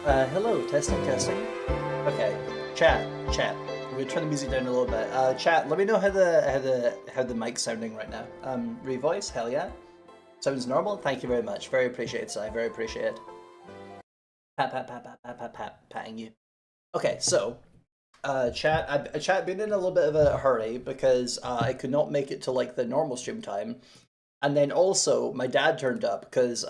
Hello, testing, testing. Okay, chat. We're turn the music down a little bit. Chat, let me know how the mic's sounding right now. Revoice, hell yeah. Sounds normal. Thank you very much. Very appreciated, Si. Very appreciated. Patting you. Okay, so chat been in a little bit of a hurry because I could not make it to like the normal stream time, and then also my dad turned up because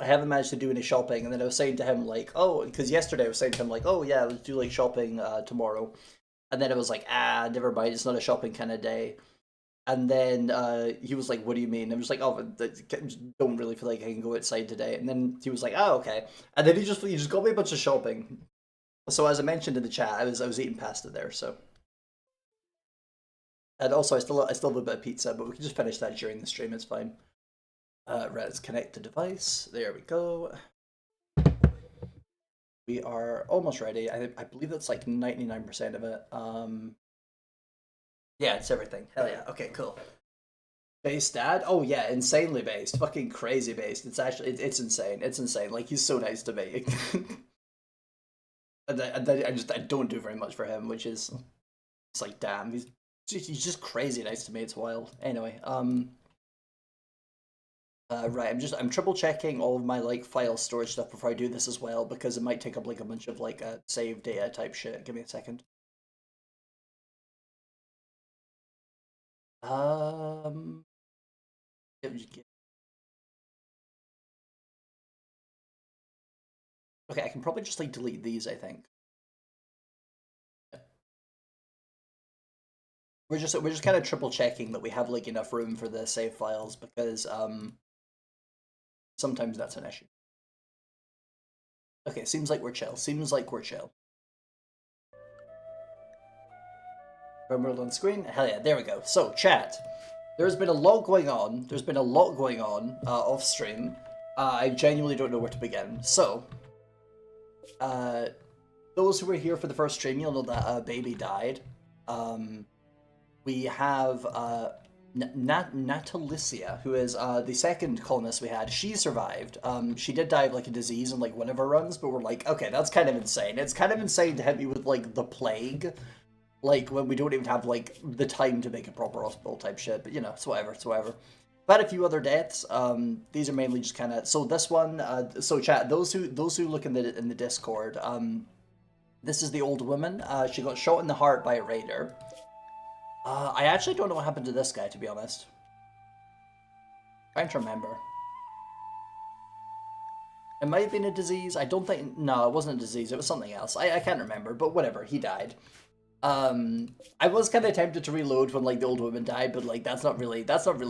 I haven't managed to do any shopping, and then I was saying to him like, oh, because yesterday I was saying to him like, oh yeah, let's do like shopping tomorrow, and then I was like, never mind, it's not a shopping kind of day, and then he was like, what do you mean? I'm just like, oh, don't really feel like I can go outside today, and then he was like, oh okay, and then he just got me a bunch of shopping. So as I mentioned in the chat, I was eating pasta there, so. And also, I still have a bit of pizza, but we can just finish that during the stream. It's fine. Right, let's connect the device. There we go. We are almost ready. I believe that's like 99% of it. Yeah, it's everything. Hell yeah. Okay, cool. Based dad? Oh yeah, insanely based. Fucking crazy based. It's actually it's insane. It's insane. Like he's so nice to me. I don't do very much for him, which is it's like damn. He's just crazy nice to me. It's wild. Anyway, right, I'm triple checking all of my like file storage stuff before I do this as well because it might take up like a bunch of like save data type shit. Give me a second. Um, okay, I can probably just like delete these. I think we're just kind of triple checking that we have like enough room for the save files because sometimes that's an issue. Okay, seems like we're chill. Seems like we're chill. World on screen. Hell yeah, there we go. So chat. There's been a lot going on. There's been a lot going on off stream. I genuinely don't know where to begin. So, those who were here for the first stream, you'll know that baby died. We have Natalicia, who is the second colonist we had. She survived. She did die of like a disease in like one of her runs, but we're like, okay, that's kind of insane. It's kind of insane to hit me with like the plague, like when we don't even have like the time to make a proper hospital type shit. But you know, it's whatever. It's whatever. But a few other deaths. These are mainly just kind of so this one. So chat those who look in the Discord. This is the old woman. She got shot in the heart by a raider. I actually don't know what happened to this guy, to be honest. Trying to remember. It might have been a disease. I don't think. No, it wasn't a disease. It was something else. I can't remember. But whatever. He died. I was kind of tempted to reload when like the old woman died, but like that's not really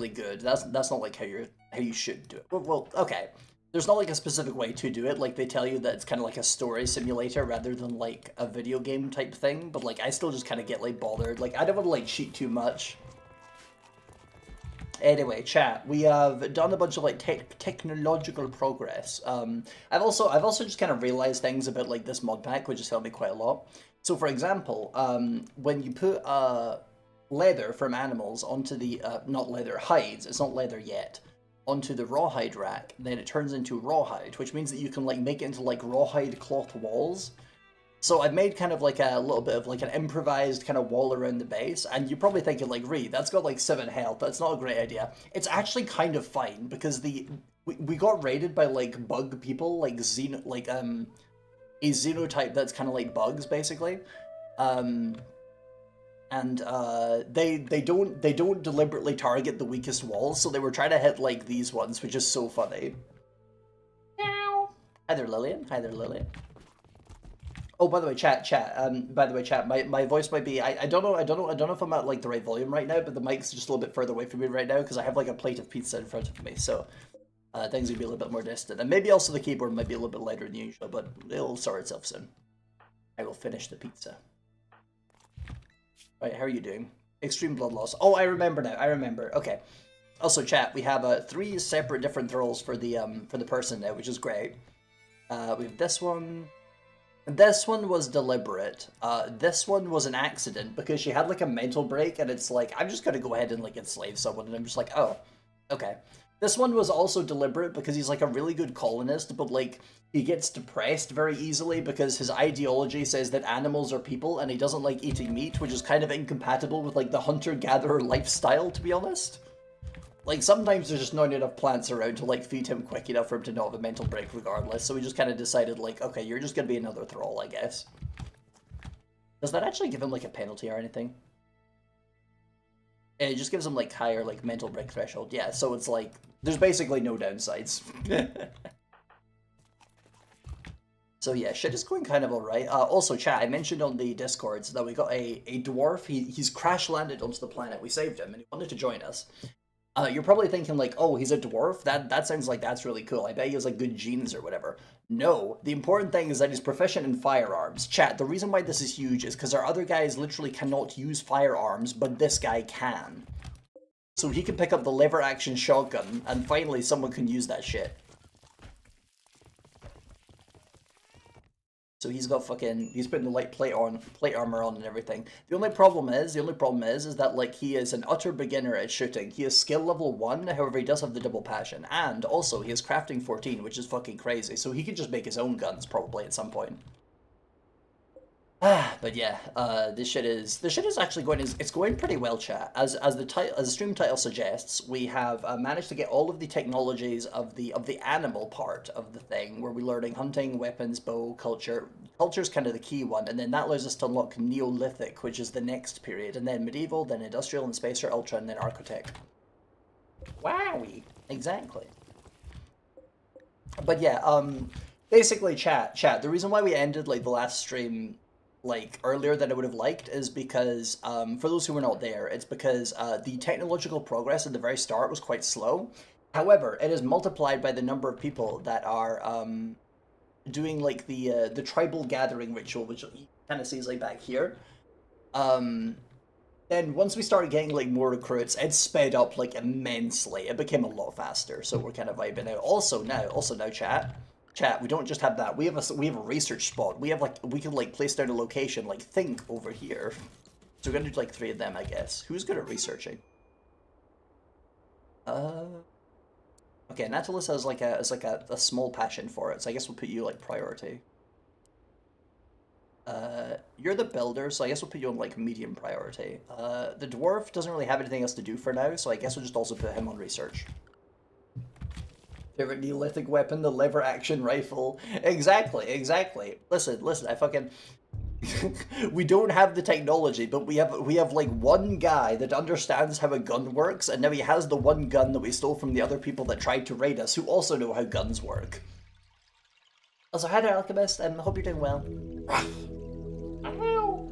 good. That's not like how you should do it. Well, okay. There's not like a specific way to do it. Like they tell you that it's kind of like a story simulator rather than like a video game type thing. But like I still just kind of get like bothered. Like I don't want to like cheat too much. Anyway, chat. We have done a bunch of like technological progress. I've also just kind of realized things about like this mod pack, which has helped me quite a lot. So, for example, when you put leather from animals onto the not leather hides, it's not leather yet, onto the rawhide rack, then it turns into rawhide, which means that you can like make it into like rawhide cloth walls. So I've made kind of like a little bit of like an improvised kind of wall around the base, and you're probably thinking like, Reed, that's got like 7 health, that's not a great idea. It's actually kind of fine, because we got raided by like bug people, like a xenotype that's kind of like bugs, basically. And they don't deliberately target the weakest walls, so they were trying to hit like these ones, which is so funny. Meow. Hi there, Lillian. Hi there, Lillian. Oh, by the way, chat. My voice might be. I don't know if I'm at like the right volume right now, but the mic's just a little bit further away from me right now because I have like a plate of pizza in front of me, so things will be a little bit more distant, and maybe also the keyboard might be a little bit lighter than usual, but it'll sort itself soon. I will finish the pizza. Right, how are you doing? Extreme blood loss. Oh, I remember now. I remember. Okay. Also, chat. We have 3 separate different throws for the person now, which is great. We have this one. This one was deliberate. This one was an accident because she had like a mental break, and it's like I'm just gonna go ahead and like enslave someone, and I'm just like, oh, okay. This one was also deliberate because he's like a really good colonist, but like he gets depressed very easily because his ideology says that animals are people and he doesn't like eating meat, which is kind of incompatible with like the hunter-gatherer lifestyle, to be honest. Like sometimes there's just not enough plants around to like feed him quick enough for him to not have a mental break regardless, so we just kind of decided like, okay, you're just gonna be another thrall, I guess. Does that actually give him like a penalty or anything? It just gives him like higher like mental break threshold. Yeah, so it's like there's basically no downsides. So yeah, shit is going kind of alright. Also, chat, I mentioned on the Discords that we got a dwarf. He's crash landed onto the planet. We saved him and he wanted to join us. You're probably thinking like, oh, he's a dwarf? That sounds like that's really cool. I bet he has like good genes or whatever. No, the important thing is that he's proficient in firearms. Chat, the reason why this is huge is because our other guys literally cannot use firearms, but this guy can. So he can pick up the lever action shotgun, and finally someone can use that shit. So he's got he's putting the light plate armor on and everything. The only problem is that like he is an utter beginner at shooting. He is skill level 1, however he does have the double passion. And also he has crafting 14, which is fucking crazy. So he could just make his own guns probably at some point. But yeah, this shit is actually going pretty well, chat. As the stream title suggests, we have managed to get all of the technologies of the animal part of the thing, where we're learning hunting, weapons, bow, culture. Culture's kind of the key one, and then that allows us to unlock Neolithic, which is the next period, and then medieval, then industrial and spacer, ultra, and then architect. Wowie, exactly. But yeah, basically, chat. The reason why we ended like the last stream like earlier than I would have liked is because for those who were not there, it's because the technological progress at the very start was quite slow. However, it is multiplied by the number of people that are doing like the tribal gathering ritual, which you kind of sees like back here. Then once we started getting like more recruits, it sped up like immensely. It became a lot faster, so we're kind of vibing out. Also now, chat, we don't just have that. We have a research spot. We have like we can like place down a location, like think over here. So we're gonna do like 3 of them, I guess. Who's good at researching? Okay, Natalis has like a small passion for it, so I guess we'll put you like priority. You're the builder, so I guess we'll put you on like medium priority. The dwarf doesn't really have anything else to do for now, so I guess we'll just also put him on research. Favorite Neolithic weapon, the lever action rifle. Exactly. Listen, I fucking we don't have the technology, but we have like one guy that understands how a gun works, and now he has the one gun that we stole from the other people that tried to raid us, who also know how guns work. Also, hi there, Alchemist. I hope you're doing well.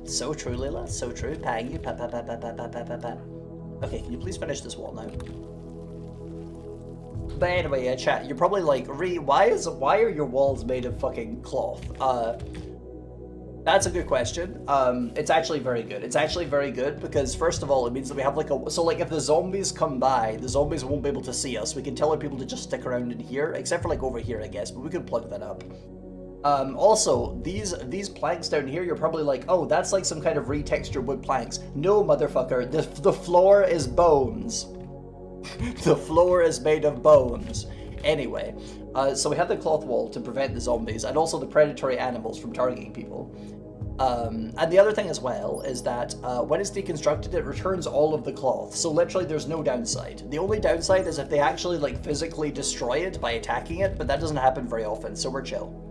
So true, Lila. So true. Pang you. Pa. Okay, can you please finish this wall now? But anyway, yeah, chat, you're probably like, why are your walls made of fucking cloth? That's a good question. It's actually very good. It's actually very good because first of all, it means that we have like so like if the zombies come by, the zombies won't be able to see us. We can tell our people to just stick around in here, except for like over here, I guess, but we could plug that up. Also, these planks down here, you're probably like, oh, that's like some kind of retextured wood planks. No, motherfucker, the floor is bones. The floor is made of bones. Anyway, so we have the cloth wall to prevent the zombies and also the predatory animals from targeting people. And the other thing as well is that when it's deconstructed, it returns all of the cloth. So literally there's no downside. The only downside is if they actually like physically destroy it by attacking it, but that doesn't happen very often, so we're chill.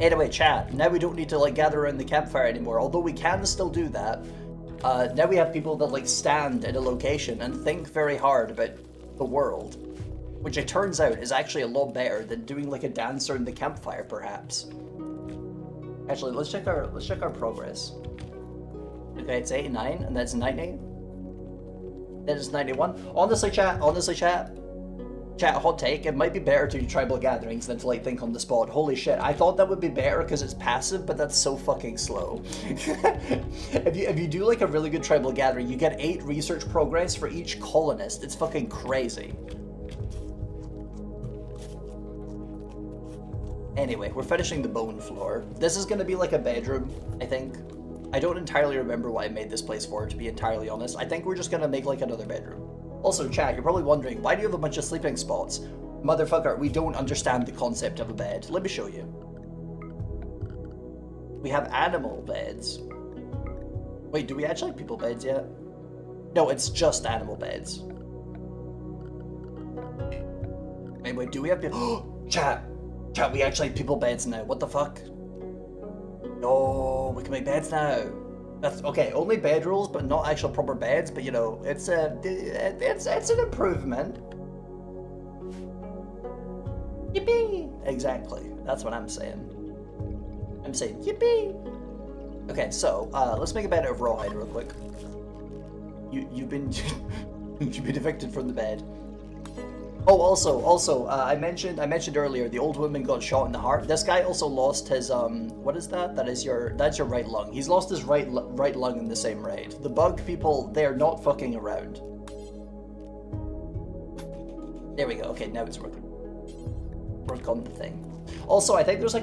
Anyway, chat, now we don't need to like gather around the campfire anymore, although we can still do that. Now we have people that like stand in a location and think very hard about the world, which it turns out is actually a lot better than doing like a dance around the campfire, perhaps. Actually, let's check our progress. Okay, it's 89, and that's 90. Then it's 91. Honestly, chat, hot take, it might be better to do tribal gatherings than to like think on the spot. Holy shit, I thought that would be better because it's passive, but that's so fucking slow. If you do like a really good tribal gathering, you get 8 research progress for each colonist. It's fucking crazy. Anyway, we're finishing the bone floor. This is gonna be like a bedroom, I think. I don't entirely remember what I made this place for, to be entirely honest. I think we're just gonna make like another bedroom. Also, chat, you're probably wondering, why do you have a bunch of sleeping spots? Motherfucker, we don't understand the concept of a bed. Let me show you. We have animal beds. Wait, do we actually have people beds yet? No, it's just animal beds. Wait, do we have people? Chat, we actually have people beds now. What the fuck? No, we can make beds now. That's okay. Only bed rules, but not actual proper beds. But you know, it's an improvement. Yippee! Exactly. That's what I'm saying. I'm saying yippee. Okay, so let's make a bed out of rawhide real quick. You've been you've been evicted from the bed. Oh, also, I mentioned earlier the old woman got shot in the heart. This guy also lost his what is that? That's your right lung. He's lost his right lung in the same raid. The bug people, they're not fucking around. There we go. Okay, now it's working. Work on the thing. Also, I think there's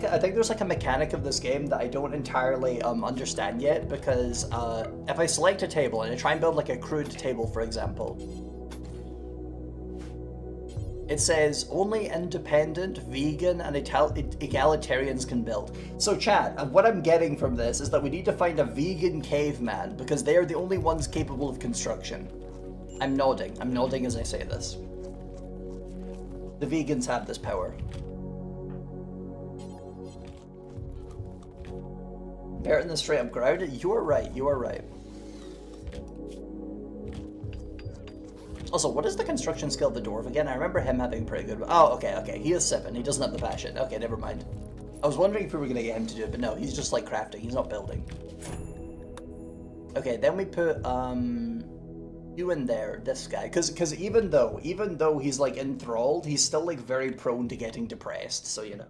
like a mechanic of this game that I don't entirely understand yet, because if I select a table and I try and build like a crude table, for example, it says only independent, vegan, and egalitarians can build. So chat, what I'm getting from this is that we need to find a vegan caveman, because they are the only ones capable of construction. I'm nodding as I say this. The vegans have this power. Better than straight up ground? You are right, you are right. Also, what is the construction skill of the dwarf again? I remember him having pretty good... Oh, okay. He is 7. He doesn't have the passion. Okay, never mind. I was wondering if we were going to get him to do it, but no, he's just like crafting. He's not building. Okay, then we put you in there, this guy. Because even though he's like enthralled, he's still like very prone to getting depressed, so you know.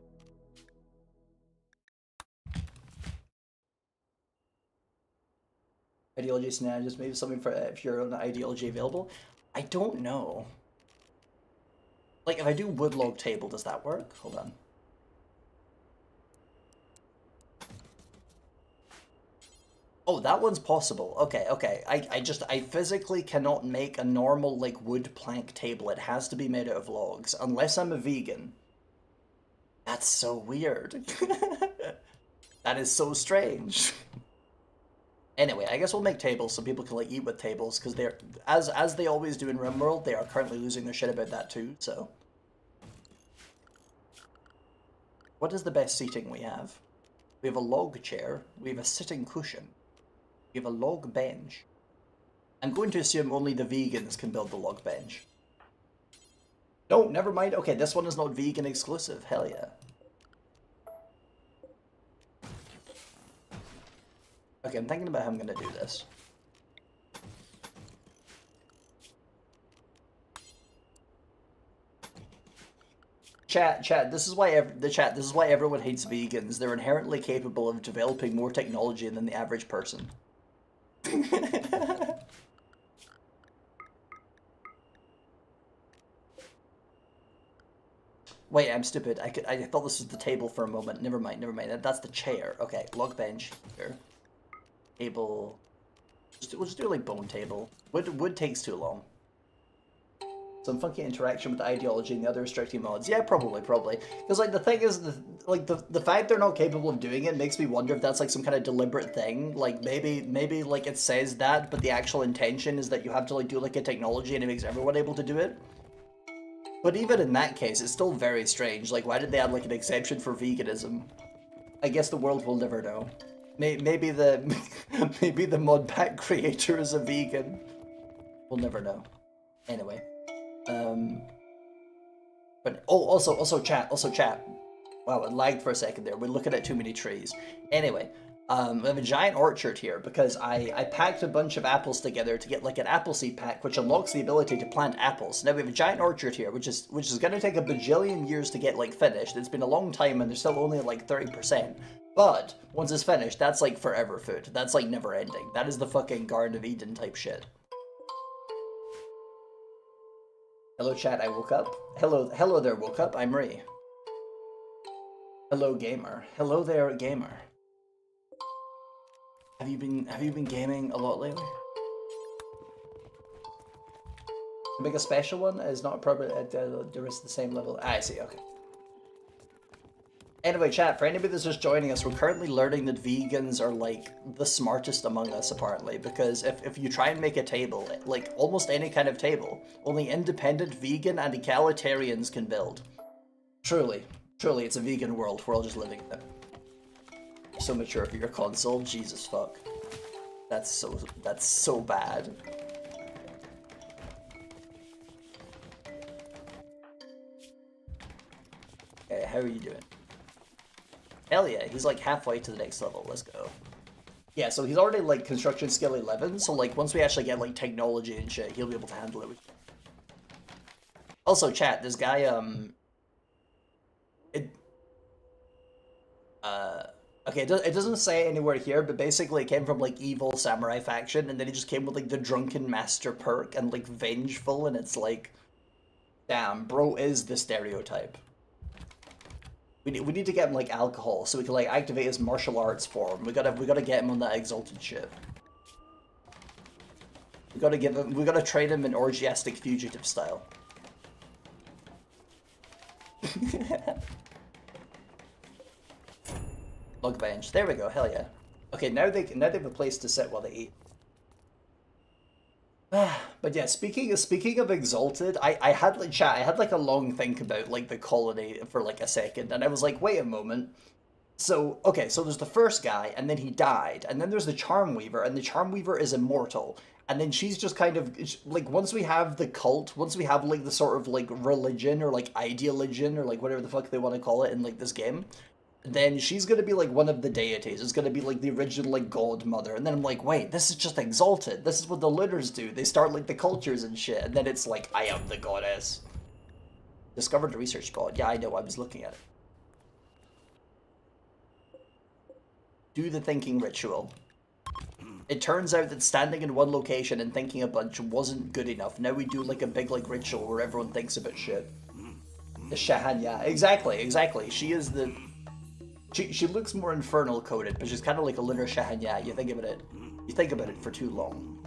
Ideology scenarios, maybe something for if you're on ideology available. I don't know. Like, if I do woodlog table, does that work? Hold on. Oh, that one's possible. Okay. I physically cannot make a normal, like, wood plank table. It has to be made out of logs, unless I'm a vegan. That's so weird. That is so strange. Anyway, I guess we'll make tables so people can like eat with tables, because they're as they always do in RimWorld, they are currently losing their shit about that too, so. What is the best seating we have? We have a log chair, we have a sitting cushion, we have a log bench. I'm going to assume only the vegans can build the log bench. No, never mind. Okay, this one is not vegan exclusive. Hell yeah. Okay, I'm thinking about how I'm gonna do this. Chat, this is why everyone hates vegans. They're inherently capable of developing more technology than the average person. Wait, I'm stupid. I thought this was the table for a moment. Never mind. That's the chair. Okay, log bench here. Table. We'll just do like bone table. Wood takes too long. Some funky interaction with the ideology and the other restricting mods. Yeah, probably. Because like the thing is, the fact they're not capable of doing it makes me wonder if that's like some kind of deliberate thing. Like maybe like it says that, but the actual intention is that you have to like do like a technology and it makes everyone able to do it. But even in that case, it's still very strange. Like, why did they add like an exception for veganism? I guess the world will never know. Maybe the mod pack creator is a vegan. We'll never know. Anyway. But also chat. Wow, it lagged for a second there. We're looking at too many trees. Anyway, we have a giant orchard here because I packed a bunch of apples together to get like an apple seed pack, which unlocks the ability to plant apples. Now we have a giant orchard here, which is going to take a bajillion years to get like finished. It's been a long time, and there's still only like 30%. But once it's finished, that's like forever food. That's like never ending. That is the fucking Garden of Eden type shit. Hello chat, I woke up. Hello there, woke up. I'm Ray. Hello gamer. Hello there, gamer. Have you been gaming a lot lately? Make a special one is not appropriate at the rest of the same level. Ah, I see, okay. Anyway, chat, for anybody that's just joining us, we're currently learning that vegans are, like, the smartest among us, apparently, because if you try and make a table, like, almost any kind of table, only independent, vegan, and egalitarians can build. Truly, it's a vegan world, we're all just living in it. So mature for your console, Jesus fuck. That's so bad. Okay, how are you doing? Hell yeah, he's like halfway to the next level, let's go. Yeah, so he's already like construction skill 11, so like once we actually get like technology and shit, he'll be able to handle it. Also, chat, this guy, okay, it doesn't say anywhere here, but basically it came from like evil samurai faction, and then he just came with like the drunken master perk and like vengeful, and it's like, damn, bro is the stereotype. We need to get him like alcohol so we can like activate his martial arts form. We gotta get him on that exalted shit. We gotta train him in orgiastic fugitive style. Log bench. There we go. Hell yeah. Okay, now they have a place to sit while they eat. But yeah, speaking of exalted, I had like chat. I had like a long think about like the colony for like a second, and I was like, wait a moment. So okay, so there's the first guy, and then he died, and then there's the Charmweaver, and the Charmweaver is immortal, and then she's just kind of like once we have the cult, once we have like the sort of like religion or like ideologion or like whatever the fuck they want to call it in like this game, then she's gonna be like one of the deities. It's gonna be like the original like godmother. And then I'm like, wait, this is just exalted. This is what the looters do. They start like the cultures and shit. And then it's like, I am the goddess. Discovered the research pod. Yeah, I know. I was looking at it. Do the thinking ritual. It turns out that standing in one location and thinking a bunch wasn't good enough. Now we do like a big like ritual where everyone thinks about shit. The Shahanya. Exactly. She is the... She looks more infernal coded, but she's kind of like a lunar Shahanya. You think about it for too long.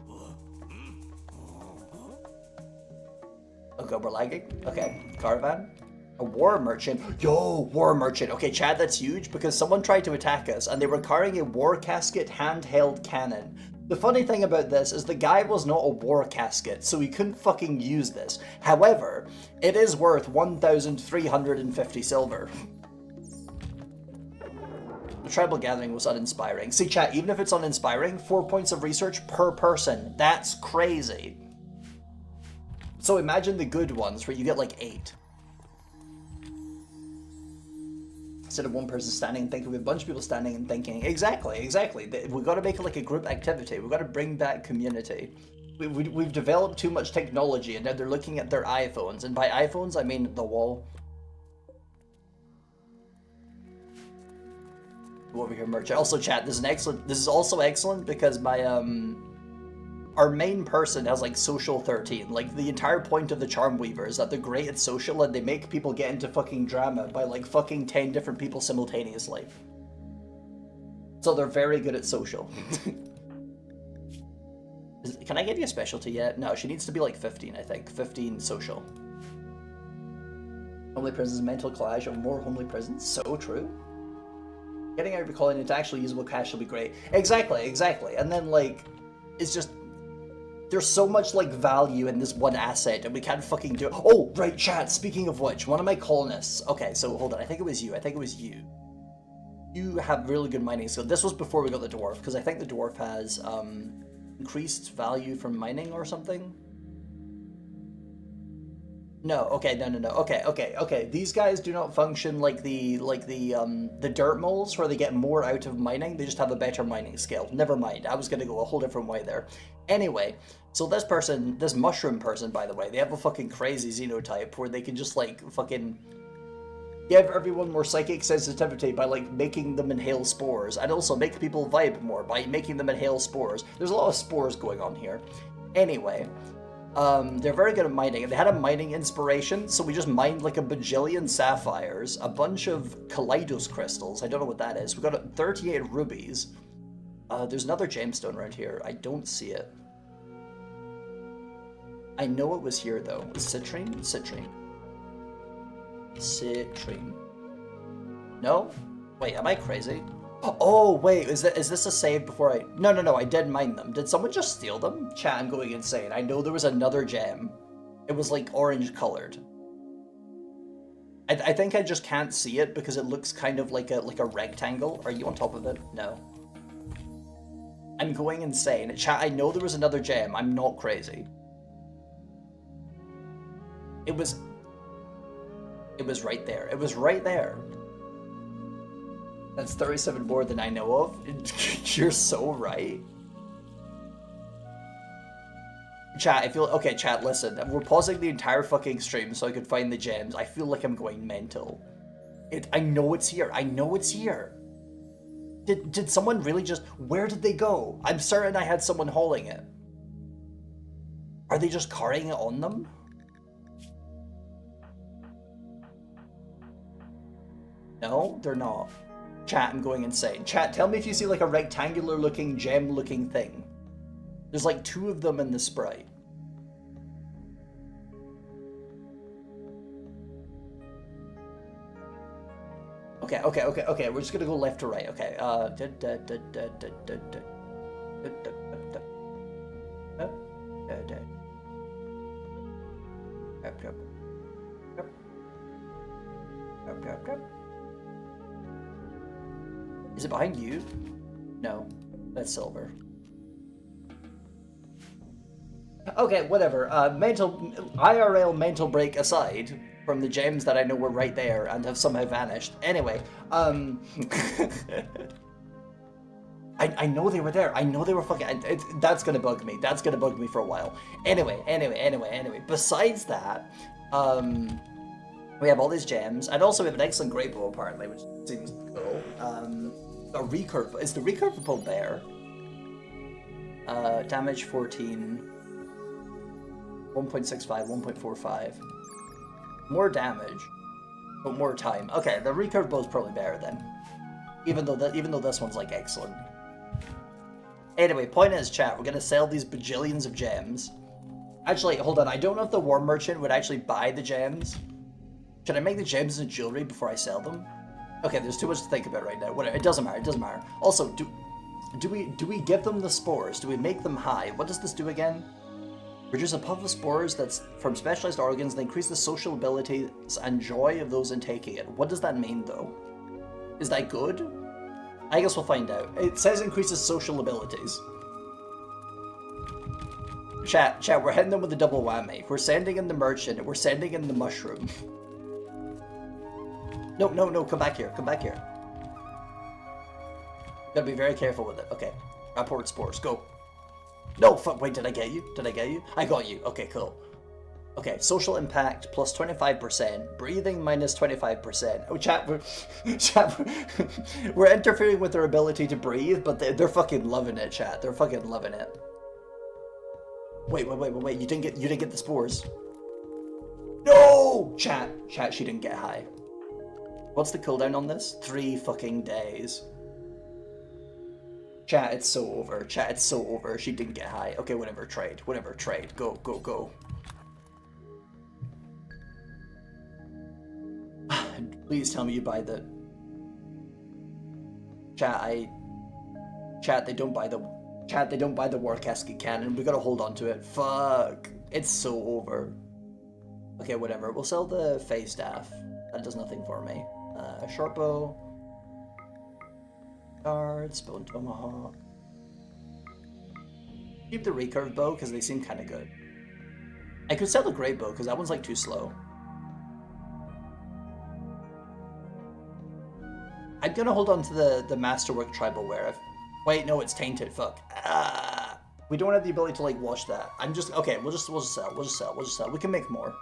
Oh god, we're lagging? Okay, caravan. A war merchant. Yo, war merchant. Okay, Chad, that's huge because someone tried to attack us and they were carrying a war casket handheld cannon. The funny thing about this is the guy was not a war casket, so he couldn't fucking use this. However, it is worth 1,350 silver. The tribal gathering was uninspiring. See, chat, even if it's uninspiring, 4 points of research per person. That's crazy. So imagine the good ones where you get like 8. Instead of one person standing and thinking, we have a bunch of people standing and thinking. Exactly. We've got to make it like a group activity. We've got to bring back community. We've developed too much technology and now they're looking at their iPhones. And by iPhones, I mean the wall. Over here, merch. Also, chat. This is also excellent because my our main person has like social 13. Like the entire point of the Charmweaver is that they're great at social and they make people get into fucking drama by like fucking 10 different people simultaneously. So they're very good at social. Can I give you a specialty yet? No, she needs to be like 15, I think. 15 social. Homely prisons, mental collage of more homely prisons. So true. Getting out of your colony into actually usable cash will be great. Exactly. And then, like, it's just... There's so much, like, value in this one asset, and we can't fucking do it. Oh, right, chat, speaking of which, one of my colonists... Okay, so, hold on, I think it was you. You have really good mining skill. This was before we got the dwarf, because I think the dwarf has, increased value from mining or something. No, okay, no. Okay. These guys do not function like the dirt moles where they get more out of mining. They just have a better mining skill. Never mind. I was gonna go a whole different way there. Anyway, so this mushroom person, by the way, they have a fucking crazy xenotype where they can just like fucking give everyone more psychic sensitivity by like making them inhale spores, and also make people vibe more by making them inhale spores. There's a lot of spores going on here. Anyway. They're very good at mining, and they had a mining inspiration, so we just mined like a bajillion sapphires, a bunch of kaleidos crystals, I don't know what that is, we got 38 rubies. There's another gemstone around here, I don't see it. I know it was here though. Citrine? Citrine. Citrine. No? Wait, am I crazy? Oh, wait, is this a save before I... No, I did mine them. Did someone just steal them? Chat, I'm going insane. I know there was another gem. It was like orange colored. I think I just can't see it because it looks kind of like a rectangle. Are you on top of it? No. I'm going insane. Chat, I know there was another gem. I'm not crazy. It was right there. It was right there. That's 37 more than I know of. You're so right. Chat, I feel... Okay, chat, listen. We're pausing the entire fucking stream so I could find the gems. I feel like I'm going mental. I know it's here. I know it's here. Did someone really just... Where did they go? I'm certain I had someone hauling it. Are they just carrying it on them? No, they're not. Chat, I'm going insane. Chat, tell me if you see like a rectangular looking gem looking thing. There's like 2 of them in the sprite. Okay. We're just gonna go left to right. Okay. Is it behind you? No, that's silver. Okay, whatever. IRL mental break aside from the gems that I know were right there and have somehow vanished. Anyway, I know they were there. I know they were fucking... that's gonna bug me. That's gonna bug me for a while. Anyway. Besides that, we have all these gems, and also we have an excellent great bow apparently, which seems cool. A recurve. Is the recurve bow there? Damage 14. 1.65, 1.45. More damage, but more time. Okay, the recurve bow's probably better then. Even though this one's like excellent. Anyway, point is, chat, we're gonna sell these bajillions of gems. Actually, hold on, I don't know if the war merchant would actually buy the gems. Should I make the gems into jewelry before I sell them? Okay, there's too much to think about right now. Whatever, it doesn't matter. Also, do we give them the spores? Do we make them high? What does this do again? Produce a puff of spores that's from specialized organs and increase the social abilities and joy of those in taking it. What does that mean, though? Is that good? I guess we'll find out. It says increases social abilities. Chat, we're hitting them with a double whammy. We're sending in the merchant, and we're sending in the mushroom. No, come back here. Gotta be very careful with it. Okay, rapport spores, go. No, fuck, wait, did I get you? I got you. Okay, cool. Okay, social impact plus 25%, breathing minus 25%. Oh, chat, we're interfering with their ability to breathe, but they're fucking loving it, chat. They're fucking loving it. Wait, you didn't get the spores. No! Chat, she didn't get high. What's the cooldown on this? 3 fucking days. Chat, it's so over. She didn't get high. Okay, whatever, trade. Go. Please tell me you buy the... Chat, they don't buy the War Cascade Cannon. We gotta hold on to it. Fuck. It's so over. Okay, whatever. We'll sell the Phase Staff. That does nothing for me. Short bow. Cards, bow and tomahawk. Keep the recurve bow because they seem kind of good. I could sell the great bow because that one's like too slow. I'm gonna hold on to the Masterwork Tribal Wear. Wait, no, it's tainted. Fuck. We don't have the ability to like wash that. Okay. We'll just sell. We can make more.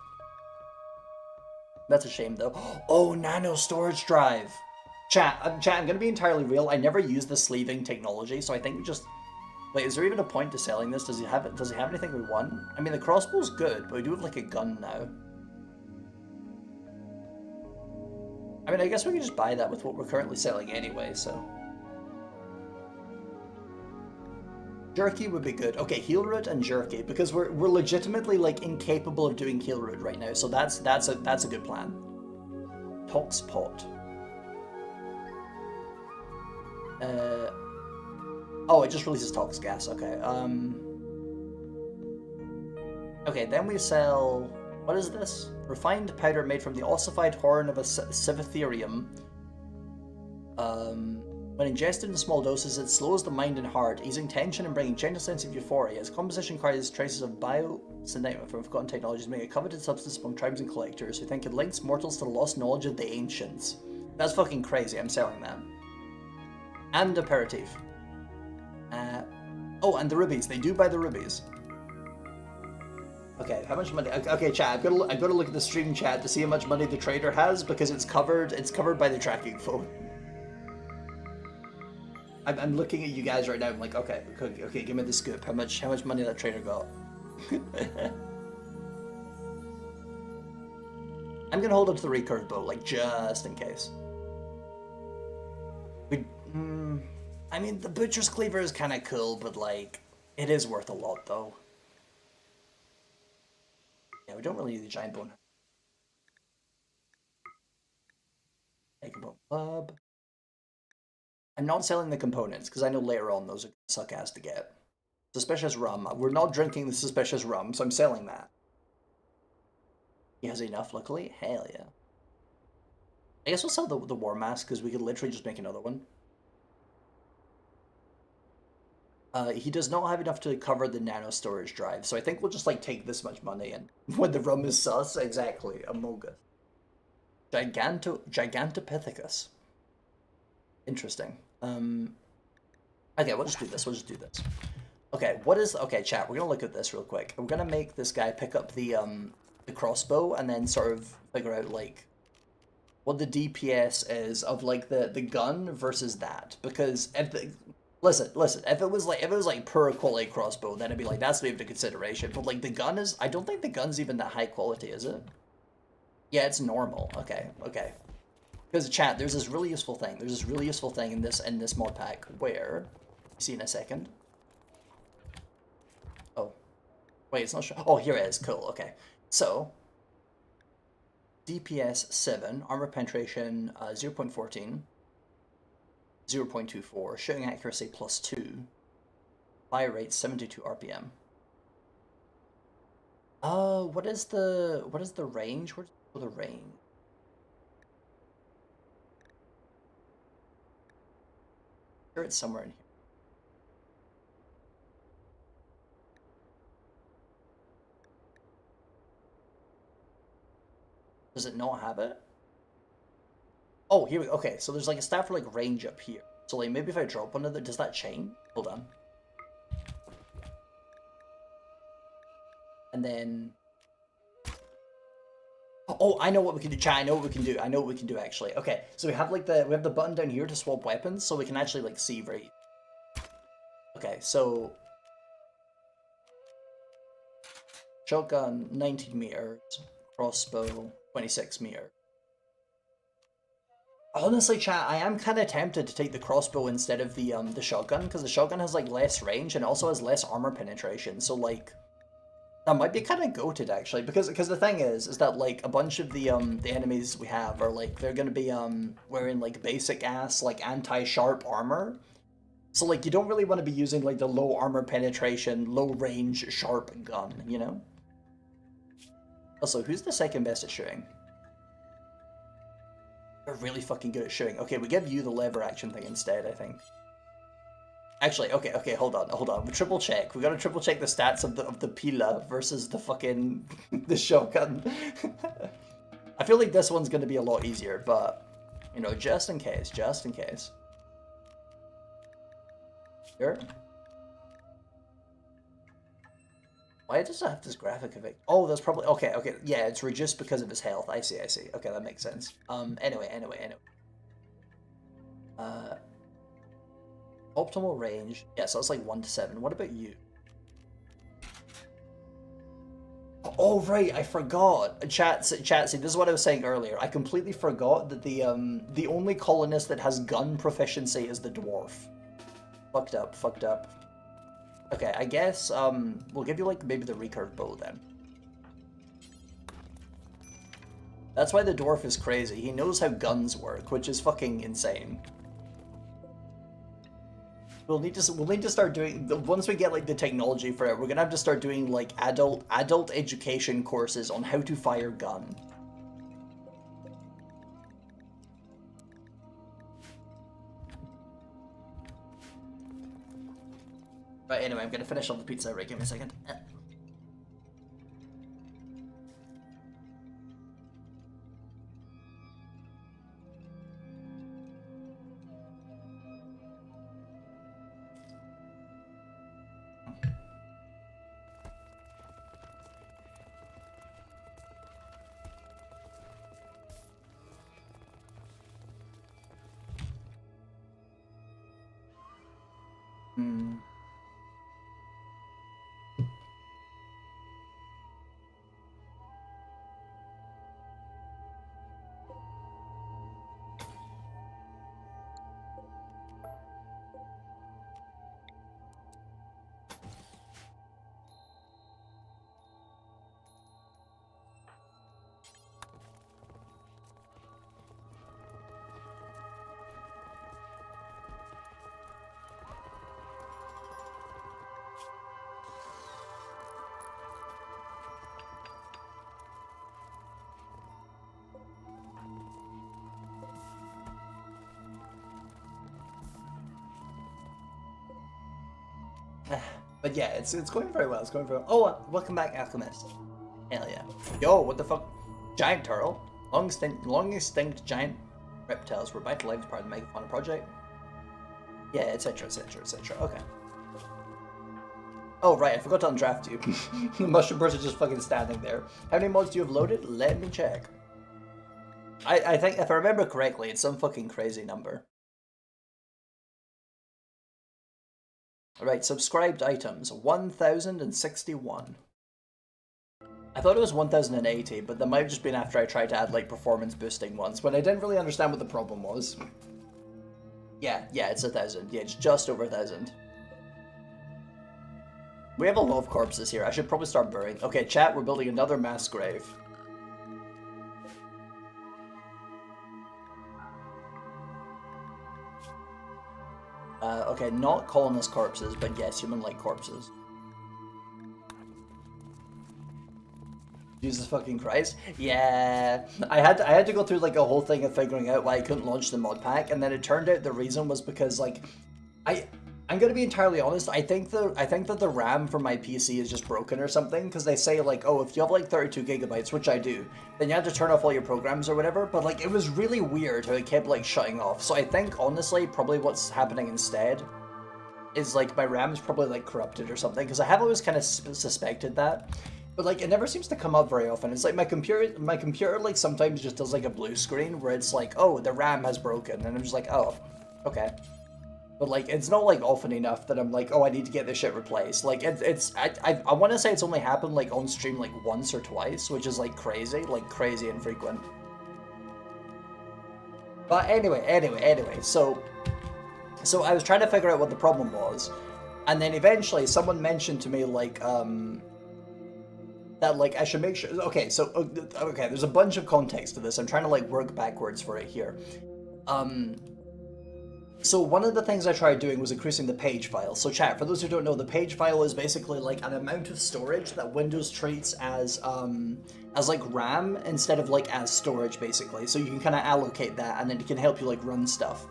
That's a shame though. Oh, nano storage drive. Chat, I'm gonna be entirely real. I never used the sleeving technology, so I think we just... Wait, is there even a point to selling this? Does he have anything we want? I mean, the crossbow's good, but we do have like a gun now. I mean, I guess we can just buy that with what we're currently selling anyway, so... Jerky would be good. Okay, heal root and jerky, because we're legitimately like incapable of doing heal root right now, so that's a good plan. Tox pot. Oh, it just releases tox gas. Okay. Okay, then we sell. What is this? Refined powder made from the ossified horn of a Civatherium. When ingested in small doses, it slows the mind and heart, easing tension and bringing gentle sense of euphoria. Its composition carries traces of biosynthetic from forgotten technologies, making a coveted substance among tribes and collectors who think it links mortals to the lost knowledge of the ancients. That's fucking crazy. I'm selling that. And aperitif. Oh, and the rubies. They do buy the rubies. Okay, how much money? Okay, chat. I've got to look at the stream chat to see how much money the trader has because it's covered. It's covered by the tracking phone. I'm looking at you guys right now. I'm like, okay, give me the scoop. How much money that trader got? I'm gonna hold on to the recurve bow, like just in case. I mean, the butcher's cleaver is kind of cool, but like, it is worth a lot though. Yeah, we don't really need the giant bone. Take a bone club. I'm not selling the components, because I know later on those are going to suck ass to get. Suspicious rum. We're not drinking the suspicious rum, so I'm selling that. He has enough, luckily. Hell yeah. I guess we'll sell the war mask, because we could literally just make another one. He does not have enough to cover the nano storage drive, so I think we'll just like take this much money and when the rum is sus, exactly, Amogus. Gigantopithecus. Interesting. Okay, we'll just do this. Okay, okay, chat, we're gonna look at this real quick. We're gonna make this guy pick up the crossbow and then sort of figure out like what the DPS is of like the gun versus that. Because if the listen, if it was like poor quality crossbow, then it'd be like that's not even a consideration. But like the gun is, I don't think the gun's even that high quality, is it? Yeah, it's normal. Okay. Because chat, there's this really useful thing. In this mod pack where, see in a second. Oh, wait, it's not sure. Oh, here it is. Cool. Okay, so DPS 7, armor penetration 0.14, 0.24, shooting accuracy +2, fire rate 72 RPM. What is the range? Where's the range? Sure, it's somewhere in here. Does it not have it? Oh, here we go. Okay, so there's like a stat for like range up here. So like maybe if I drop one of them, does that change? Hold on. And then... Oh, I know what we can do, chat. I know what we can do actually. Okay, so we have like the button down here to swap weapons, so we can actually like see right. Okay, so shotgun 19 meters, crossbow 26 meters. Honestly, chat, I am kind of tempted to take the crossbow instead of the shotgun, because the shotgun has like less range and also has less armor penetration. So like, that might be kind of goated actually, because the thing is that like a bunch of the enemies we have are like they're gonna be wearing like basic ass like anti-sharp armor. So like you don't really want to be using like the low armor penetration, low range sharp gun, you know? Also, who's the second best at shooting? They're really fucking good at shooting. Okay, we give you the lever action thing instead, I think. Actually, okay, hold on. We triple check. We gotta triple check the stats of the Pila versus the fucking the shotgun. I feel like this one's gonna be a lot easier, but you know, just in case. Sure. Why does it have this graphic effect? Oh, that's probably okay. Yeah, it's reduced because of his health. I see. Okay, that makes sense. Anyway. Optimal range. Yeah, so it's like 1 to 7. What about you? Oh right, I forgot. Chat. See, this is what I was saying earlier. I completely forgot that the only colonist that has gun proficiency is the dwarf. Fucked up. Okay, I guess, we'll give you, like, maybe the recurve bow then. That's why the dwarf is crazy. He knows how guns work, which is fucking insane. We'll need to start doing, once we get like the technology for it, we're gonna have to start doing like adult education courses on how to fire gun. Right, anyway, I'm gonna finish off the pizza. Right, give me a second. Hmm. But yeah, it's going very well. It's going very well. Oh, welcome back, Alchemist. Hell yeah. Yo, what the fuck? Giant turtle. Long extinct giant reptiles were vitalized as part of the Megafauna project. Yeah, etc, etc, etc. Okay. Oh, right, I forgot to undraft you. The mushroom birds are just fucking standing there. How many mods do you have loaded? Let me check. I think, if I remember correctly, it's some fucking crazy number. Alright, subscribed items, 1,061. I thought it was 1,080, but that might have just been after I tried to add, like, performance boosting ones, but I didn't really understand what the problem was. Yeah, it's 1,000. Yeah, it's just over 1,000. We have a lot of corpses here. I should probably start burying. Okay, chat, we're building another mass grave. Okay, not colonist corpses, but yes, human-like corpses. Jesus fucking Christ. Yeah, I had to go through like a whole thing of figuring out why I couldn't launch the mod pack, and then it turned out the reason was because like I'm gonna be entirely honest, I think that the RAM for my PC is just broken or something, because they say like, oh, if you have like 32 gigabytes, which I do, then you have to turn off all your programs or whatever, but like it was really weird how it kept like shutting off. So I think honestly probably what's happening instead is like my RAM is probably like corrupted or something, because I have always kind of suspected that. But like it never seems to come up very often. It's like my computer like sometimes just does like a blue screen where it's like, oh, the RAM has broken, and I'm just like, oh, okay. But like it's not like often enough that I'm like, oh, I need to get this shit replaced. Like I want to say it's only happened like on stream like once or twice, which is like crazy infrequent. But anyway, so I was trying to figure out what the problem was, and then eventually someone mentioned to me like that like I should make sure. Okay, so okay, there's a bunch of context to this. I'm trying to like work backwards for it here. So one of the things I tried doing was increasing the page file. So chat, for those who don't know, the page file is basically like an amount of storage that Windows treats as like RAM instead of like as storage basically. So you can kind of allocate that, and then it can help you like run stuff.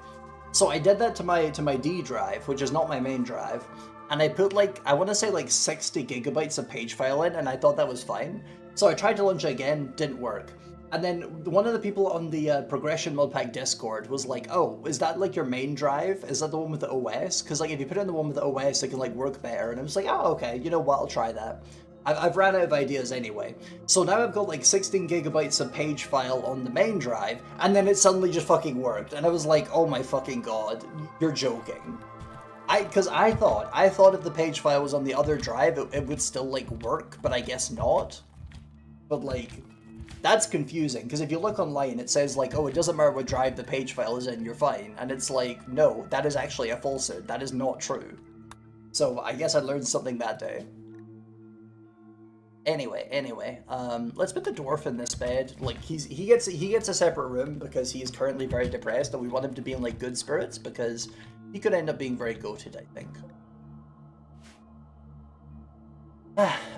So I did that to my D drive, which is not my main drive, and I put like, I want to say like 60 gigabytes of page file in, and I thought that was fine. So I tried to launch it again, didn't work. And then one of the people on the Progression Modpack Discord was like, oh, is that like your main drive? Is that the one with the OS? Because like if you put in the one with the OS, it can like work better. And I was like, oh, okay, you know what, I'll try that. I've ran out of ideas anyway. So now I've got like 16 gigabytes of page file on the main drive, and then it suddenly just fucking worked. And I was like, oh my fucking god, you're joking. Because I thought if the page file was on the other drive, it would still like work, but I guess not. But like, that's confusing, because if you look online, it says like, oh, it doesn't matter what drive the page file is in, you're fine. And it's like, no, that is actually a falsehood. That is not true. So I guess I learned something that day. Anyway, let's put the dwarf in this bed. Like he gets a separate room because he is currently very depressed, and we want him to be in like good spirits because he could end up being very goated, I think.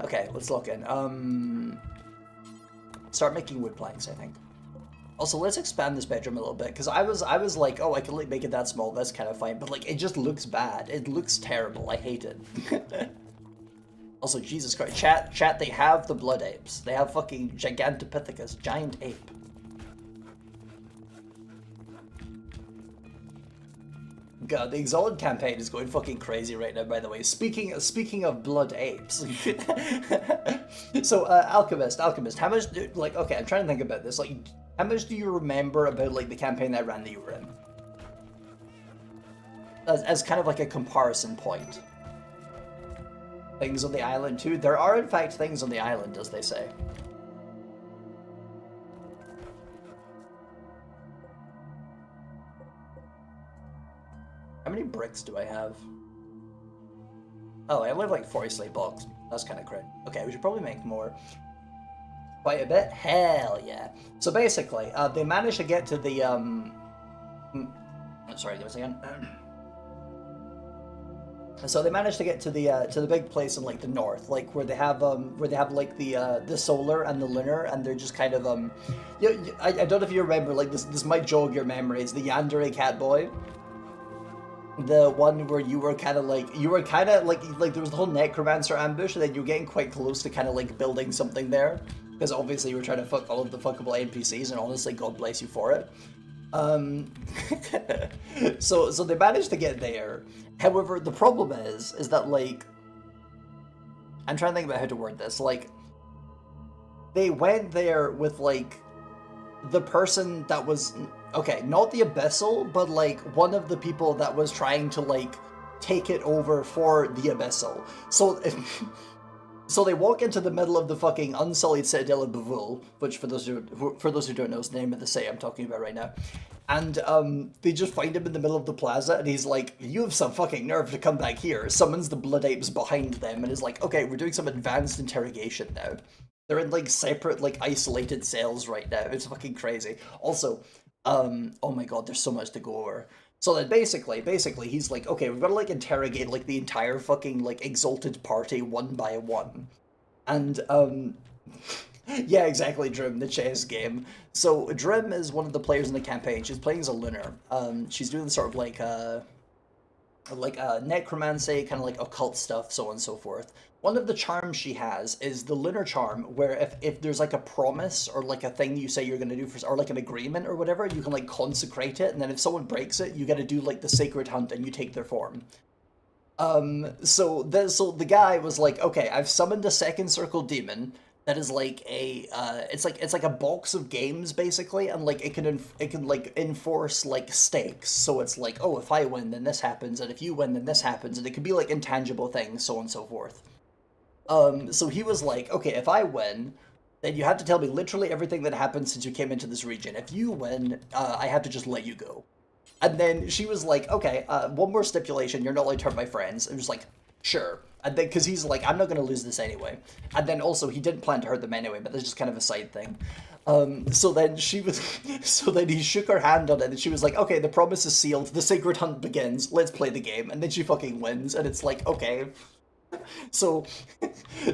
Okay, let's look in. Start making wood planks, I think. Also, let's expand this bedroom a little bit because I was like, oh, I can like make it that small. That's kind of fine, but like it just looks bad. It looks terrible. I hate it. Also, Jesus Christ, chat. They have the blood apes. They have fucking Gigantopithecus, giant ape. God, the Exalted campaign is going fucking crazy right now. By the way, speaking of blood apes, so Alchemist, how much? Like, okay, I'm trying to think about this. Like, how much do you remember about like the campaign that ran that you were in? As kind of like a comparison point. Things on the island too. There are in fact things on the island, as they say. How many bricks do I have? Oh, I only have like 40 slate blocks. That's kind of crazy. Okay, we should probably make more. Quite a bit? Hell yeah. So basically, they managed to get to the, sorry, give me a second. So they managed to get to the big place in like the north, like where they have like the solar and the lunar, and they're just kind of yeah, I don't know if you remember, like this might jog your memories. The Yandere Catboy, the one where you were kind of like there was the whole necromancer ambush, and then you were getting quite close to kind of like building something there, because obviously you were trying to fuck all of the fuckable NPCs, and honestly, God bless you for it. Um, so they managed to get there. However, the problem is that like I'm trying to think about how to word this. Like they went there with like the person that was okay, not the Abyssal, but like one of the people that was trying to like take it over for the Abyssal. So so they walk into the middle of the fucking unsullied citadel of Bavul, which for those who don't know is the name of the city I'm talking about right now. And they just find him in the middle of the plaza, and he's like, "You have some fucking nerve to come back here." Summons the blood apes behind them, and is like, "Okay, we're doing some advanced interrogation now." They're in like separate, like isolated cells right now. It's fucking crazy. Also, oh my god, there's so much to go over. So then basically, he's like, okay, we've got to like interrogate like the entire fucking like exalted party one by one, and yeah, exactly, Drim, the chess game. So Drim is one of the players in the campaign. She's playing as a lunar. She's doing sort of like necromancy, kind of like occult stuff, so on and so forth. One of the charms she has is the lunar charm, where if there's like a promise or like a thing you say you're gonna do for, or like an agreement or whatever, you can like consecrate it, and then if someone breaks it, you gotta do like the sacred hunt and you take their form. So the guy was like, okay, I've summoned a second circle demon that is like it's like a box of games basically, and like it can like enforce like stakes. So it's like, oh, if I win, then this happens, and if you win, then this happens, and it could be like intangible things, so on and so forth. So he was like, okay, if I win, then you have to tell me literally everything that happened since you came into this region. If you win, I have to just let you go. And then she was like, okay, one more stipulation, you're not allowed to hurt my friends. And was like, sure. And then, because he's like, I'm not going to lose this anyway. And then also, he didn't plan to hurt them anyway, but that's just kind of a side thing. So then she was, so then he shook her hand on it, and she was like, okay, the promise is sealed, the sacred hunt begins, let's play the game. And then she fucking wins, and it's like, okay. So,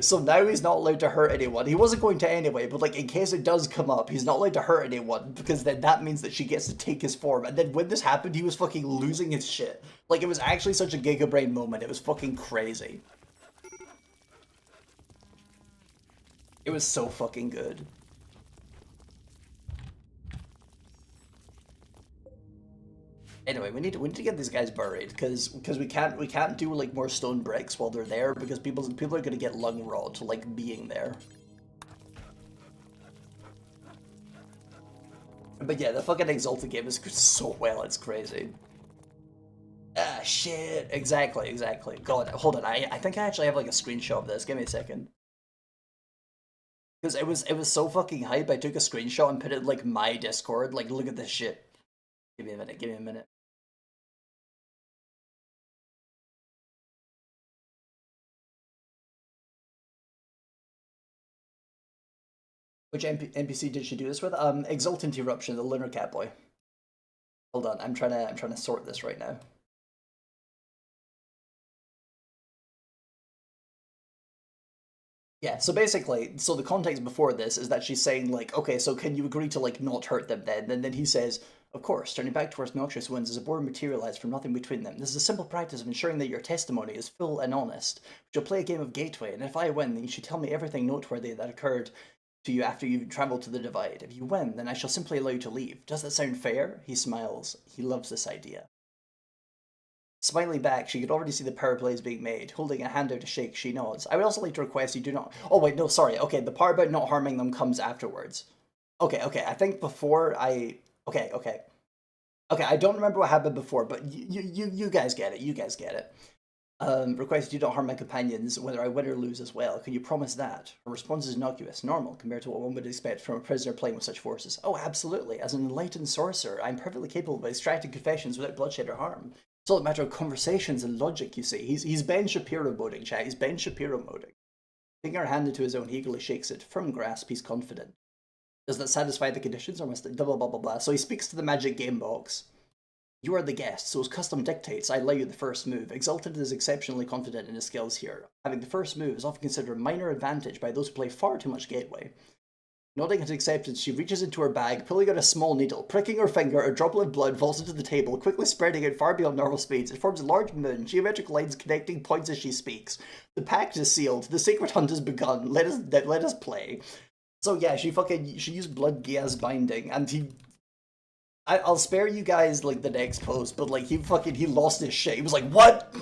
so now he's not allowed to hurt anyone. He wasn't going to anyway, but like in case it does come up, he's not allowed to hurt anyone because then that means that she gets to take his form. And then when this happened, he was fucking losing his shit. Like it was actually such a Giga Brain moment. It was fucking crazy. It was so fucking good. Anyway, we need to get these guys buried because we can't do like more stone bricks while they're there because people are gonna get lung rot to like being there. But yeah, the fucking Exalted game is so well, it's crazy. Ah, shit. Exactly. God, hold on. I think I actually have like a screenshot of this. Give me a second. Because it was so fucking hype. I took a screenshot and put it in like my Discord. Like, look at this shit. Give me a minute. Give me a minute. Which NPC did she do this with? Exultant Eruption, the Lunar Catboy. Hold on, I'm trying to sort this right now. Yeah, so basically, so the context before this is that she's saying, like, okay, so can you agree to, like, not hurt them then? And then he says, of course, turning back towards noxious winds as a board materialized from nothing between them. This is a simple practice of ensuring that your testimony is full and honest. You'll play a game of Gateway, and if I win, then you should tell me everything noteworthy that occurred to you after you've traveled to the Divide. If you win, then I shall simply allow you to leave. Does that sound fair? He smiles. He loves this idea. Smiling back, she could already see the power plays being made. Holding a hand out to shake, she nods. I would also like to request you do not... Oh, wait, no, sorry. Okay, the part about not harming them comes afterwards. Okay, I think before I... Okay, I don't remember what happened before, but you guys get it. You guys get it. Request you don't harm my companions, whether I win or lose as well. Can you promise that? Her response is innocuous, normal, compared to what one would expect from a prisoner playing with such forces. Oh, absolutely. As an enlightened sorcerer, I'm perfectly capable of extracting confessions without bloodshed or harm. It's all a matter of conversations and logic, you see. He's Ben Shapiro moding, chat. He's Ben Shapiro moding. Taking her hand into his own, he eagerly shakes it. Firm grasp, he's confident. Does that satisfy the conditions, or must it... blah, blah, blah, blah. So he speaks to the magic game box. You are the guest, so as custom dictates, I allow you the first move. Exalted is exceptionally confident in his skills here. Having the first move is often considered a minor advantage by those who play far too much Gateway. Nodding at acceptance, she reaches into her bag, pulling out a small needle. Pricking her finger, a droplet of blood falls into the table, quickly spreading out far beyond normal speeds. It forms a large moon, geometric lines connecting points as she speaks. The pact is sealed. The secret hunt has begun. Let us play. So yeah, she used blood gas binding, and I'll spare you guys, like, the next post, but, like, he lost his shit. He was like, what?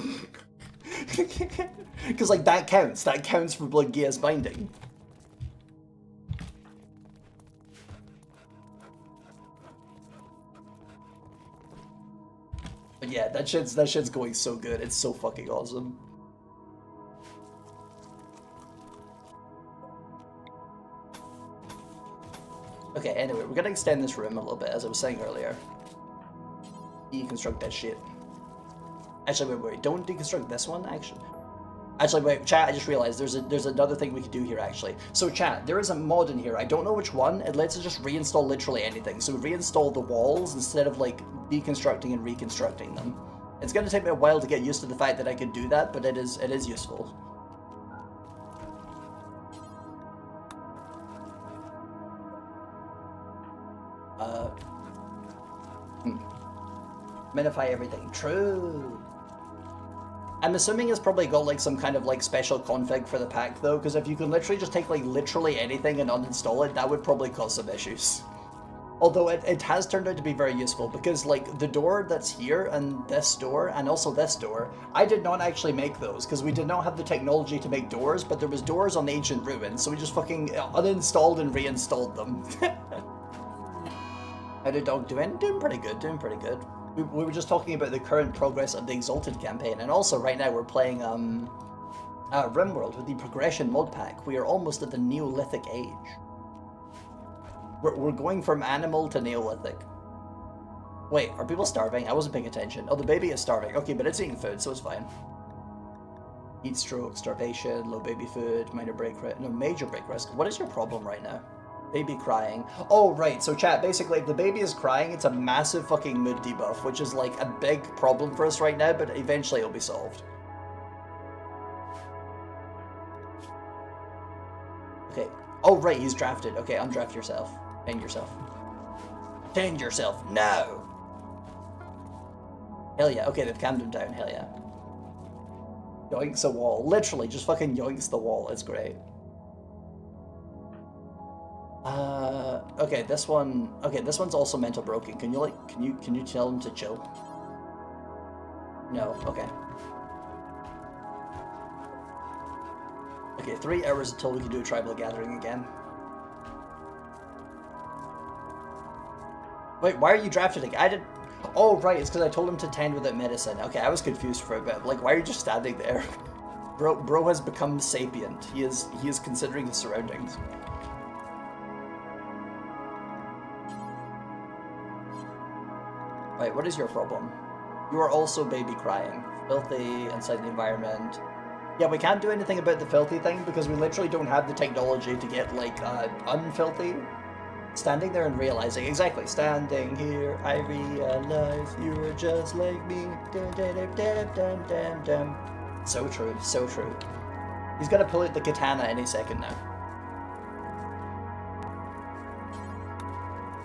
Because, like, that counts for blood gas binding. But yeah, that shit's going so good. It's so fucking awesome. Okay, anyway, we're gonna extend this room a little bit, as I was saying earlier. Deconstruct that shit. Actually, wait, don't deconstruct this one, actually. Actually, wait, chat, I just realized there's another thing we could do here, actually. So, chat, there is a mod in here, I don't know which one, it lets us just reinstall literally anything. So we reinstall the walls instead of, like, deconstructing and reconstructing them. It's gonna take me a while to get used to the fact that I can do that, but it is useful. Minify everything. True. I'm assuming it's probably got, like, some kind of, like, special config for the pack, though, because if you can literally just take, like, literally anything and uninstall it, that would probably cause some issues. Although it has turned out to be very useful, because, like, the door that's here, and this door, and also this door, I did not actually make those, because we did not have the technology to make doors, but there was doors on Ancient Ruins, so we just fucking uninstalled and reinstalled them. How did Dog doing? Doing pretty good, We were just talking about the current progress of the Exalted campaign, and also right now we're playing RimWorld with the Progression mod pack. We are almost at the Neolithic age. We're going from animal to Neolithic. Wait, are people starving? I wasn't paying attention. Oh, the baby is starving. Okay, but it's eating food, so it's fine. Heat stroke, starvation, low baby food, minor break risk, no, major break risk. What is your problem right now? Baby crying. Oh, right, so chat, basically, if the baby is crying, it's a massive fucking mood debuff, which is, like, a big problem for us right now, but eventually it'll be solved. Okay. Oh, right, he's drafted. Okay, undraft yourself. Tend yourself. Tend yourself. No! Hell yeah. Okay, they've calmed him down. Hell yeah. Yoinks a wall. Literally, just fucking yoinks the wall. It's great. Okay, this one. Okay, this one's also mental broken. Can you, like, can you tell him to chill? No. Okay. Okay, 3 hours until we can do a tribal gathering again. Wait, why are you drafting? I did. Oh, right, it's because I told him to tend without medicine. Okay, I was confused for a bit. Like, why are you just standing there? Bro has become sapient. He is considering his surroundings. Wait, what is your problem? You are also baby crying. Filthy inside the environment. Yeah, we can't do anything about the filthy thing because we literally don't have the technology to get, like, unfilthy. Standing there and realizing, exactly, standing here, I realize you were just like me. Dun, dun, dun, dun, dun, dun, dun. So true, so true. He's gonna pull out the katana any second now.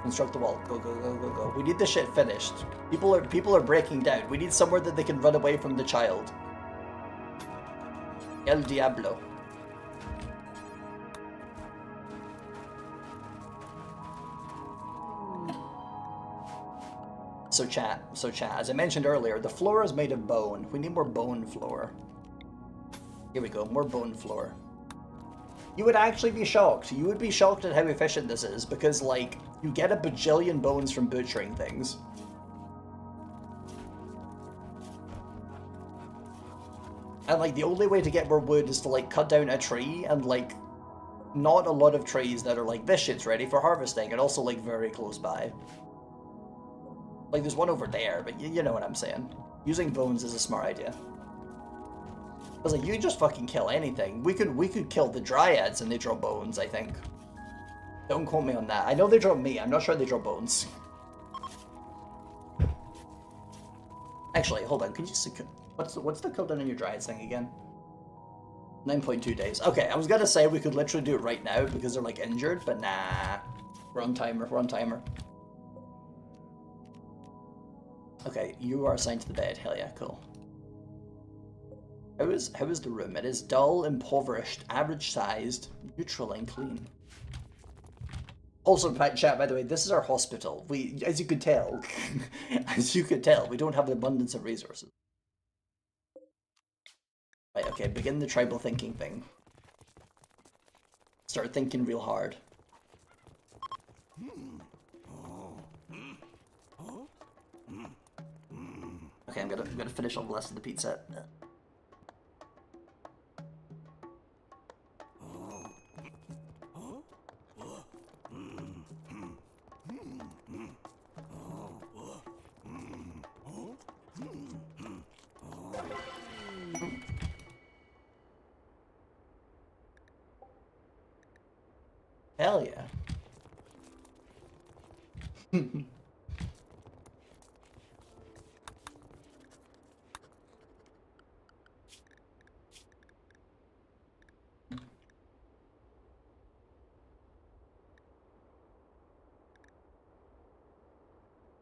Construct the wall. Go, go, go, go, go. We need this shit finished. People are breaking down. We need somewhere that they can run away from the child. El Diablo. So chat, as I mentioned earlier, the floor is made of bone. We need more bone floor. Here we go, more bone floor. You would actually be shocked. You would be shocked at how efficient this is, because, like, you get a bajillion bones from butchering things. And, like, the only way to get more wood is to, like, cut down a tree, and, like, not a lot of trees that are like, this shit's ready for harvesting, and also, like, very close by. Like, there's one over there, but you know what I'm saying. Using bones is a smart idea. I was like, you just fucking kill anything. We could kill the dryads and they draw bones, I think. Don't quote me on that. I know they draw me, I'm not sure they draw bones. Actually, hold on, can you see, what's the cooldown on your dryads thing again? 9.2 days. Okay, I was gonna say we could literally do it right now because they're, like, injured, but nah. We're on timer, we're on timer. Okay, you are assigned to the bed. Hell yeah, cool. How is the room? It is dull, impoverished, average-sized, neutral, and clean. Also, chat, by the way, this is our hospital. We, as you could tell, we don't have an abundance of resources. Right, okay, begin the tribal thinking thing. Start thinking real hard. Okay, I'm gonna finish all the rest of the pizza. Hell yeah.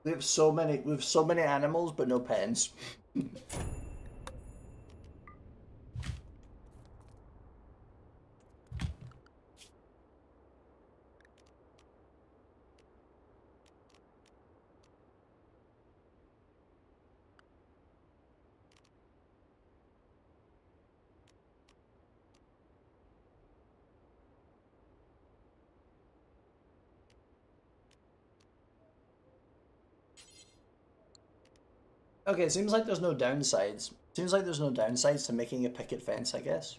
We have so many animals, but no pens. Okay, it seems like there's no downsides. Seems like there's no downsides to making a picket fence, I guess.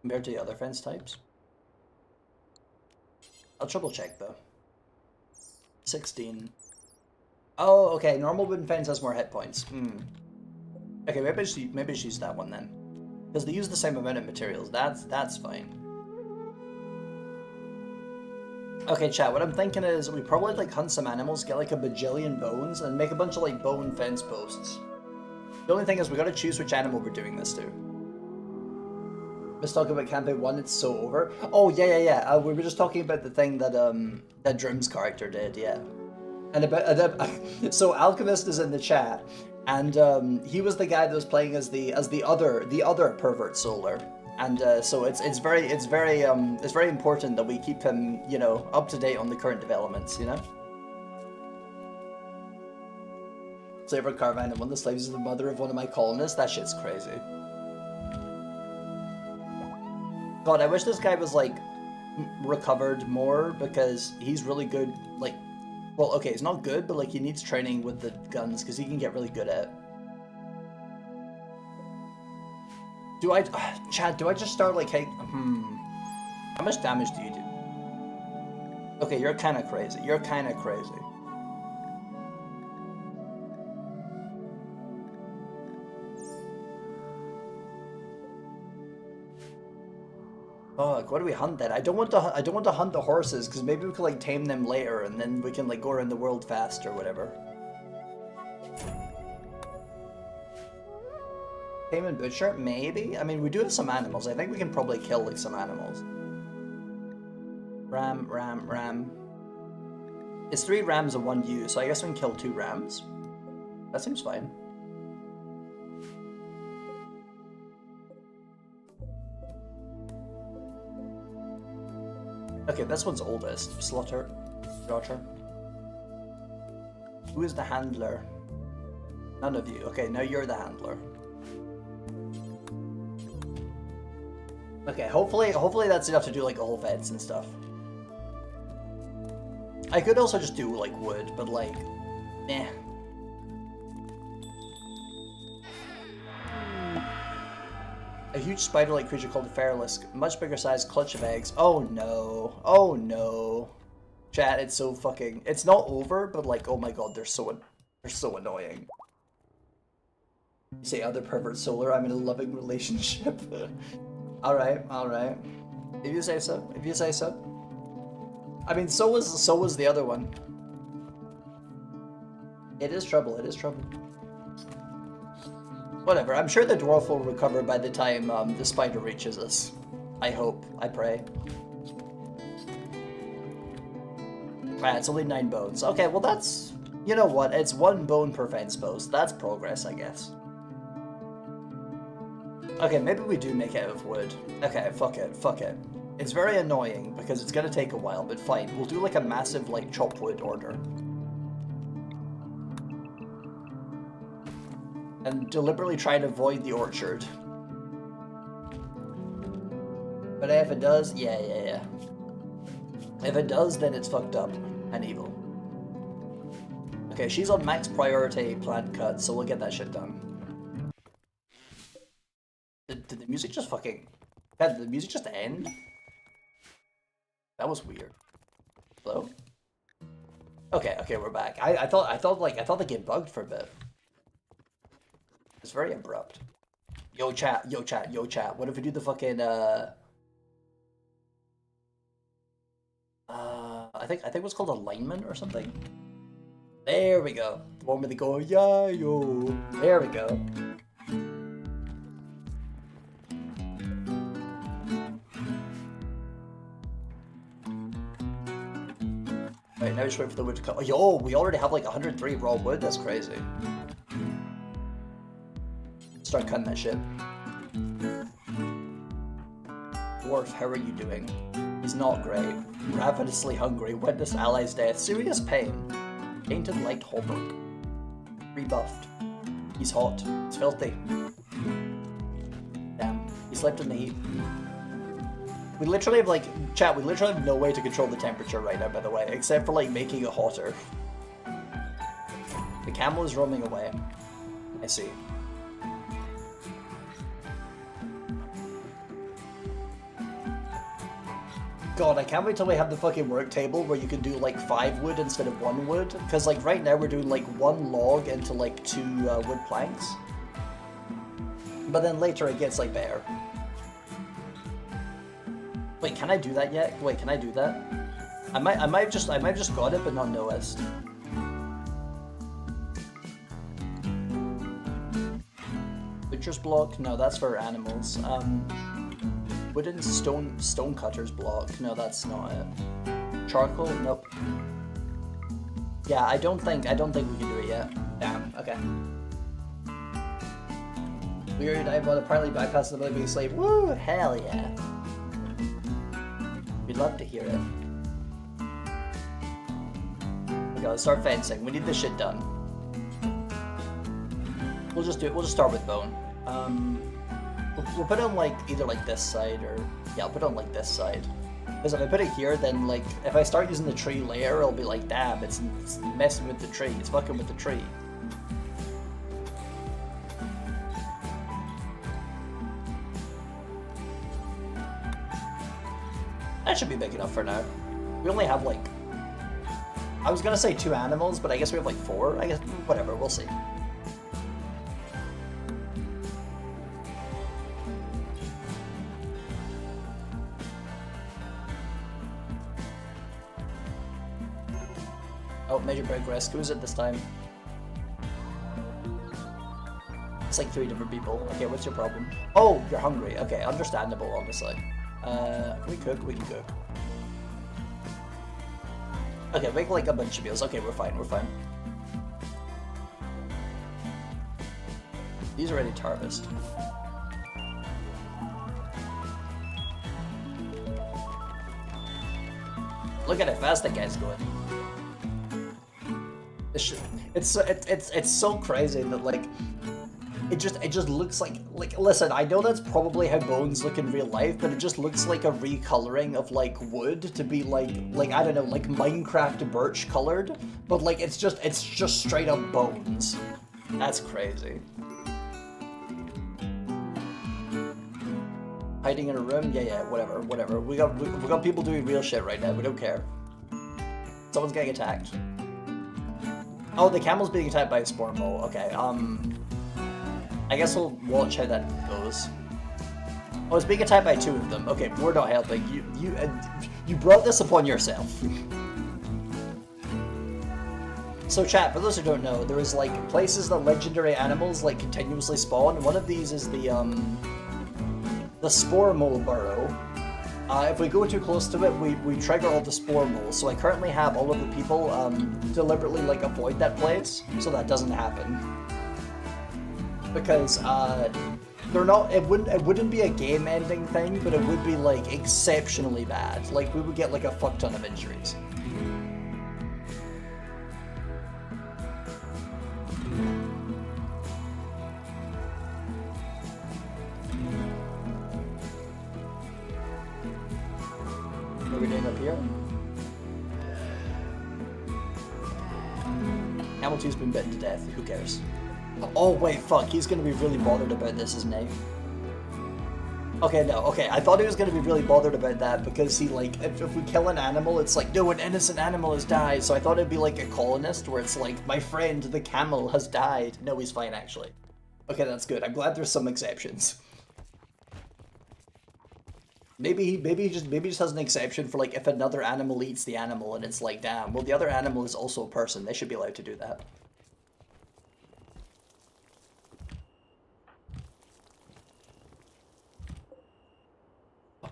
Compared to the other fence types. I'll triple check though. 16. Oh, okay, normal wooden fence has more hit points. Hmm. Okay, maybe she's that one then. Because they use the same amount of materials. That's fine. Okay, chat, what I'm thinking is we probably, like, hunt some animals, get, like, a bajillion bones, and make a bunch of, like, bone fence posts. The only thing is we gotta choose which animal we're doing this to. Let's talk about campaign 1, it's so over. Oh, yeah. We were just talking about the thing that, that Drim's character did, yeah. And about, so Alchemist is in the chat, and, he was the guy that was playing as the other pervert solar. And so it's very important that we keep him, you know, up to date on the current developments, you know. Slaver Caravan, and one of the slaves is the mother of one of my colonists. That shit's crazy. God, I wish this guy was, like, recovered more, because he's really good. Like, well, okay, he's not good, but, like, he needs training with the guns because he can get really good at it. Do I, Chad, do I just start, like, hey, how much damage do you do? Okay, you're kind of crazy. You're kind of crazy. fuck? What do we hunt then? I don't want to hunt the horses because maybe we could like tame them later and then we can like go around the world fast or whatever. Tame and butcher? Maybe? I mean, we do have some animals. I think we can probably kill like some animals. Ram. It's 3 rams and 1 ewe, so I guess we can kill 2 rams. That seems fine. Okay, this one's oldest. Slaughter. Roger. Who is the handler? None of you. Okay, now you're the handler. Okay, hopefully that's enough to do like a whole fence and stuff. I could also just do like wood, but like, eh. A huge spider-like creature called the Feralisk, much bigger size, clutch of eggs. Oh no. Oh no. Chat, it's so fucking... It's not over, but like, oh my god, they're so annoying. You say other pervert solar, I'm in a loving relationship. Alright. If you say so. I mean, so was the other one. It is trouble. Whatever, I'm sure the dwarf will recover by the time the spider reaches us. I hope. I pray. Ah, it's only 9 bones. Okay, well that's... You know what? It's 1 bone per fence post. That's progress, I guess. Okay, maybe we do make it out of wood. Okay, fuck it. It's very annoying because it's gonna take a while, but fine. We'll do like a massive like chop wood order. And deliberately try to avoid the orchard. But if it does, yeah. If it does, then it's fucked up and evil. Okay, she's on max priority plant cut, so we'll get that shit done. Did the music just fucking... Did the music just end? That was weird. Hello? Okay, we're back. I thought the game bugged for a bit. It's very abrupt. Yo chat. What if we do the fucking I think what's called alignment or something? There we go. The one where they go, yeah, yo. There we go. Right, now just wait for the wood to cut. Oh, yo, we already have like 103 raw wood. That's crazy. Start cutting that shit. Dwarf, how are you doing? He's not great. Ravenously hungry. Witness ally's death. Serious pain. Painted light hauberk. Rebuffed. He's hot. It's filthy. Damn. He slept in the heat. We literally have like... Chat, we literally have no way to control the temperature right now, by the way, except for like making it hotter. The camel is roaming away. I see. God, I can't wait till we have the fucking work table where you can do like 5 wood instead of 1 wood. Because like right now we're doing like 1 log into like 2 wood planks. But then later it gets like better. Wait, can I do that yet? Wait, can I do that? I might have just got it but not noticed. Butcher's block? No, that's for animals. Wooden stone cutters block. No, that's not it. Charcoal? Nope. Yeah, I don't think we can do it yet. Damn. Okay. Weird. I will apparently bypass the ability to be a slave. Woo! Hell yeah. We'd love to hear it. Okay, let's start fencing. We need this shit done. We'll just do it. We'll just start with bone. We'll put it on like either like this side or yeah, I'll put it on like this side. Because if I put it here, then like if I start using the tree layer, it'll be like, damn, it's messing with the tree. It's fucking with the tree. That should be big enough for now. We only have like, I was gonna say 2 animals, but I guess we have like 4. I guess whatever. We'll see. Oh, major progress. Who is it this time? It's like 3 different people. Okay, what's your problem? Oh, you're hungry. Okay, understandable, honestly. Can we cook? We can cook. Okay, make like a bunch of meals. Okay, we're fine, we're fine. These are ready to harvest. Look at how fast that guy's going. It's so crazy that like it just looks like listen, I know that's probably how bones look in real life, but it just looks like a recoloring of like wood to be like I don't know, like Minecraft birch colored, but like it's just straight up bones. That's crazy. Hiding in a room? Yeah, whatever. We got people doing real shit right now. We don't care. Someone's getting attacked. Oh, the camel's being attacked by a spore mole. Okay, I guess we'll watch how that goes. Oh, it's being attacked by 2 of them. Okay, we're not helping. You brought this upon yourself. So chat, for those who don't know, there is like places that legendary animals like continuously spawn. One of these is the spore mole burrow. If we go too close to it, we trigger all the spore moles. So I currently have all of the people deliberately like avoid that place so that doesn't happen. Because they're not. It wouldn't be a game-ending thing, but it would be like exceptionally bad. Like we would get like a fuck ton of injuries. What are we doing up here? Camel 2's been bitten to death. Who cares? Oh wait, fuck, he's gonna be really bothered about this, isn't he? Okay, no, okay, I thought he was gonna be really bothered about that because he, like, if we kill an animal, it's like, no, an innocent animal has died, so I thought it'd be like a colonist where it's like, my friend, the camel, has died. No, he's fine, actually. Okay, that's good. I'm glad there's some exceptions. Maybe he just has an exception for, like, if another animal eats the animal and it's like, damn, well, the other animal is also a person. They should be allowed to do that.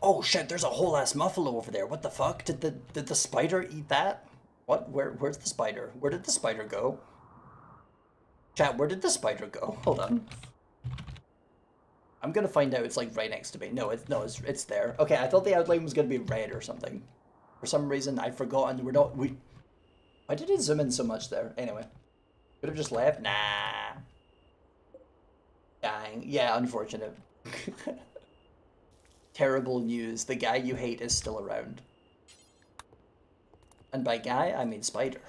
Oh shit, there's a whole ass muffalo over there. What the fuck? Did the spider eat that? What? Where's the spider? Where did the spider go? Chat, where did the spider go? Hold on. I'm gonna find out. It's like right next to me. No, it's there. Okay, I thought the outline was gonna be red or something. For some reason, I'd forgotten. Why did it zoom in so much there? Anyway, could have just left. Nah. Dang. Yeah, unfortunate. Terrible news. The guy you hate is still around. And by guy, I mean spider.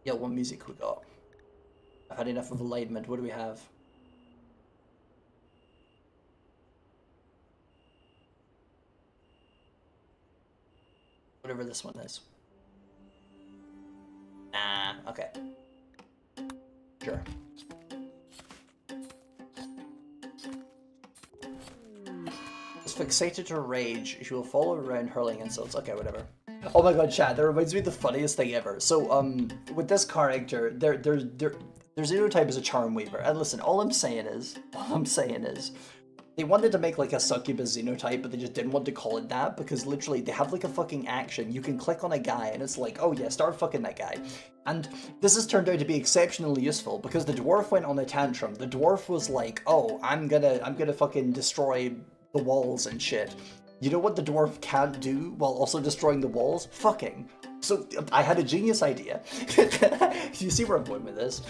Yo, what music we got? I've had enough of alignment. What do we have? Whatever this one is. Nah, okay. Sure. Fixated to rage, she will follow around hurling insults. Okay, whatever. Oh my god, chat, that reminds me of the funniest thing ever. So, with this character, their xenotype is a charm weaver. And listen, all I'm saying is, they wanted to make like a succubus xenotype, but they just didn't want to call it that because literally they have like a fucking action. You can click on a guy and it's like, oh yeah, start fucking that guy. And this has turned out to be exceptionally useful because the dwarf went on a tantrum. The dwarf was like, oh, I'm gonna fucking destroy the walls and shit. You know what the dwarf can't do while also destroying the walls? Fucking. So I had a genius idea. You see where I'm going with this?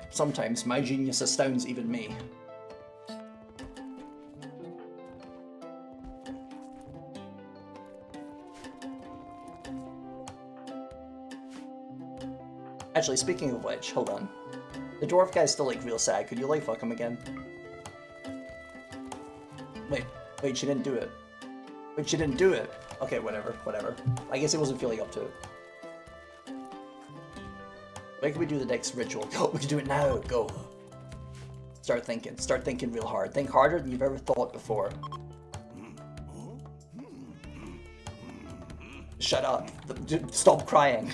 Sometimes my genius astounds even me. Actually, speaking of which, hold on. The dwarf guy's still like real sad. Could you like fuck him again? Wait, she didn't do it. Wait, she didn't do it. Okay, whatever. I guess he wasn't feeling up to it. When can we do the next ritual? Oh, we can do it now. Go. Start thinking real hard. Think harder than you've ever thought before. Shut up. Stop crying.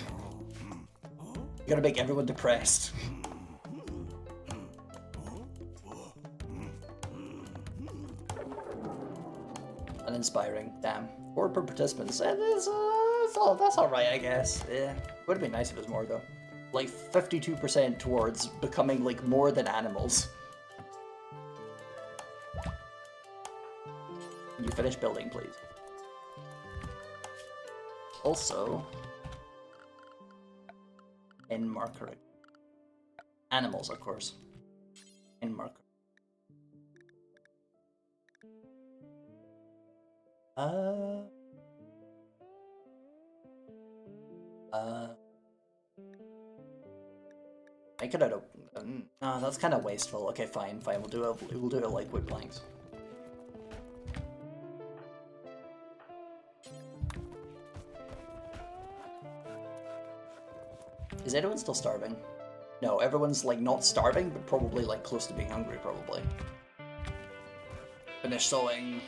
You gotta make everyone depressed. Uninspiring. Damn. 4 per participants. That's alright, I guess. Yeah. Would have been nice if it was more, though. Like, 52% towards becoming, like, more than animals. Can you finish building, please? Also... end marker. Animals, of course. End marker. I could have. No, that's kind of wasteful. Okay, fine. We'll do it like wood planks. Is anyone still starving? No, everyone's like not starving, but probably like close to being hungry, probably. Finish sewing.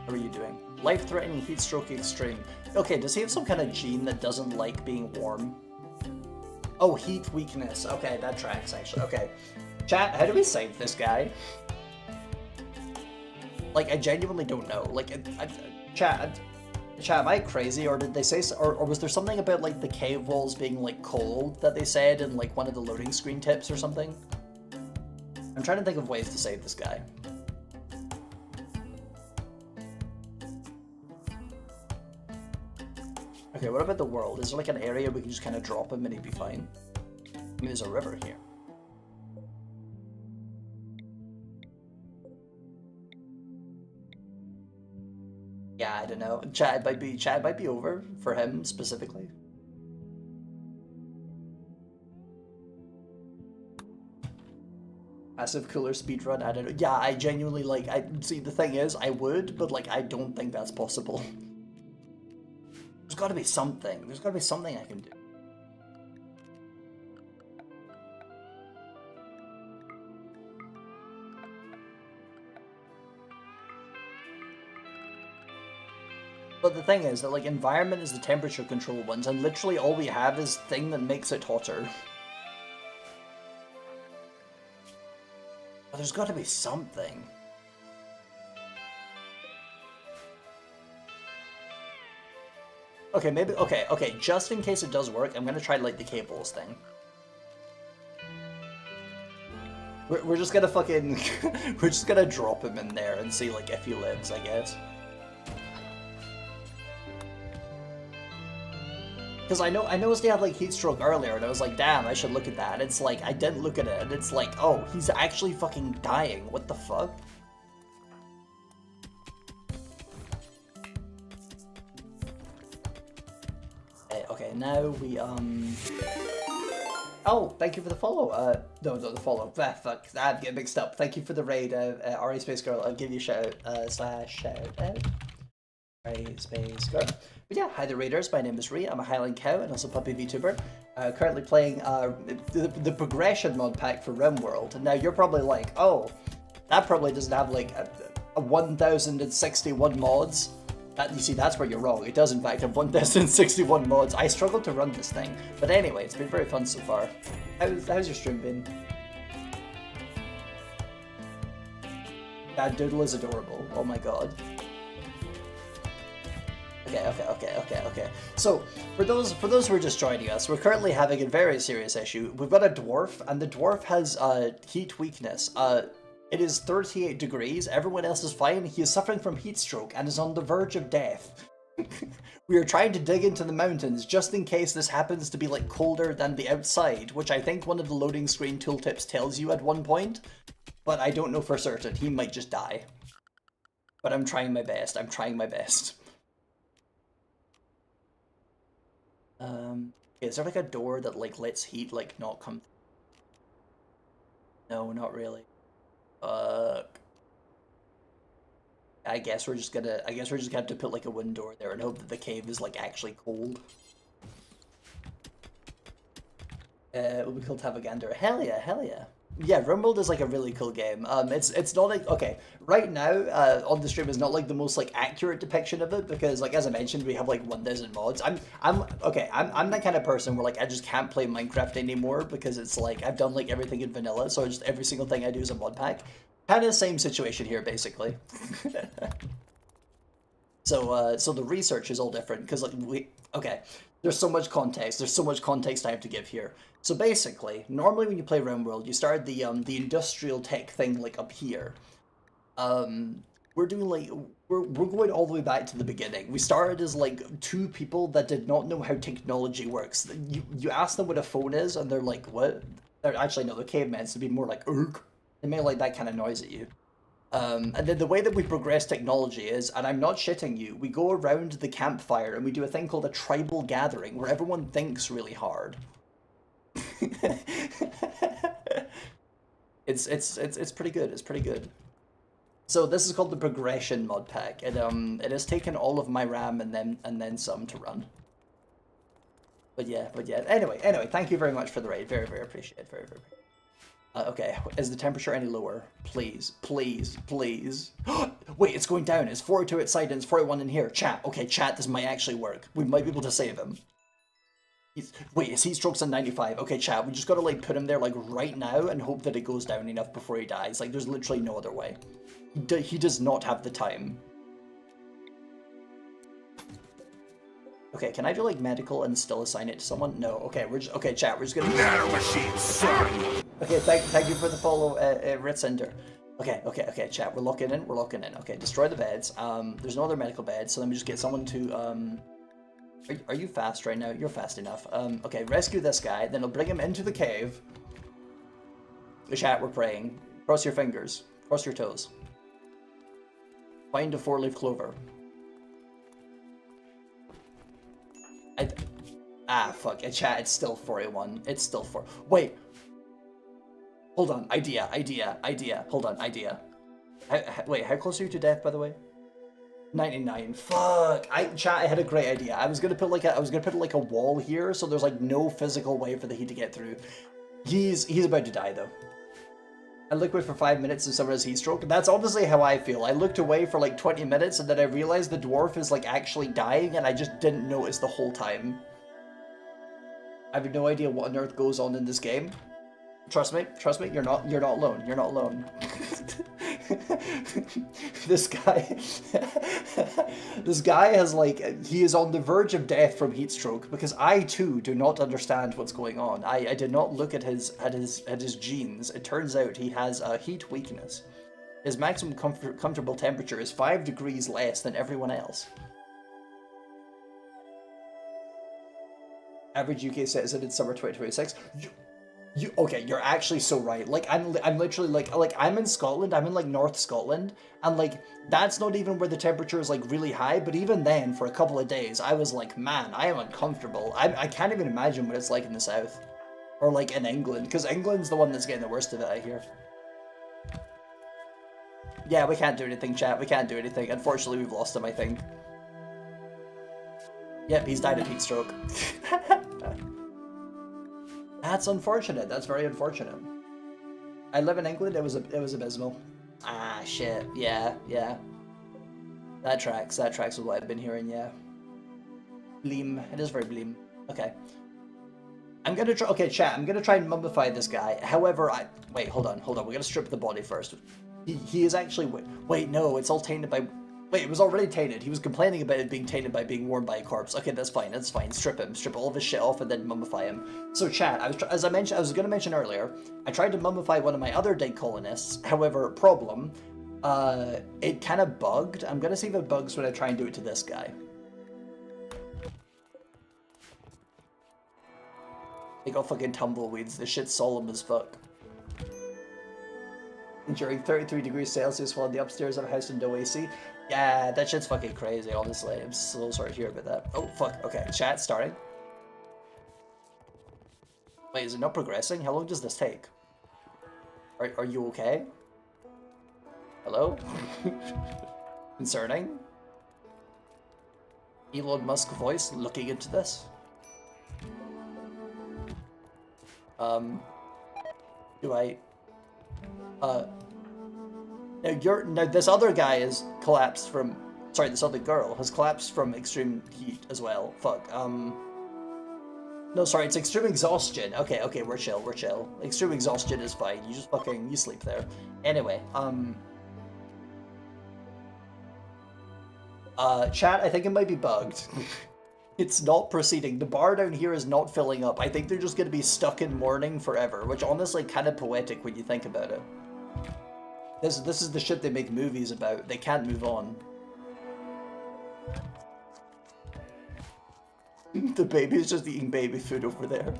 How are you doing? Life-threatening heat stroke extreme. Okay, does he have some kind of gene that doesn't like being warm? Oh, heat weakness. Okay, that tracks actually. Okay. Chat, how do we save this guy? Like, I genuinely don't know. Like, chat, am I crazy, or did they say, or was there something about like the cave walls being like cold that they said in like one of the loading screen tips or something? I'm trying to think of ways to save this guy. Okay, what about the world? Is there like an area we can just kind of drop him and he'd be fine? I mean, there's a river here. Yeah, I don't know. Chat might be over for him specifically. Massive cooler speedrun, I don't know. Yeah, I genuinely like, see, the thing is, I would, but like, I don't think that's possible. There's gotta be something. There's gotta be something I can do. But the thing is that like environment is the temperature control ones, and literally all we have is thing that makes it hotter. But there's gotta be something. Okay, maybe, okay, just in case it does work, I'm gonna try like the cave walls thing. We're just gonna fucking, we're just gonna drop him in there and see like if he lives, I guess. Because I noticed he had like heat stroke earlier, and I was like, damn, I should look at that. It's like, I didn't look at it, and it's like, oh, he's actually fucking dying. What the fuck? Okay, now we, Oh, thank you for the follow. No, not the follow. Ah, fuck, I'm getting mixed up. Thank you for the raid, RA Space Girl. I'll give you a shout out, /shout out. RA Space Girl. But yeah, hi there raiders, my name is Ree, I'm a Highland Cow and also Puppy VTuber. Currently playing the progression mod pack for RimWorld. Now you're probably like, oh, that probably doesn't have like a 1061 mods. You see, that's where you're wrong. It does in fact have 1061 mods. I struggled to run this thing. But anyway, it's been very fun so far. How's your stream been? That doodle is adorable. Oh my god. Okay. So, for those who are just joining us, we're currently having a very serious issue. We've got a dwarf, and the dwarf has heat weakness. It is 38 degrees, everyone else is fine, he is suffering from heat stroke and is on the verge of death. We are trying to dig into the mountains just in case this happens to be like colder than the outside, which I think one of the loading screen tooltips tells you at one point, but I don't know for certain, he might just die. But I'm trying my best, is there like a door that like lets heat like not come? No, not really. Fuck. I guess we're just gonna have to put like a window there and hope that the cave is like actually cold. It would be cool to have a gander. Hell yeah. Yeah, RimWorld is like a really cool game. It's not like okay, right now on the stream is not like the most like accurate depiction of it because like as I mentioned we have like 1,000 mods. I'm okay. I'm that kind of person where like I just can't play Minecraft anymore because it's like I've done like everything in vanilla, so just every single thing I do is a mod pack. Kind of the same situation here basically. So the research is all different because like okay, there's so much context. There's so much context I have to give here. So basically, normally when you play RimWorld, you start the industrial tech thing like up here. We're doing like we're going all the way back to the beginning. We started as like two people that did not know how technology works. You ask them what a phone is, and they're like, "What?" They're actually no, they're cavemen, so it'd be more like "Urk." They make like that kind of noise at you. And then the way that we progress technology is, and I'm not shitting you, we go around the campfire and we do a thing called a tribal gathering where everyone thinks really hard. It's pretty good. It's pretty good. So this is called the progression mod pack, and it has taken all of my RAM and then some to run. But yeah. Anyway, thank you very much for the raid. Very appreciated. Very. Okay, is the temperature any lower? Please. Wait, it's going down. It's 42 outside and it's 41 in here. Chat. Okay, chat, this might actually work. We might be able to save him. Wait, his heat stroke's on 95. Okay, chat, we just gotta like put him there like right now and hope that it goes down enough before he dies. Like, there's literally no other way. He does not have the time. Okay, can I do like medical and still assign it to someone? No. Okay, okay, chat. We're just gonna. Nano machine, son. Okay, thank you for the follow, Ritzinder. Okay, chat. We're locking in. Okay, destroy the beds. There's no other medical beds, so let me just get someone to. Are you fast right now? You're fast enough. Okay, rescue this guy. Then I'll bring him into the cave. The chat. We're praying. Cross your fingers. Cross your toes. Find a 4-leaf clover. Fuck. Chat, it's still 41. It's still 4. Wait. Hold on. Idea. Hold on. Idea. Wait, how close are you to death, by the way? 99. Fuck. Chat, I had a great idea. I was gonna put like a wall here, so there's like no physical way for the heat to get through. He's about to die though. I look away for 5 minutes and someone has heat stroke. That's honestly how I feel. I looked away for like 20 minutes and then I realized the dwarf is like actually dying and I just didn't notice the whole time. I have no idea what on earth goes on in this game. Trust me, you're not alone. This guy has like, he is on the verge of death from heat stroke because I too do not understand what's going on. I did not look at his genes. It turns out he has a heat weakness. His maximum comfortable temperature is 5 degrees less than everyone else. Average UK citizen in summer 2026. Okay, you're actually so right. Like, I'm literally like I'm in Scotland. I'm in like North Scotland, and like that's not even where the temperature is like really high. But even then, for a couple of days, I was like, man, I am uncomfortable. I can't even imagine what it's like in the south, or like in England, because England's the one that's getting the worst of it, I hear. Yeah, we can't do anything, chat. We can't do anything. Unfortunately, we've lost him, I think. Yep, he's died of heat stroke. That's unfortunate. That's very unfortunate. I live in England. It was abysmal. Ah, shit. Yeah. That tracks with what I've been hearing. Yeah. Bleem. It is very bleem. Okay. I'm gonna try. Okay, chat. I'm gonna try and mummify this guy. However, wait. Hold on. We're gonna strip the body first. He is actually. Wait. No. It's all tainted by. Wait, it was already tainted. He was complaining about it being tainted by being worn by a corpse. Okay, that's fine. Strip him. Strip all of his shit off and then mummify him. So, chat, I was going to mention earlier, I tried to mummify one of my other dead colonists. However, problem, it kind of bugged. I'm going to see if it bugs when I try and do it to this guy. They got fucking tumbleweeds. This shit's solemn as fuck. Enduring 33 degrees Celsius while in the upstairs of a house in no AC. Yeah, that shit's fucking crazy, honestly. I'm so sorry to hear about that. Oh, fuck. Okay, chat starting. Wait, is it not progressing? How long does this take? Are you okay? Hello? Concerning? Elon Musk voice looking into this? Do I Uh, now this other guy is collapsed from. Sorry, this other girl has collapsed from extreme heat as well. Fuck. No, sorry, it's extreme exhaustion. Okay, we're chill, we're chill. Extreme exhaustion is fine. You just fucking you sleep there. Anyway, chat, I think it might be bugged. It's not proceeding. The bar down here is not filling up. I think they're just gonna be stuck in mourning forever, which honestly kind of poetic when you think about it. This is the shit they make movies about. They can't move on. The baby's just eating baby food over there.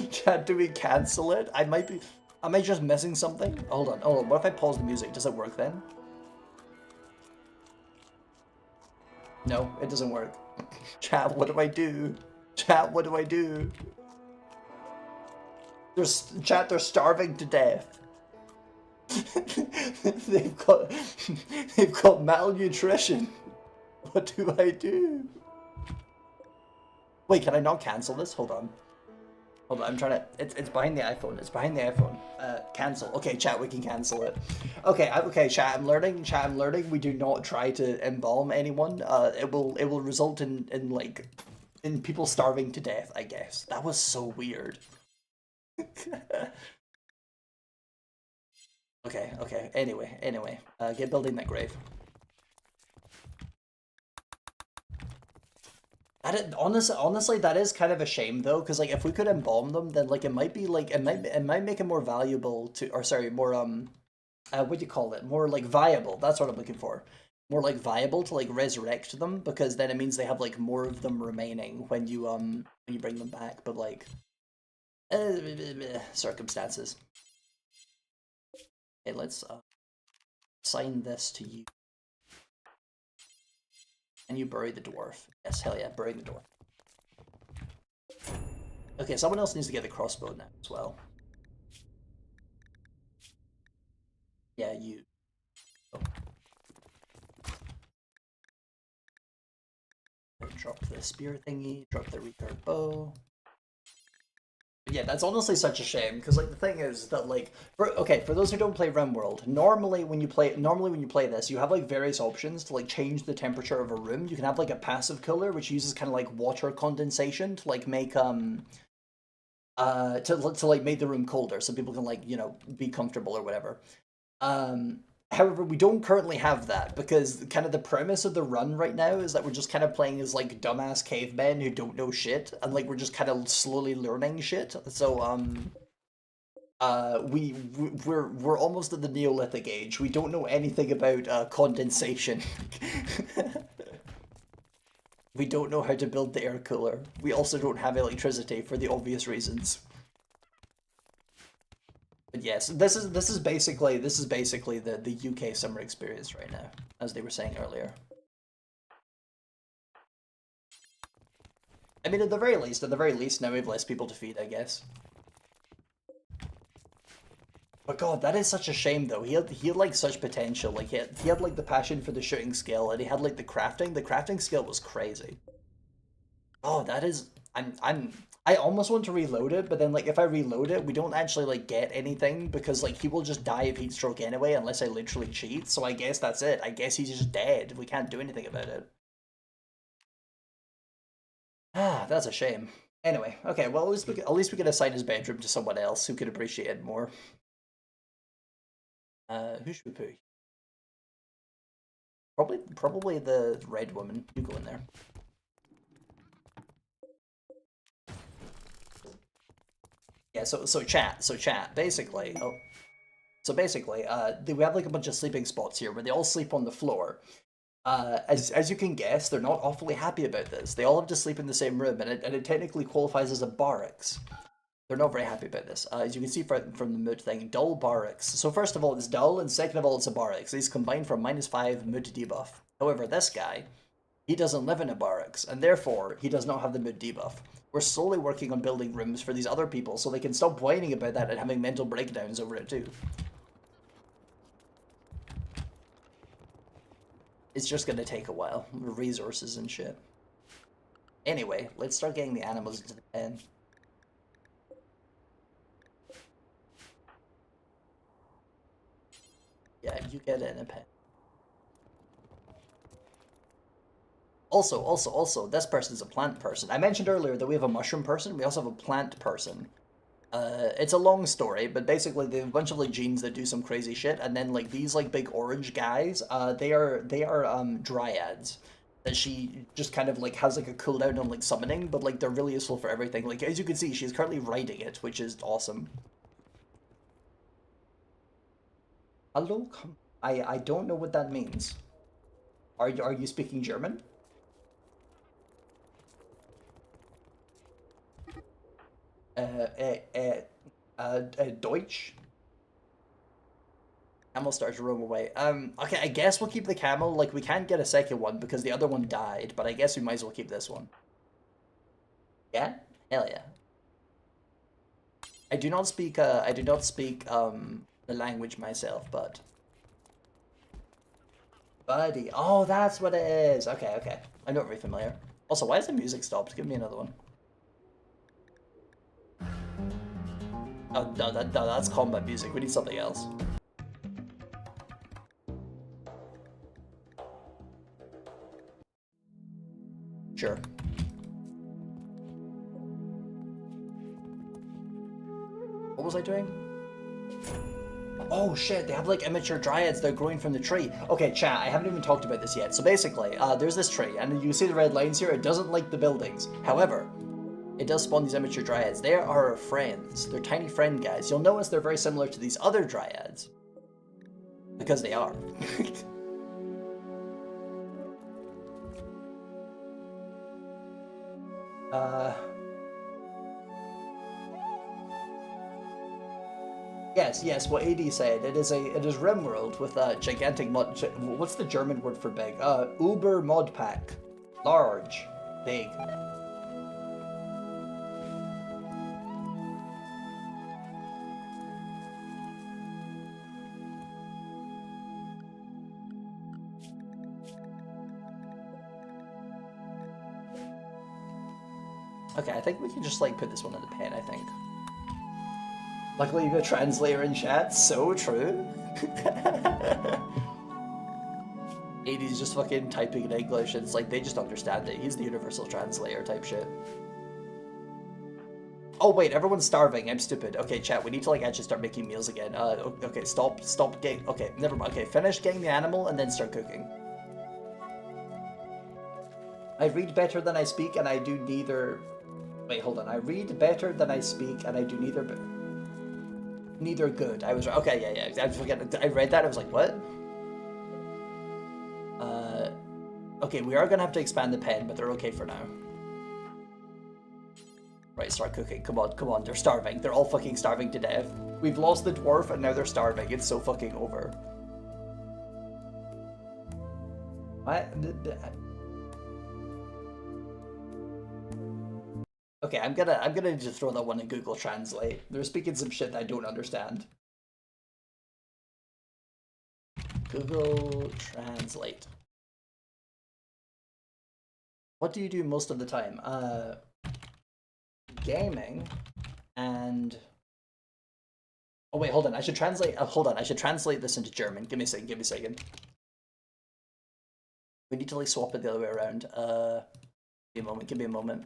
Chat, do we cancel it? Am I just missing something? Hold on, what if I pause the music? Does it work then? No, it doesn't work. Chat, what do I do? Chat, what do I do? They're starving to death. they've got malnutrition. What do I do? Wait, can I not cancel this? Hold on, I'm trying to... It's behind the iPhone. It's behind the iPhone. Cancel. Okay, chat, we can cancel it. Okay, chat, I'm learning. We do not try to embalm anyone. It will result in people starving to death, I guess. That was so weird. Okay. Anyway. Get building that grave. Honestly, that is kind of a shame though, because like if we could embalm them, then like it might be like it might make it more valuable to, or sorry, more what do you call it? More like viable. That's what I'm looking for. More like viable to like resurrect them, because then it means they have like more of them remaining when you bring them back. But like circumstances. Okay, let's assign this to you. And you bury the dwarf. Yes, hell yeah, bury the dwarf. Okay, someone else needs to get the crossbow now as well. Yeah, you. Oh. Drop the spear thingy, drop the recurve bow. Yeah, that's honestly such a shame, because like the thing is that like for those who don't play RimWorld, normally when you play this, you have like various options to like change the temperature of a room. You can have like a passive cooler which uses kind of like water condensation to like make to like make the room colder so people can like, you know, be comfortable or whatever. However, we don't currently have that, because kind of the premise of the run right now is that we're just kind of playing as like dumbass cavemen who don't know shit, and like we're just kind of slowly learning shit. So we're almost at the Neolithic age. We don't know anything about condensation. We don't know how to build the air cooler. We also don't have electricity for the obvious reasons. But yes, this is basically the UK summer experience right now, as they were saying earlier. I mean, at the very least, now we have less people to feed, I guess. But God, that is such a shame though. He had like such potential. Like he had like the passion for the shooting skill, and he had like the crafting. The crafting skill was crazy. Oh, that is... I almost want to reload it, but then like if I reload it, we don't actually like get anything, because like he will just die of heat stroke anyway unless I literally cheat. So I guess that's it. I guess he's just dead. We can't do anything about it. Ah, that's a shame. Anyway, okay. Well, at least we can assign his bedroom to someone else who could appreciate it more. Who should we put? Probably the red woman. You go in there. Yeah, so chat, basically, we have like a bunch of sleeping spots here where they all sleep on the floor. As you can guess, they're not awfully happy about this. They all have to sleep in the same room, and it technically qualifies as a barracks. They're not very happy about this. As you can see from the mood thing, dull barracks. So first of all, it's dull, and second of all, it's a barracks. These combine for -5 mood debuff. However, this guy, he doesn't live in a barracks, and therefore, he does not have the mood debuff. We're slowly working on building rooms for these other people so they can stop whining about that and having mental breakdowns over it too. It's just gonna take a while. Resources and shit. Anyway, let's start getting the animals into the pen. Yeah, you get it in a pen. Also, this person's a plant person. I mentioned earlier that we have a mushroom person. We also have a plant person. It's a long story, but basically they have a bunch of like genes that do some crazy shit, and then like these like big orange guys, they are dryads. That she just kind of like has like a cooldown on like summoning, but like they're really useful for everything. Like as you can see, she's currently riding it, which is awesome. Hello, I don't know what that means. Are you speaking German? Deutsch? Camel starts to roam away. Okay, I guess we'll keep the camel. Like, we can't get a second one because the other one died, but I guess we might as well keep this one. Yeah? Hell yeah. I do not speak, the language myself, but... Buddy. Oh, that's what it is. Okay, okay. I'm not very familiar. Also, why is the music stopped? Give me another one. Oh, no, that's combat music. We need something else. Sure. What was I doing? Oh shit, they have like immature dryads that are growing from the tree. Okay, chat, I haven't even talked about this yet. So basically, there's this tree, and you see the red lines here, it doesn't like the buildings. However, it does spawn these immature dryads. They are our friends. They're tiny friend guys. You'll notice they're very similar to these other dryads. Because they are. Yes, what AD said. It is RimWorld with a gigantic mod. What's the German word for big? Uber mod pack. Large. Big. Okay, I think we can just like put this one in the pen, I think. Luckily you got a translator in chat, so true. AD's just fucking typing in English, and it's like they just understand it. He's the universal translator type shit. Oh wait, everyone's starving. I'm stupid. Okay, chat, we need to like actually start making meals again. Okay, stop getting. Okay, never mind. Okay, finish getting the animal and then start cooking. I read better than I speak, and I do neither. Wait, hold on. I read better than I speak, and I do neither. Neither good. I was okay. Yeah. I forget. I read that. I was like, what? Okay, we are gonna have to expand the pen, but they're okay for now. Right, start cooking. Come on. They're starving. They're all fucking starving to death. We've lost the dwarf, and now they're starving. It's so fucking over. What? Okay, I'm gonna just throw that one in Google Translate. They're speaking some shit that I don't understand. Google Translate. What do you do most of the time? Gaming and... Oh wait, hold on. I should translate. Hold on. I should translate this into German. Give me a second. We need to like swap it the other way around. Give me a moment.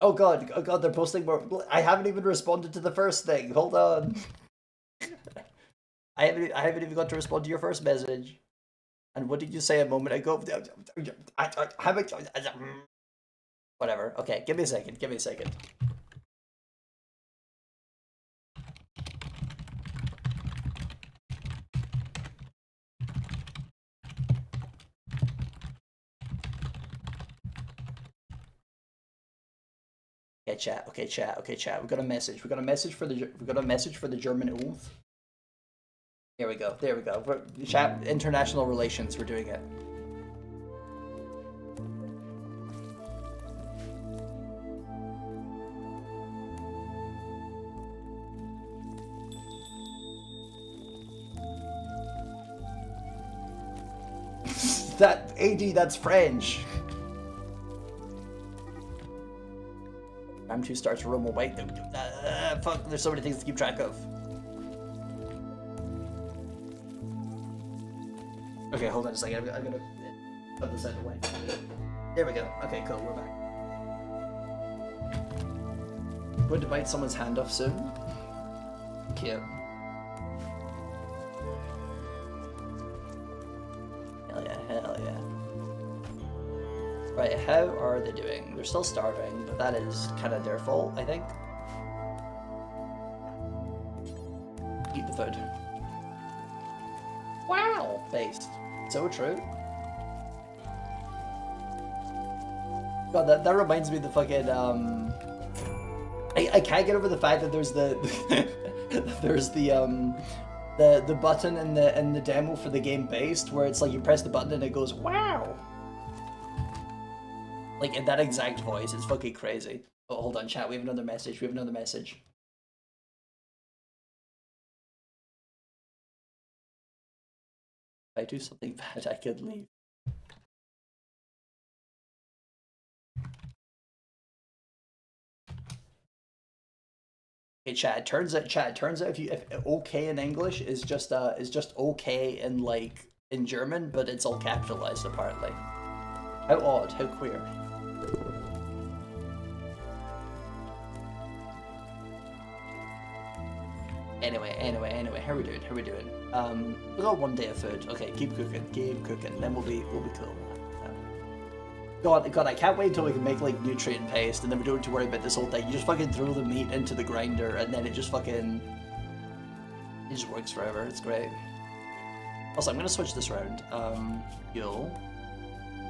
Oh god, they're posting more. I haven't even responded to the first thing. Hold on. I haven't even got to respond to your first message. And what did you say a moment ago? Whatever. Okay, give me a second. Okay, chat. We got a message. We got a message for the German Ulf. There we go. Chat, international relations. We're doing it. That AD, that's French. RAM 2 starts to rumble. Wait, fuck, there's so many things to keep track of. Okay, hold on a second. I'm gonna put this out of the way. There we go. Okay, cool. We're back. Going to bite someone's hand off soon. Cute. Hell yeah, hell yeah. Right, how are they doing? They're still starving, but that is kind of their fault, I think. Eat the food. Wow! Based. So true. God, that reminds me of the fucking, I can't get over the fact that there's the there's the button in the demo for the game Based where it's like you press the button and it goes wow. Like in that exact voice, it's fucking crazy. Oh, hold on, chat. We have another message. If I do something bad, I could leave. Okay, chat. Turns out if okay in English is just okay in in German, but it's all capitalized apparently. How odd, how queer. Anyway, how are we doing? We got 1 day of food. Okay, keep cooking, then we'll be cool. God, I can't wait until we can make like nutrient paste and then we don't have to worry about this whole thing. You just fucking throw the meat into the grinder and then it just works forever. It's great. Also, I'm gonna switch this around. You'll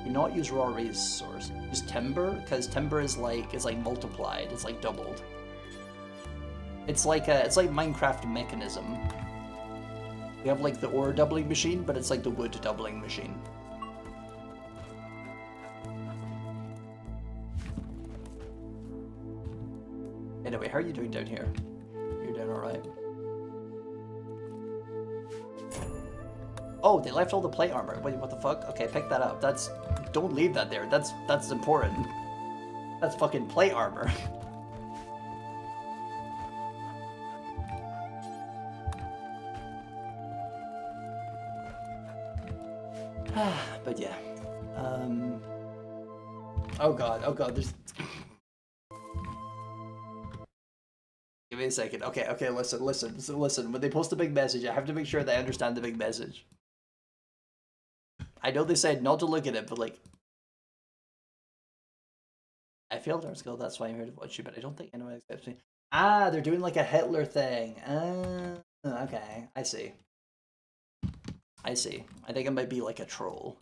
do not use raw resource. Use timber, because timber is like multiplied. It's like doubled. It's like Minecraft mechanism. We have like the ore doubling machine, but it's like the wood doubling machine. Anyway, how are you doing down here? You're doing alright. Oh, they left all the plate armor. Wait, what the fuck? Okay, pick that up. Don't leave that there. That's important. That's fucking plate armor. But yeah. Oh god, there's... Give me a second. Okay, listen. When they post a big message, I have to make sure they understand the big message. I know they said not to look at it, but like... I failed art skill, that's why I'm here to watch you, but I don't think anyone accepts me. Ah, they're doing like a Hitler thing. Okay, I see. I think it might be like a troll.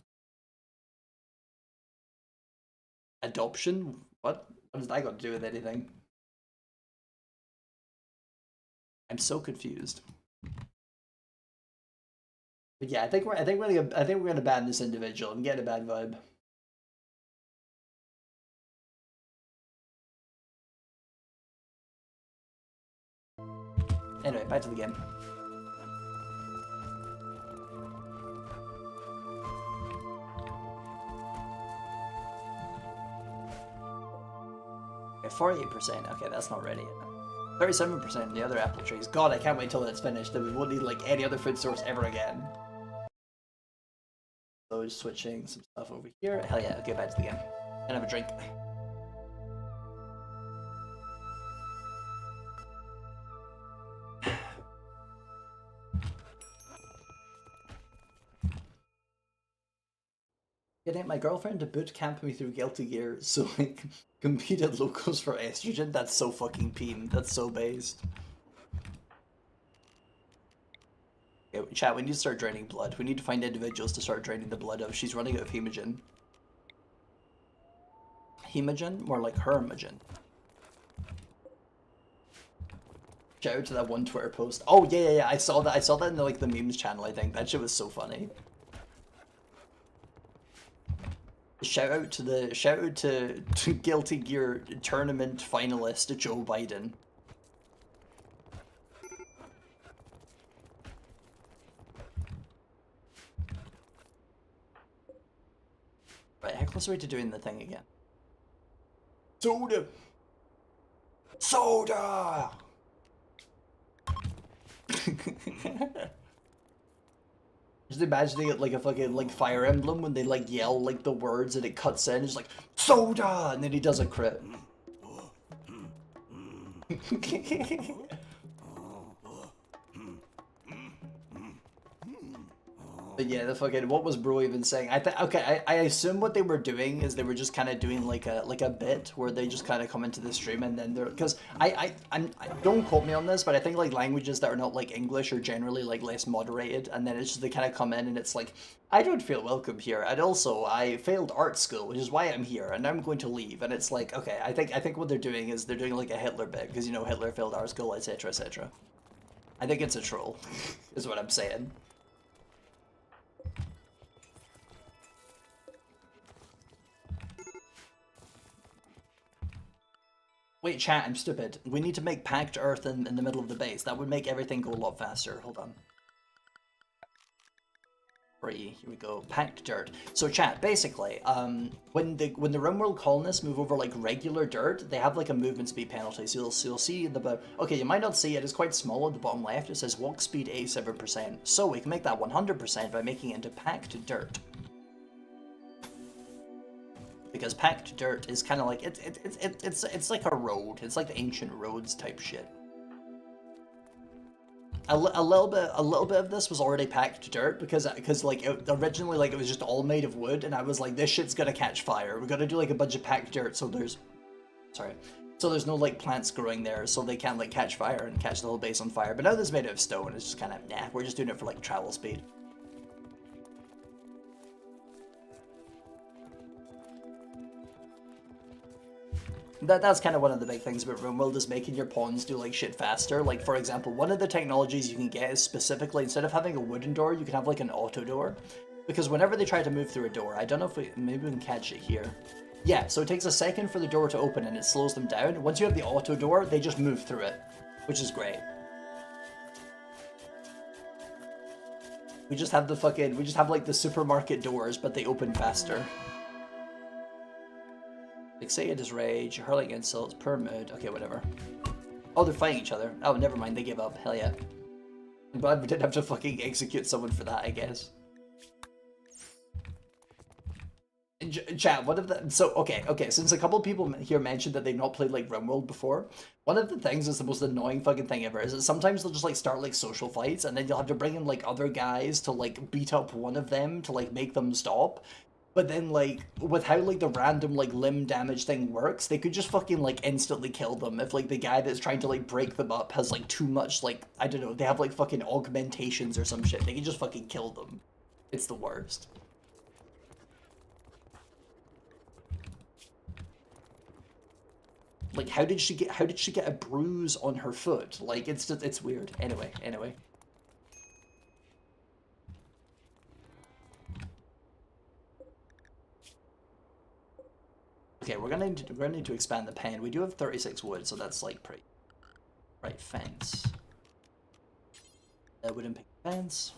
Adoption? What? What has that got to do with anything? I'm so confused. But yeah, I think we're gonna ban this individual. I'm getting a bad vibe. Anyway, back to the game. Okay, 48%. Okay, that's not ready yet. 37% the other apple trees. God, I can't wait till it's finished. Then we won't need like any other food source ever again. So just switching some stuff over here. Hell yeah, okay, back to the game. And have a drink. Getting my girlfriend to boot camp me through Guilty Gear so I can compete at locals for estrogen. That's so fucking peen. That's so based. Okay, chat, we need to start draining blood. We need to find individuals to start draining the blood of. She's running out of hemogen. Hemogen? More like hermogen. Shout out to that one Twitter post. Oh yeah. I saw that in the memes channel, I think. That shit was so funny. Shout out to Guilty Gear tournament finalist Joe Biden. Right, how close are we to doing the thing again? Soda! Soda! Just imagining it like a fucking like Fire Emblem when they like yell like the words and it cuts in. It's like soda, and then he does a crit. But yeah, the fucking what was Bro even saying? I assume what they were doing is they were just kind of doing like a bit where they just kind of come into the stream and then they're because I don't quote me on this, but I think like languages that are not like English are generally like less moderated, and then it's just they kind of come in and it's like I don't feel welcome here, and also I failed art school, which is why I'm here, and I'm going to leave, and it's like okay, I think what they're doing is they're doing like a Hitler bit because you know Hitler failed art school, etc. etc. I think it's a troll, is what I'm saying. Wait, chat, I'm stupid. We need to make packed earth in the middle of the base. That would make everything go a lot faster. Hold on. 3, here we go. Packed dirt. So chat, basically, when the RimWorld colonists move over like regular dirt, they have like a movement speed penalty. So you'll see the okay, you might not see it. It's quite small at the bottom left. It says walk speed 87%. So we can make that 100% by making it into packed dirt. Because packed dirt is kind of like it's like a road. It's like the ancient roads type shit. A little bit of this was already packed dirt because like originally like it was just all made of wood, and I was like this shit's gonna catch fire. We're gonna do like a bunch of packed dirt so there's no like plants growing there, so they can't like catch fire and catch the whole base on fire. But now this is made out of stone. It's just kind of nah. We're just doing it for like travel speed. That's kind of one of the big things about RimWorld is making your pawns do like shit faster. Like for example, one of the technologies you can get is specifically instead of having a wooden door, you can have like an auto door. Because whenever they try to move through a door, I don't know if maybe we can catch it here. Yeah, so it takes a second for the door to open and it slows them down. Once you have the auto door, they just move through it, which is great. We just have like the supermarket doors, but they open faster. Excited as rage, hurling insults, per mood. Okay, whatever. Oh, they're fighting each other. Oh, never mind, they gave up. Hell yeah. I'm glad we didn't have to fucking execute someone for that, I guess. Chat, one of the... So, okay, since a couple people here mentioned that they've not played, like, RimWorld before, one of the things that's the most annoying fucking thing ever is that sometimes they'll just, like, start, like, social fights, and then you'll have to bring in, like, other guys to, like, beat up one of them to, like, make them stop. But then, like, with how, like, the random, like, limb damage thing works, they could just fucking, like, instantly kill them if, like, the guy that's trying to, like, break them up has, like, too much, like, I don't know, they have, like, fucking augmentations or some shit. They can just fucking kill them. It's the worst. Like, how did she get a bruise on her foot? Like, it's just, it's weird. Anyway. Okay, we're gonna need to expand the pen. We do have 36 wood, so that's like pretty. Right, fence. Wooden pick fence.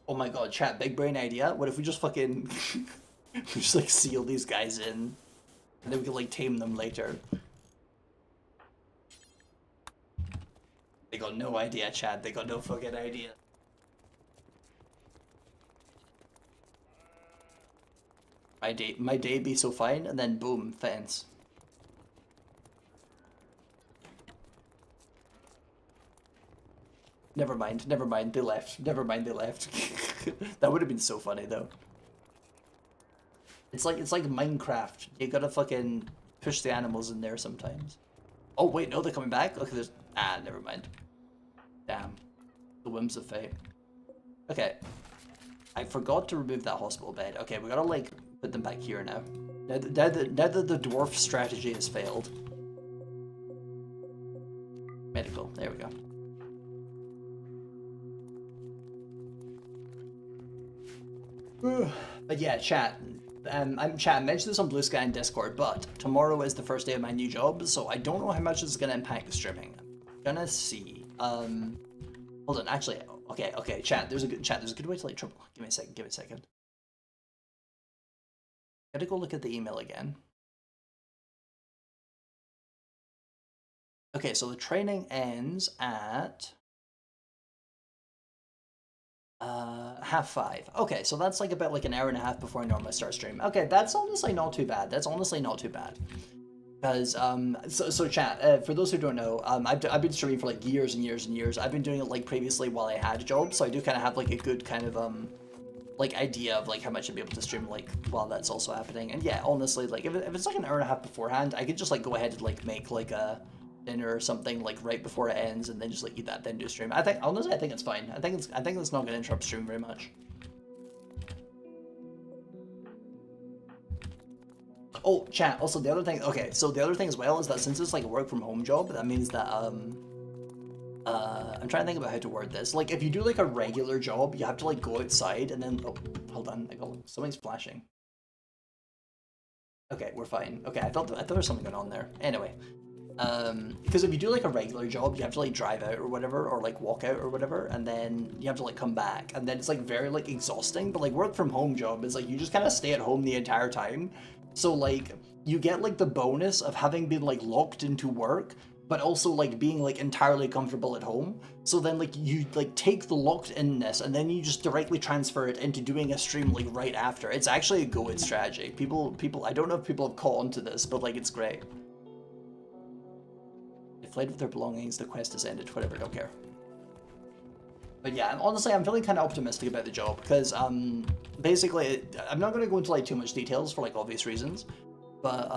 Oh my god, chat, big brain idea. What if we just fucking we just like seal these guys in, and then we can like tame them later. They got no idea, chat. They got no fucking idea. My day be so fine, and then boom, fence. Never mind, they left. Never mind, they left. That would have been so funny though. It's like Minecraft. You gotta fucking push the animals in there sometimes. Oh wait, no, they're coming back? Okay, there's never mind. Damn. The whims of fate. Okay. I forgot to remove that hospital bed. Okay, we gotta like put them back here now. Now that the dwarf strategy has failed. Medical, there we go. But yeah, chat. I mentioned this on Blue Sky and Discord, but tomorrow is the first day of my new job, so I don't know how much it's gonna impact the streaming. I'm gonna see. Hold on, actually, okay, chat. There's a good way to like triple. Give me a second. Gotta go look at the email again. Okay, so the training ends at 5:30. Okay, so that's like about like an hour and a half before I normally start stream. Okay, that's honestly not too bad. That's honestly not too bad. Because so chat, for those who don't know, I've been streaming for like years and years and years. I've been doing it like previously while I had a job, so I do kind of have like a good kind of like idea of like how much I'd be able to stream like while that's also happening. And yeah, honestly, like if it's like an hour and a half beforehand, I could just like go ahead and like make like a dinner or something like right before it ends, and then just like eat that, then do stream. I think honestly, I think it's fine. I think it's not gonna interrupt stream very much. Oh, chat. Also, the other thing. Okay, so the other thing as well is that since it's like a work from home job, that means that I'm trying to think about how to word this. Like, if you do like a regular job, you have to like go outside and then. Oh, hold on. Something's flashing. Okay, we're fine. Okay, I thought there was something going on there. Anyway, because if you do like a regular job, you have to like drive out or whatever, or like walk out or whatever, and then you have to like come back, and then it's like very like exhausting. But like work from home job is like you just kind of stay at home the entire time. So like you get like the bonus of having been like locked into work, but also like being like entirely comfortable at home. So then like you like take the locked inness and then you just directly transfer it into doing a stream like right after. It's actually a good strategy. People I don't know if people have caught on to this, but like it's great. They fled with their belongings, the quest has ended, whatever, don't care. But yeah, honestly, I'm feeling kind of optimistic about the job because basically, I'm not going to go into like too much details for like obvious reasons, but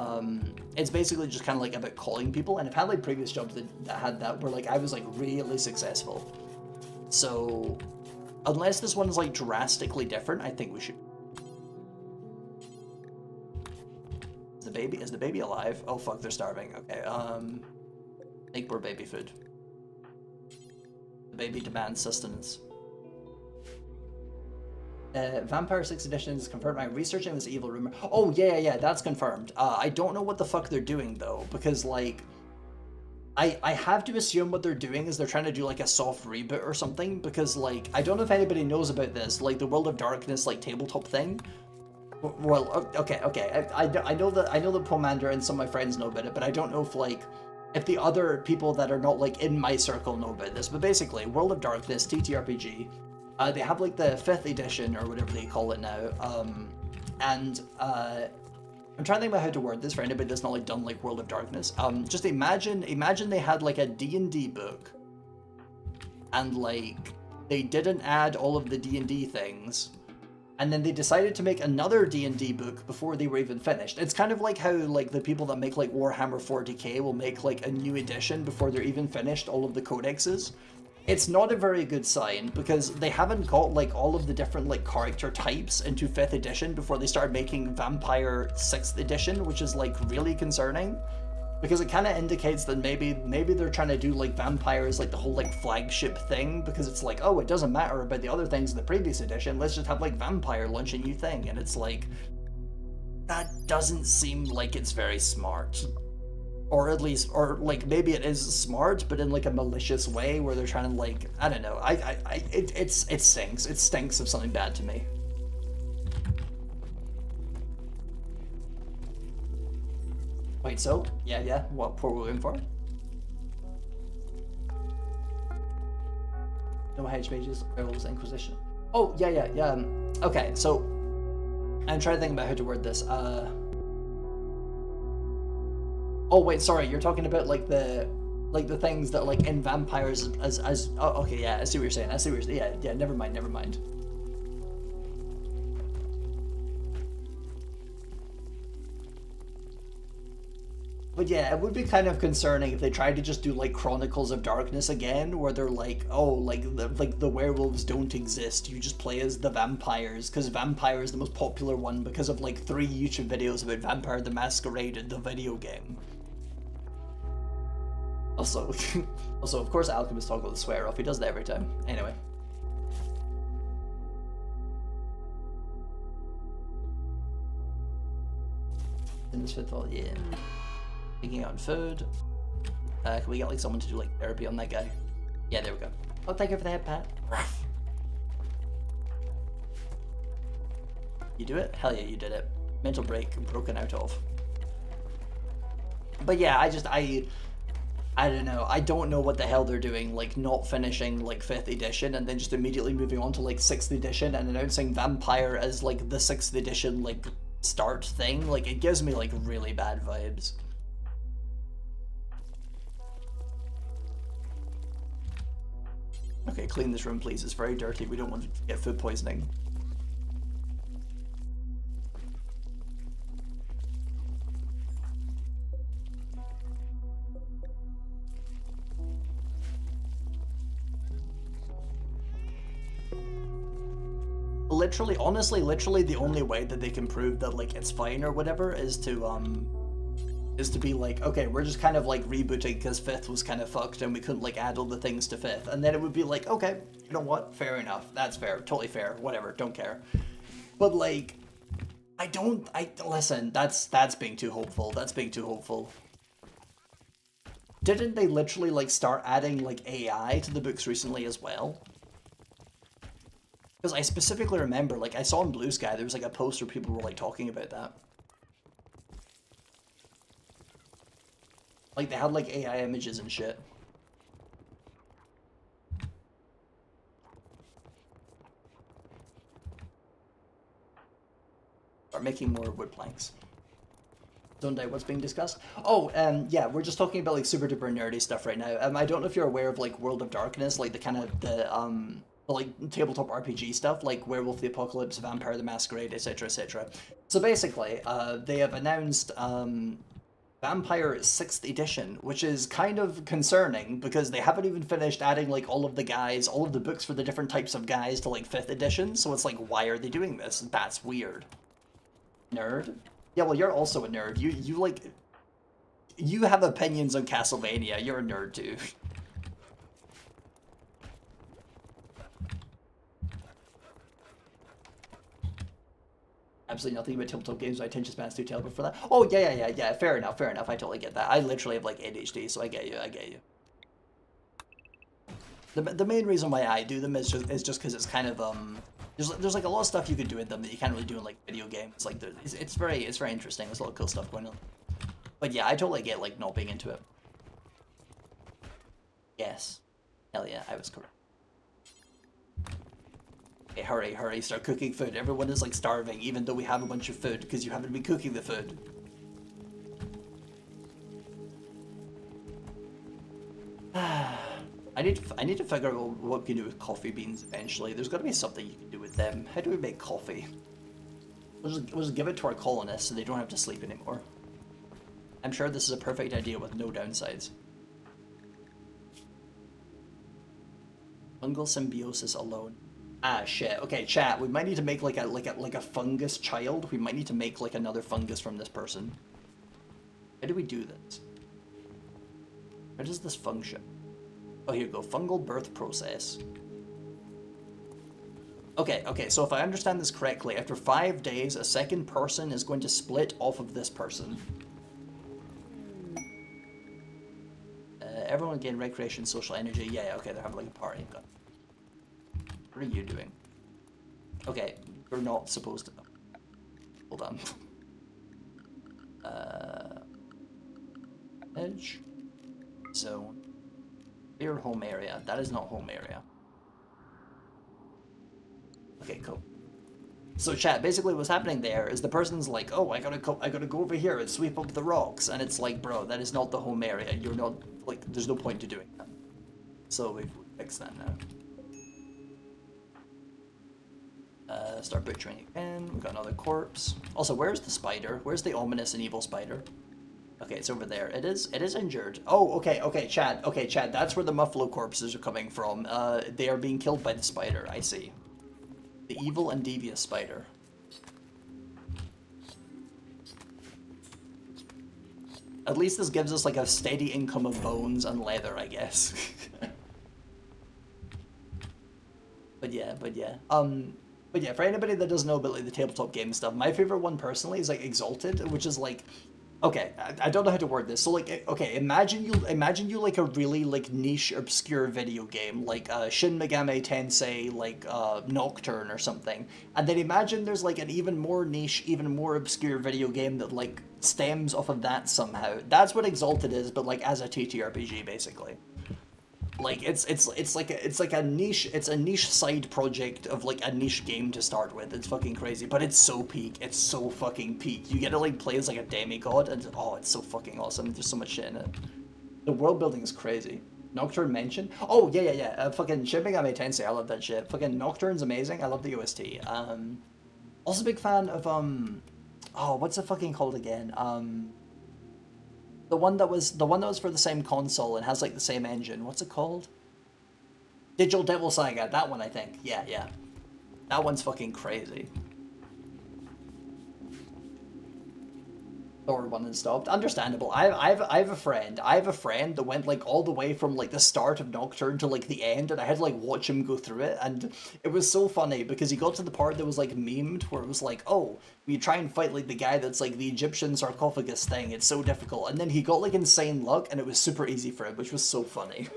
it's basically just kind of like about calling people, and I've had like previous jobs that had that where like I was like really successful. So unless this one is like drastically different, I think we should. Is the baby alive? Oh fuck, they're starving. Okay, make more baby food. The baby demands sustenance. Vampire 6th Edition is confirmed. I'm researching this evil rumor. Oh, yeah, that's confirmed. I don't know what the fuck they're doing, though, because, like, I have to assume what they're doing is they're trying to do, like, a soft reboot or something, because, like, I don't know if anybody knows about this, like, the World of Darkness, like, tabletop thing. Well, okay, I know that Pomander and some of my friends know about it, but I don't know if the other people that are not like in my circle know about this. But basically, World of Darkness TTRPG, they have like the 5th edition or whatever they call it now, and I'm trying to think about how to word this for anybody that's not like done like World of Darkness. Just imagine they had like a D&D book, and like they didn't add all of the D&D things, and then they decided to make another D&D book before they were even finished. It's kind of like how like the people that make like Warhammer 40k will make like a new edition before they're even finished all of the codexes. It's not a very good sign because they haven't got like all of the different like character types into 5th edition before they start making Vampire 6th edition, which is like really concerning. Because it kind of indicates that maybe they're trying to do like vampires like the whole like flagship thing, because it's like, oh, it doesn't matter about the other things in the previous edition, let's just have like vampire launch a new thing. And it's like, that doesn't seem like it's very smart. Or at least, or like maybe it is smart, but in like a malicious way where they're trying to like, I don't know. It stinks. It stinks of something bad to me. Wait, so? Yeah, what were we in for? No Hedge Mages, Earl's Inquisition. Oh, yeah. Okay, so I'm trying to think about how to word this. Oh wait, sorry, you're talking about like the things that like in vampires as oh okay, yeah, I see what you're saying. Yeah, never mind. But yeah, it would be kind of concerning if they tried to just do like Chronicles of Darkness again, where they're like, oh, like the werewolves don't exist. You just play as the vampires, because Vampire is the most popular one because of like 3 YouTube videos about Vampire the Masquerade, the video game. Also, of course, Alchemist toggle the swear off. He does that every time. Anyway. In this fifth yeah. Picking out food. Can we get like someone to do like therapy on that guy? Yeah, there we go. Oh, thank you for the head pat. Ruff. You do it? Hell yeah, you did it. Mental break broken out of. But yeah, I don't know. I don't know what the hell they're doing, like not finishing like 5th edition and then just immediately moving on to like 6th edition and announcing Vampire as like the 6th edition like start thing. Like it gives me like really bad vibes. Okay, clean this room please. It's very dirty. We don't want to get food poisoning. Literally, honestly, literally the only way that they can prove that like it's fine or whatever is to be like, okay, we're just kind of like rebooting because 5th was kind of fucked and we couldn't like add all the things to 5th, and then it would be like, okay, you know what, fair enough, that's fair, totally fair, whatever, don't care. But like, I listen, that's being too hopeful. That's being too hopeful. Didn't they literally like start adding like AI to the books recently as well? Because I specifically remember, like, I saw in Blue Sky, there was, like, a post where people were, like, talking about that. Like, they had, like, AI images and shit. Start making more wood planks. Don't know what's being discussed. Oh, yeah, we're just talking about, like, super duper nerdy stuff right now. I don't know if you're aware of, like, World of Darkness, like, the kind of, like tabletop RPG stuff like Werewolf the Apocalypse, Vampire the Masquerade, etc, etc. So basically, they have announced Vampire 6th edition, which is kind of concerning because they haven't even finished adding like all of the guys, all of the books for the different types of guys to like 5th edition, so it's like, why are they doing this? That's weird. Nerd? Yeah, well, you're also a nerd. You like, you have opinions on Castlevania, you're a nerd too. Absolutely nothing about tabletop games. My attention span's too terrible for that. Oh yeah. Fair enough. I totally get that. I literally have like ADHD, so I get you. The main reason why I do them is just because it's kind of there's like a lot of stuff you could do in them that you can't really do in like video games. Like it's very interesting. There's a lot of cool stuff going on. But yeah, I totally get like not being into it. Yes. Hell yeah, I was correct. Okay, hurry, start cooking food. Everyone is like starving, even though we have a bunch of food, because you haven't been cooking the food. I need to figure out what we can do with coffee beans eventually. There's got to be something you can do with them. How do we make coffee? We'll just give it to our colonists so they don't have to sleep anymore. I'm sure this is a perfect idea with no downsides. Fungal symbiosis alone. Ah, shit. Okay, chat. We might need to make like a fungus child. We might need to make like another fungus from this person. How do we do this? How does this function? Oh, here we go. Fungal birth process. Okay, so if I understand this correctly, after 5 days, a second person is going to split off of this person. Everyone gain recreation, social energy. Yeah, okay, they're having like a party. What are you doing? Okay, you're not supposed to. Hold on. Edge. Zone. Clear home area. That is not home area. Okay, cool. So chat, basically what's happening there is the person's like, oh, I gotta go over here and sweep up the rocks, and it's like, bro, that is not the home area. You're not, like, there's no point to doing that. So we've fixed that now. Start butchering again. We've got another corpse. Also, where's the spider? Where's the ominous and evil spider? Okay, it's over there. It is injured. Oh, okay, Chad. Okay, Chad, that's where the Muffalo corpses are coming from. They are being killed by the spider, I see. The evil and devious spider. At least this gives us like a steady income of bones and leather, I guess. But yeah. But yeah, for anybody that doesn't know about like the tabletop game stuff, my favorite one personally is like Exalted, which is like, okay, I don't know how to word this. So like, okay, imagine you like a really like niche, obscure video game, like Shin Megami Tensei, like Nocturne or something, and then imagine there's like an even more niche, even more obscure video game that like stems off of that somehow. That's what Exalted is, but like as a TTRPG basically. Like it's like a niche side project of like a niche game to start with. It's fucking crazy, but it's so peak. It's so fucking peak. You get to like play as like a demigod, and oh, it's so fucking awesome. There's so much shit in it. The world building is crazy. Nocturne mentioned. Oh yeah. Fucking Shin Megami Tensei. I love that shit. Fucking Nocturne's amazing. I love the OST. Also big fan of oh, what's it fucking called again? The one that was for the same console and has like the same engine. What's it called? Digital Devil Saga. That one, I think. Yeah. That one's fucking crazy. Thor one and stopped. Understandable. I have a friend that went like all the way from like the start of Nocturne to like the end, and I had to like watch him go through it, and it was so funny because he got to the part that was like memed where it was like, oh, you try and fight like the guy that's like the Egyptian sarcophagus thing, it's so difficult, and then he got like insane luck and it was super easy for him, which was so funny.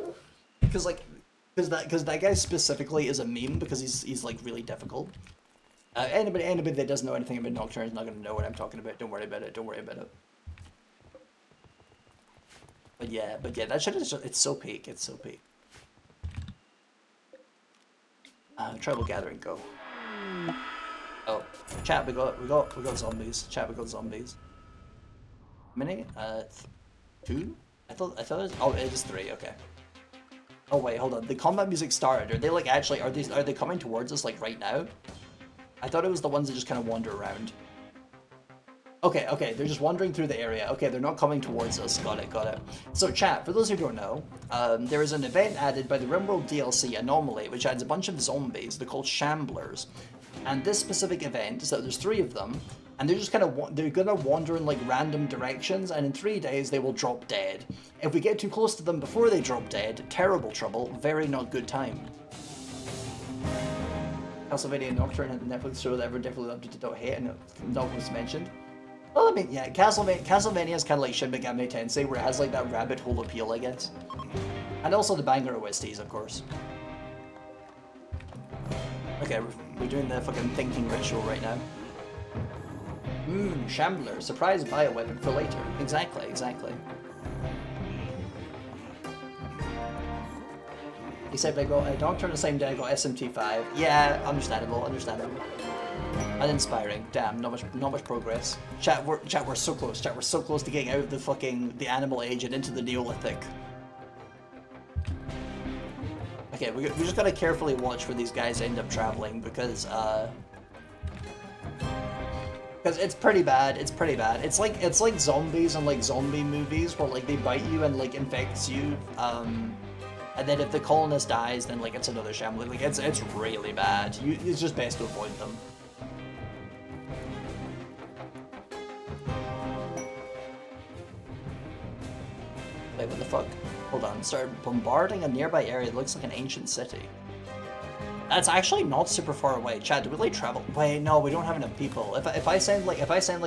Because that guy specifically is a meme because he's like really difficult. Anybody that doesn't know anything about Nocturne is not going to know what I'm talking about. Don't worry about it. But yeah, that shit is just, it's so peak. It's so peak. Tribal Gathering, go. Oh, chat, we got zombies. Chat, we got zombies. Many? 2? I thought it was, oh, it is 3, okay. Oh wait, hold on. The combat music started. Are they like actually, are they coming towards us like right now? I thought it was the ones that just kind of wander around. Okay, they're just wandering through the area. Okay, they're not coming towards us. Got it. So chat, for those who don't know, there is an event added by the RimWorld DLC Anomaly, which adds a bunch of zombies. They're called Shamblers. And this specific event is that there's 3 of them, and they're just kind of, they're gonna wander in like random directions, and in 3 days they will drop dead. If we get too close to them before they drop dead, terrible trouble, very not good time. Castlevania Nocturne and the Netflix show that ever definitely loved it to hate, and not was mentioned. Well, I mean, yeah, Castlevania is kind of like Shin Megami Tensei, where it has like that rabbit hole appeal, I guess. And also the banger OSTs, of course. Okay, we're doing the fucking thinking ritual right now. Shambler, surprise bioweapon for later. Exactly. Except I got Nocturne the same day I got SMT5. Yeah, understandable. Uninspiring. Damn, not much progress. Chat, we're so close. Chat, we're so close to getting out of the animal age and into the Neolithic. Okay, we just gotta carefully watch where these guys end up traveling because it's pretty bad. It's like zombies and like zombie movies where like they bite you and like infects you. And then if the colonist dies, then like it's another shambler. Like it's really bad. It's just best to avoid them. Wait, what the fuck? Hold on. Start bombarding a nearby area that looks like an ancient city. That's actually not super far away. Chad, do we like travel? Wait, no, we don't have enough people. If I send like a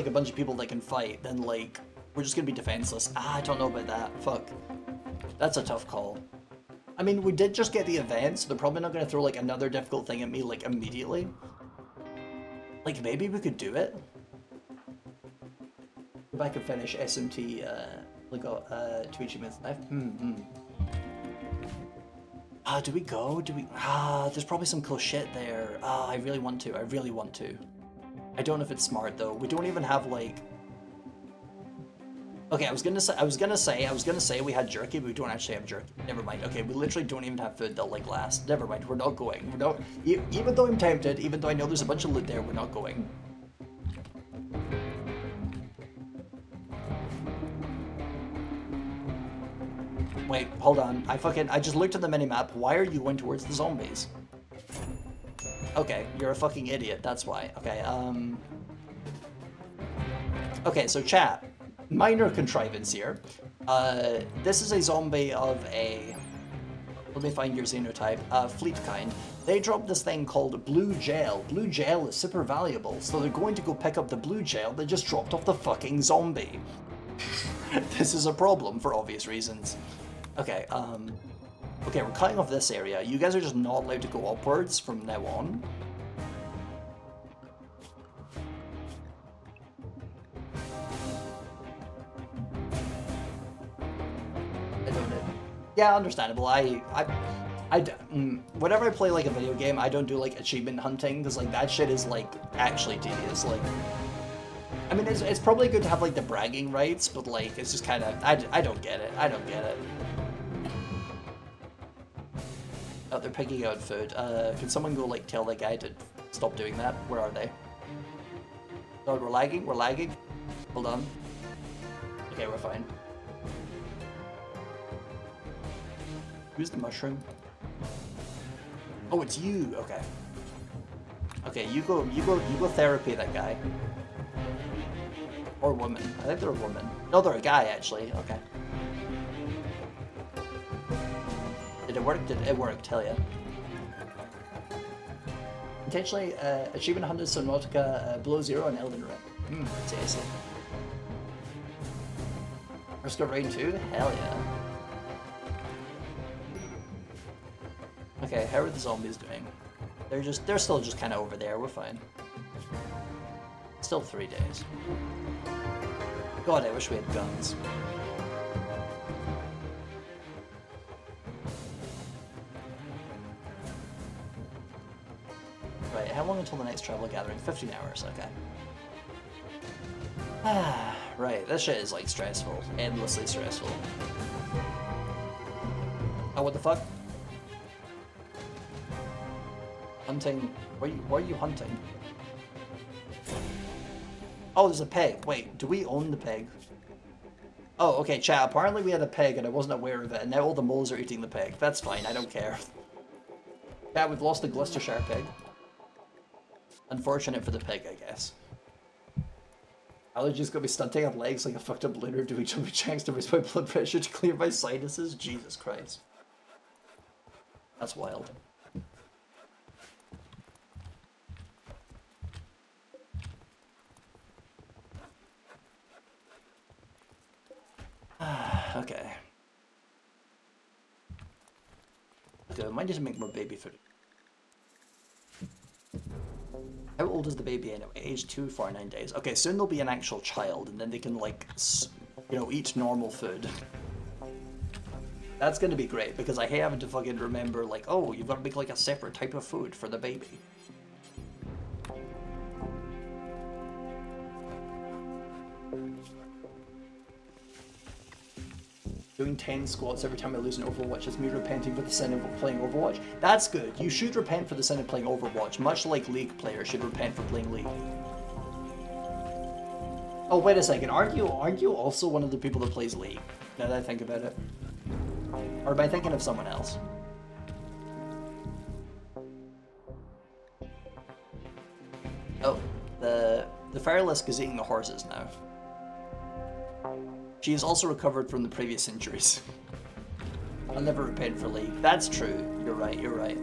bunch of people that can fight, then like we're just gonna be defenseless. I don't know about that. Fuck. That's a tough call. I mean, we did just get the event, so they're probably not going to throw, like, another difficult thing at me, like, immediately. Like, maybe we could do it? Go back and finish SMT, two achievements left. Do we go? There's probably some cool shit there. I really want to. I don't know if it's smart, though. We don't even have, like... Okay, I was gonna say we had jerky, but we don't actually have jerky. Never mind. Okay, we literally don't even have food that'll like last. Never mind. We're not going. Even though I'm tempted, even though I know there's a bunch of loot there, we're not going. Wait, hold on. I just looked at the minimap. Why are you going towards the zombies? Okay, you're a fucking idiot. That's why. Okay. Okay, so chat. Minor contrivance here. This is a zombie of a... Let me find your xenotype. Fleet kind. They dropped this thing called blue gel. Blue gel is super valuable, so they're going to go pick up the blue gel that just dropped off the fucking zombie. This is a problem for obvious reasons. Okay, okay, we're cutting off this area. You guys are just not allowed to go upwards from now on. Yeah, understandable. Whenever I play like a video game, I don't do like achievement hunting because like that shit is like actually tedious. Like, I mean, it's probably good to have like the bragging rights, but like it's just kind of I don't get it. I don't get it. Oh, they're picking out food. Can someone go like tell that guy to stop doing that? Where are they? Oh, we're lagging. We're lagging. Hold on. Okay, we're fine. Who's the mushroom? Oh, it's you. Okay. Okay, you go therapy that guy. Or woman. I think they're a woman. No, they're a guy actually. Okay. Did it work? Did it work? Tell ya. Potentially, Achievement Hunter Subnautica Below Zero and Elden Ring. Tasty. Risk of Rain 2? Hell yeah. Okay, how are the zombies doing? They're still just kind of over there. We're fine. Still 3 days. God, I wish we had guns. Right, how long until the next travel gathering? 15 hours, okay. Right, this shit is like stressful. Endlessly stressful. Oh, what the fuck? Hunting. Why are you hunting? Oh, there's a peg. Wait, do we own the peg? Oh, okay, chat. Apparently we had a peg and I wasn't aware of it, and now all the moles are eating the peg. That's fine, I don't care. Yeah, we've lost the Gloucestershire peg. Unfortunate for the pig, I guess. Allergies gonna be stunting up legs like a fucked up lunar doing jumping jacks to raise my blood pressure to clear my sinuses? Jesus Christ. That's wild. Okay. Good. Might need to make more baby food. How old is the baby anyway? Age 2 for 9 days. Okay, soon they'll be an actual child, and then they can, like, you know, eat normal food. That's gonna be great, because I hate having to fucking remember, like, oh, you've got to make, like, a separate type of food for the baby. Doing 10 squats every time I lose an Overwatch is me repenting for the sin of playing Overwatch. That's good. You should repent for the sin of playing Overwatch, much like League players should repent for playing League. Oh, wait a second. Aren't you also one of the people that plays League? Now that I think about it. Or am I thinking of someone else? Oh, the Firelisk is eating the horses now. She has also recovered from the previous injuries. I'll never repent for League. That's true. You're right, you're right.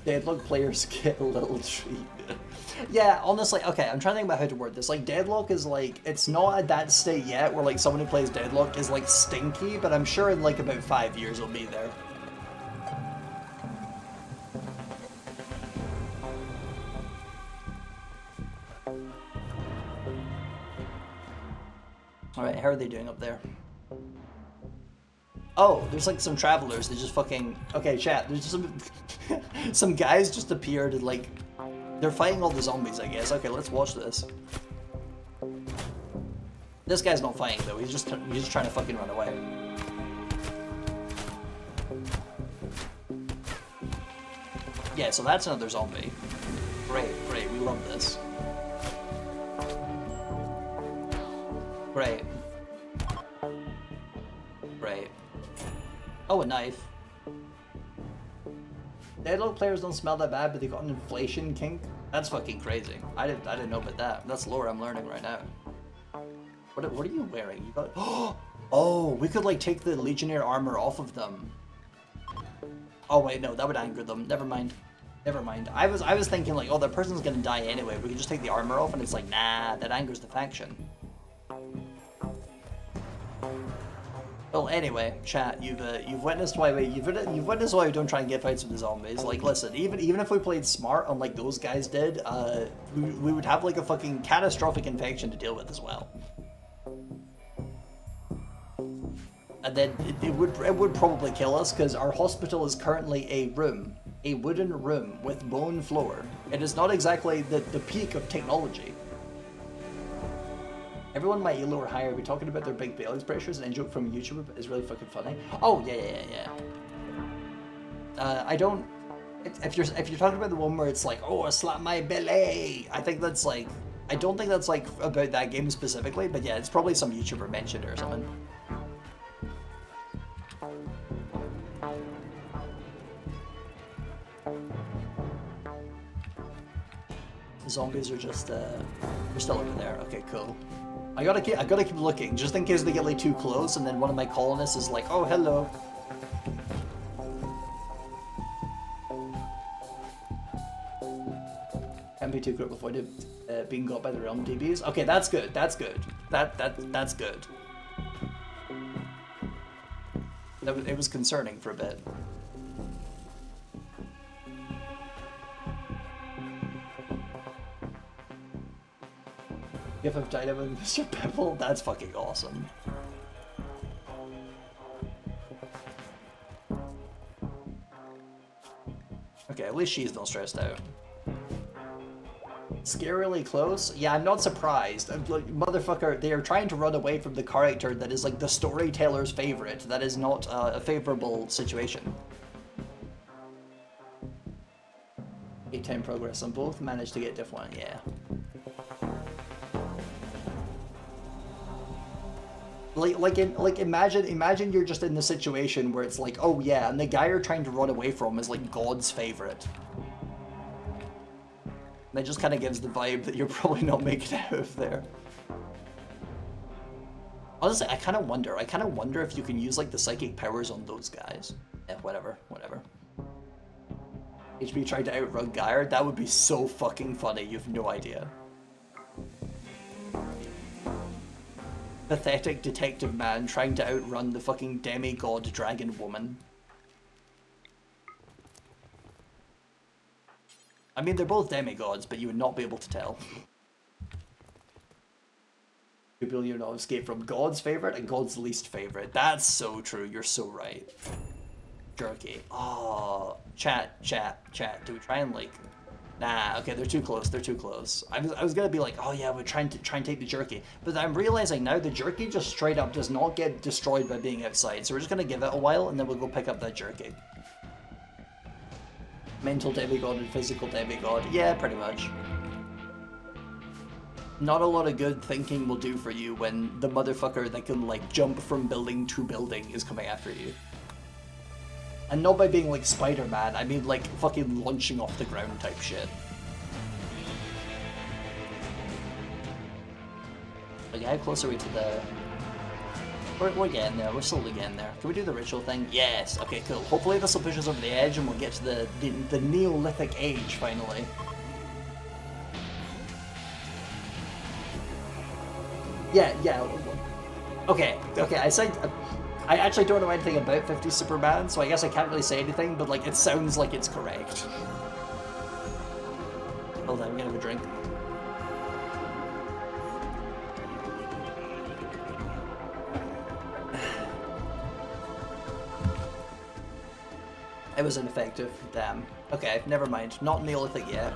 Deadlock players get a little treat. Yeah, honestly, okay, I'm trying to think about how to word this. Like, Deadlock is like, it's not at that state yet where like someone who plays Deadlock is like stinky, but I'm sure in like about 5 years it'll be there. Alright, how are they doing up there? Oh, there's like some travelers, they just fucking... Okay, chat, there's just some guys just appeared and like... They're fighting all the zombies, I guess. Okay, let's watch this. This guy's not fighting though, he's just trying to fucking run away. Yeah, so that's another zombie. Great, great, we love this. Great. Great. Oh, a knife. Deadlock players don't smell that bad, but they got an inflation kink? That's fucking crazy. I didn't know about that. That's lore I'm learning right now. What are you wearing? You got... Oh, we could like take the Legionnaire armor off of them. Oh wait, no, that would anger them. Never mind. Never mind. I was thinking like, oh, that person's gonna die anyway. We can just take the armor off, and it's like, nah, that angers the faction. Well, anyway, chat, you've witnessed why we don't try and get fights with the zombies. Like, listen, even if we played smart, unlike those guys did, we would have like a fucking catastrophic infection to deal with as well. and then it would probably kill us because our hospital is currently a wooden room with bone floor. It is not exactly the peak of technology. Everyone my elo or higher be talking about their big belly pressures, and in-joke from YouTuber is really fucking funny. Oh yeah. I don't. If you're talking about the one where it's like, oh, I slap my belly, I think that's like, I don't think that's like about that game specifically, but yeah, it's probably some YouTuber mentioned it or something. Zombies are just they're still over there. Okay, cool. I gotta keep looking just in case they get like too close, and then one of my colonists is like, oh, hello. MP2 group avoided being got by the realm DBs. Okay, that's good. That's good. That's good. It was concerning for a bit. If I've died with Mr. Pebble, that's fucking awesome. Okay, at least she's not stressed out. Scarily close? Yeah, I'm not surprised. Like, motherfucker, they are trying to run away from the character that is like the storyteller's favorite. That is not a favorable situation. 8-10 progress on both. Managed to get diff 1, yeah. Imagine you're just in the situation where it's like, oh yeah, and the guy you're trying to run away from is like God's favorite. That just kind of gives the vibe that you're probably not making it out of there. Honestly, I kind of wonder if you can use like the psychic powers on those guys. Yeah, whatever. HP tried to outrun Geyer. That would be so fucking funny. You have no idea. Pathetic detective man trying to outrun the fucking demigod dragon woman. I mean, they're both demigods, but you would not be able to tell. People you know escape from God's favorite and God's least favorite. That's so true. You're so right. Jerky. Oh, chat. Do we try and like? Nah. Okay, they're too close. I was gonna be like, oh yeah, we're trying to take the jerky, but I'm realizing now the jerky just straight up does not get destroyed by being outside. So we're just gonna give it a while and then we'll go pick up that jerky. Mental demigod and physical demigod. Yeah, pretty much. Not a lot of good thinking will do for you when the motherfucker that can like jump from building to building is coming after you. And not by being like Spider-Man, I mean like fucking launching off the ground type shit. Okay, how close are we to the... We're getting there, we're slowly getting there. Can we do the ritual thing? Yes! Okay, cool. Hopefully this will push us over the edge and we'll get to the Neolithic age, finally. Yeah. Okay, I actually don't know anything about 50 Superman, so I guess I can't really say anything, but like, it sounds like it's correct. Hold on, I'm gonna have a drink. It was ineffective, damn. Okay, never mind. Not Neolithic yet.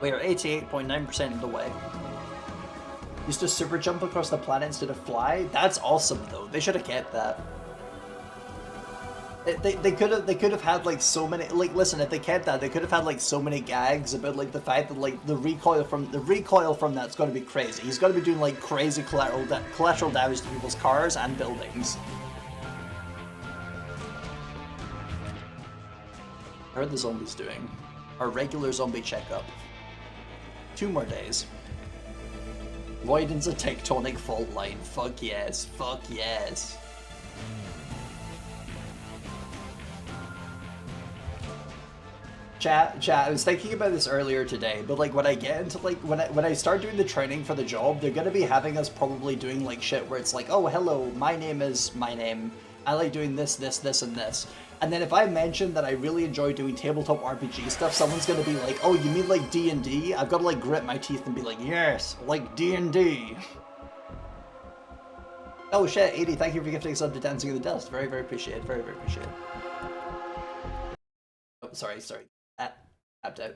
We are 88.9% of the way. Used to super jump across the planet instead of fly? That's awesome though. They should have kept that. They could have had like so many, like, listen, if they kept that, they could have had like so many gags about like the fact that like the recoil from that's got to be crazy. He's got to be doing like crazy collateral damage to people's cars and buildings. How are the zombies doing? Our regular zombie checkup. 2 more days. Voidance a tectonic fault line. Fuck yes. Fuck yes. Chat, I was thinking about this earlier today, but like when I get into like, when I start doing the training for the job, they're gonna be having us probably doing like shit where it's like, oh hello, my name, I like doing this, and this. And then if I mention that I really enjoy doing tabletop RPG stuff, someone's gonna be like, oh, you mean like D&D? I've gotta like grit my teeth and be like, yes, like D&D. Oh shit, 80, thank you for gifting sub to Dancing in the Dust. Very, very appreciated. Very, very appreciated. Oh, sorry. Tapped out.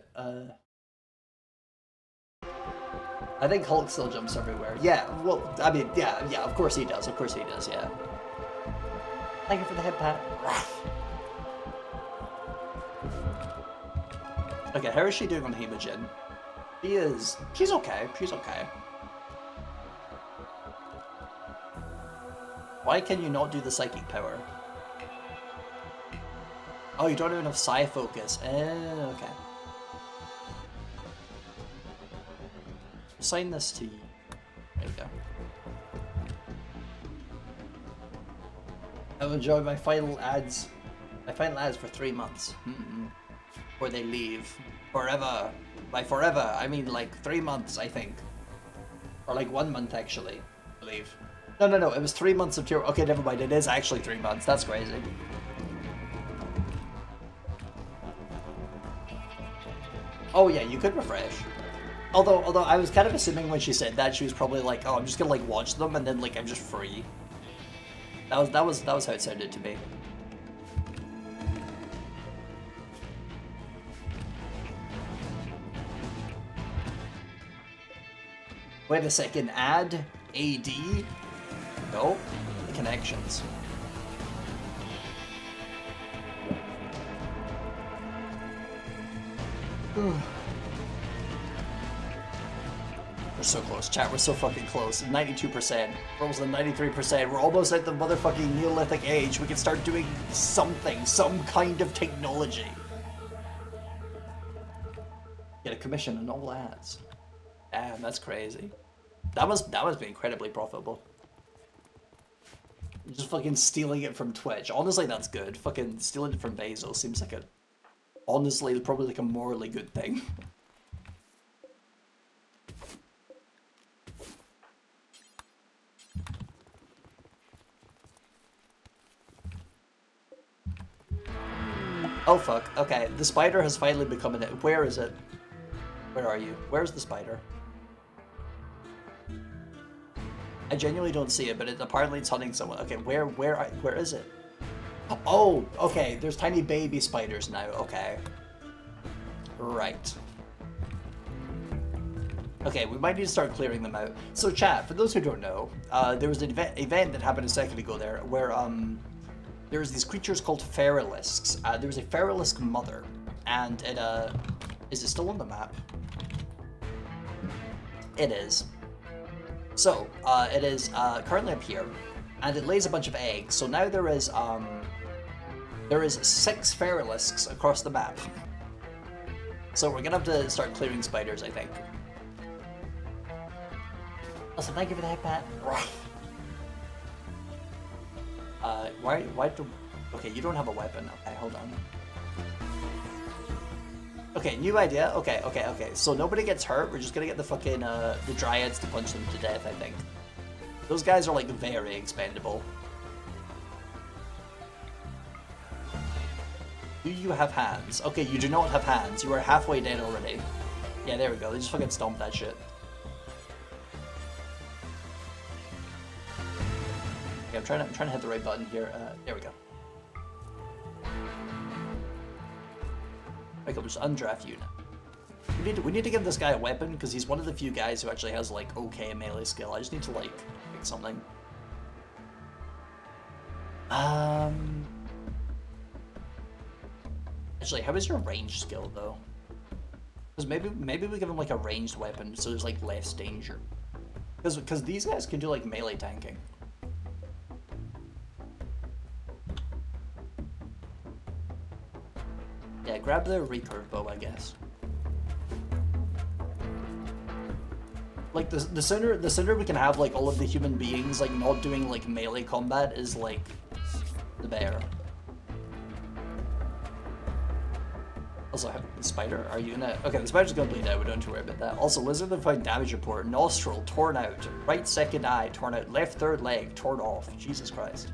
I think Hulk still jumps everywhere. Yeah, well, I mean, yeah, of course he does. Of course he does, yeah. Thank you for the head pat. Okay, how is she doing on Hemogen? She's okay. She's okay. Why can you not do the psychic power? Oh, you don't have enough psi focus. Okay. Assign this to you. There we go. I've enjoyed my final ads. My final ads for 3 months. Before they leave. Forever. By forever, I mean like 3 months, I think. Or like 1 month, actually. I believe. No, it was 3 months of tier. Okay, never mind. It is actually 3 months. That's crazy. Oh yeah, you could refresh. Although I was kind of assuming when she said that she was probably like, oh, I'm just gonna like watch them and then like I'm just free. That was how it sounded to me. Wait a second, add AD? Nope. The connections. We're so close, chat. We're so fucking close. 92%. We're almost at 93%. We're almost at the motherfucking Neolithic age. We can start doing something, some kind of technology. Get a commission on all ads. Damn, that's crazy. That must be incredibly profitable. Just fucking stealing it from Twitch. Honestly, that's good. Fucking stealing it from Bezos seems like honestly, probably like a morally good thing. Oh fuck, okay, the spider has finally become an... Where is it? Where are you? Where's the spider? I genuinely don't see it, but apparently it's hunting someone. Okay, where is it? Oh, okay, there's tiny baby spiders now, okay. Right. Okay, we might need to start clearing them out. So chat, for those who don't know, there was an event that happened a second ago there, where there's these creatures called Feralisks. There was a Feralisk mother, and it, is it still on the map? It is. So, it is currently up here, and it lays a bunch of eggs. So now there is 6 Feralisks across the map. So we're gonna have to start clearing spiders, I think. Also, thank you for the head pat. Why do... Okay, you don't have a weapon. Okay, hold on. Okay, new idea. Okay. So nobody gets hurt. We're just gonna get the fucking, the Dryads to punch them to death, I think. Those guys are, like, very expendable. Do you have hands? Okay, you do not have hands. You are halfway dead already. Yeah, there we go. They just fucking stomped that shit. Okay, I'm trying to hit the right button here. There we go. Okay, we'll just undraft you now. We need to give this guy a weapon because he's one of the few guys who actually has like okay melee skill. I just need to like pick something. Actually, how is your range skill though? Because maybe we give him like a ranged weapon so there's like less danger. Because these guys can do like melee tanking. Yeah, grab the recurve bow, I guess. Like the sooner we can have like all of the human beings like not doing like melee combat is like the better. Also, the spider, are you gonna... Okay, the spider's gonna bleed out, we don't have to worry about that. Also, lizard find damage report. Nostril torn out. Right second eye torn out. Left third leg torn off. Jesus Christ.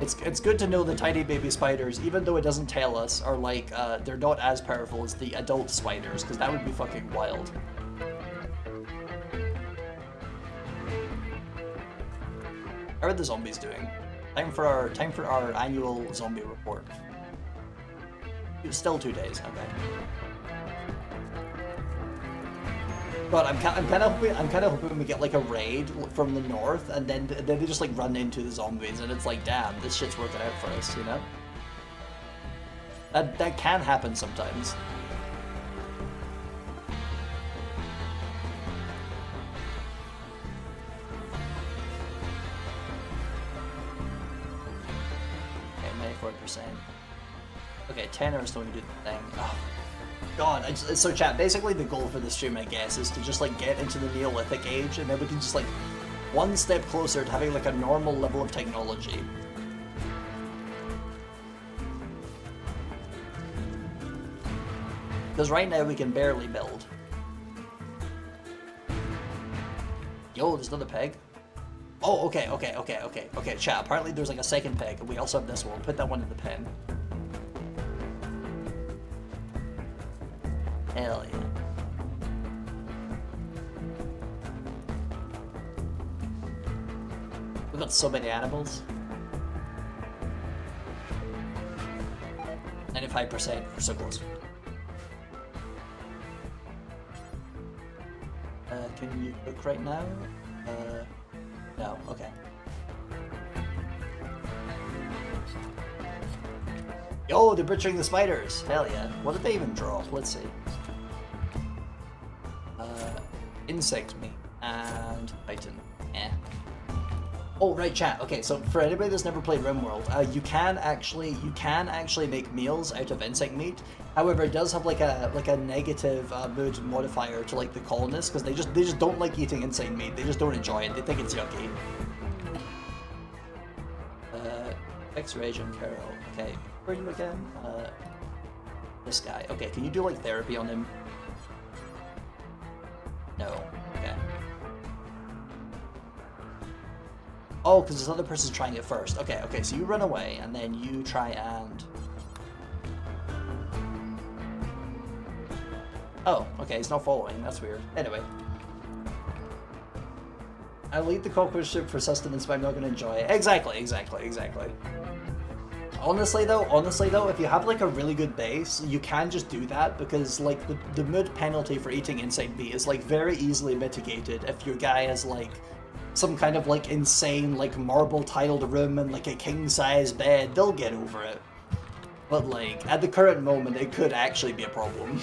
It's good to know the tiny baby spiders, even though it doesn't tell us, are like, they're not as powerful as the adult spiders, because that would be fucking wild. How are the zombies doing? Time for our annual zombie report. It's still 2 days, okay. But I'm kind of hoping we get like a raid from the north, and then they just like run into the zombies, and it's like, damn, this shit's working out for us, you know? That can happen sometimes. Okay, 94%. Okay, 10 hours don't do the thing. Oh. God, so chat, basically the goal for the stream, I guess, is to just like get into the Neolithic age, and then we can just like one step closer to having like a normal level of technology. Because right now we can barely build. Yo, there's another peg. Oh, okay, chat, apparently there's like a second peg, and we also have this one. Put that one in the pen. Hell yeah. We've got so many animals. 95%, we're so close. Can you cook right now? No, okay. Yo, they're butchering the spiders! Hell yeah. What did they even draw? Let's see. Insect meat and Titan. Eh. Oh right, chat. Okay, so for anybody that's never played RimWorld, you can actually make meals out of insect meat. However, it does have like a negative mood modifier to like the colonists, because they just don't like eating insect meat. They just don't enjoy it. They think it's yucky. X-Ray and Carol. Okay, where are you again? This guy. Okay, can you do like therapy on him? No. Okay. Oh, because this other person's trying it first. Okay, so you run away, and then you try and... Oh, okay, he's not following. That's weird. Anyway. I lead the cockroach ship for sustenance, but I'm not going to enjoy it. Exactly. Honestly though, if you have like a really good base, you can just do that, because like the mood penalty for eating insect meat is like very easily mitigated if your guy has like some kind of like insane like marble tiled room and like a king size bed. They'll get over it. But like at the current moment, it could actually be a problem.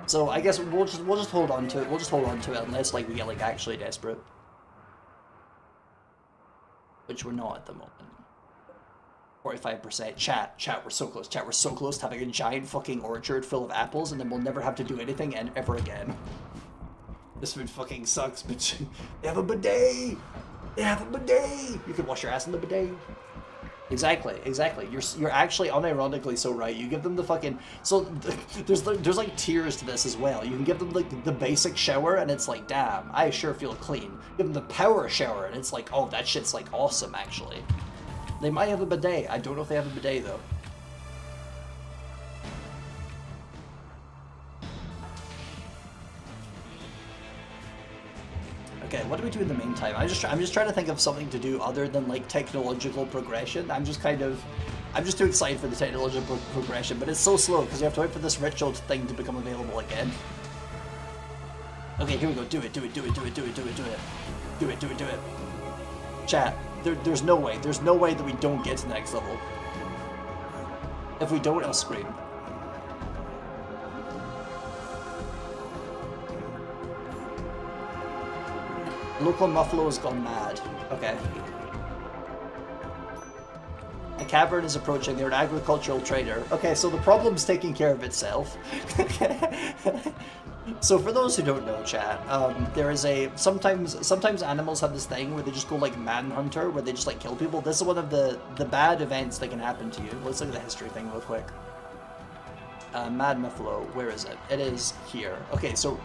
So I guess we'll just hold on to it. We'll just hold on to it unless like we get like actually desperate, which we're not at the moment. 45%. Chat, we're so close. Chat, we're so close to having a giant fucking orchard full of apples, and then we'll never have to do anything and ever again. This food fucking sucks, but they have a bidet! They have a bidet! You can wash your ass in the bidet. Exactly. You're actually unironically so right. You give them the fucking... So, there's like tiers to this as well. You can give them like the basic shower, and it's like, damn, I sure feel clean. Give them the power shower, and it's like, oh, that shit's like awesome, actually. They might have a bidet. I don't know if they have a bidet, though. Okay, what do we do in the meantime? I'm just trying to think of something to do other than like technological progression. I'm just too excited for the technological progression, but it's so slow because you have to wait for this ritual thing to become available again. Okay, here we go. Do it. Chat. There's no way that we don't get to the next level. If we don't, I'll scream. Local Muffalo has gone mad. Okay. A cavern is approaching. They're an agricultural trader. Okay, so the problem's taking care of itself. So for those who don't know, chat, there is a sometimes animals have this thing where they just go like manhunter, where they just like kill people. This is one of the bad events that can happen to you. Let's look at the history thing real quick. Mad Muffalo, where is it? It is here. Okay, so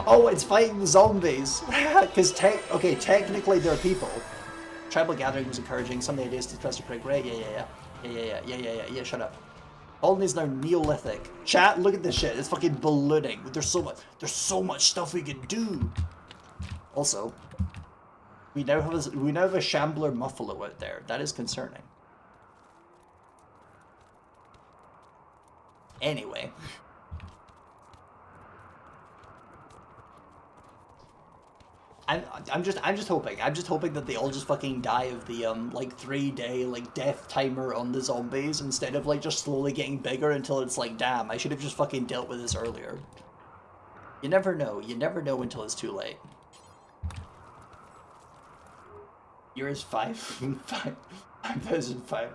oh, it's fighting the zombies because technically they're people. Tribal gathering was encouraging. Some of the ideas discussed are pretty great. Yeah. Shut up. Colony's now Neolithic. Chat, look at this shit. It's fucking ballooning. There's so much stuff we can do. Also, we now have a shambler muffalo out there. That is concerning. Anyway. I'm just hoping that they all just fucking die of the like 3-day like death timer on the zombies instead of like just slowly getting bigger until it's like, damn, I should have just fucking dealt with this earlier. You never know until it's too late. Year is 5,500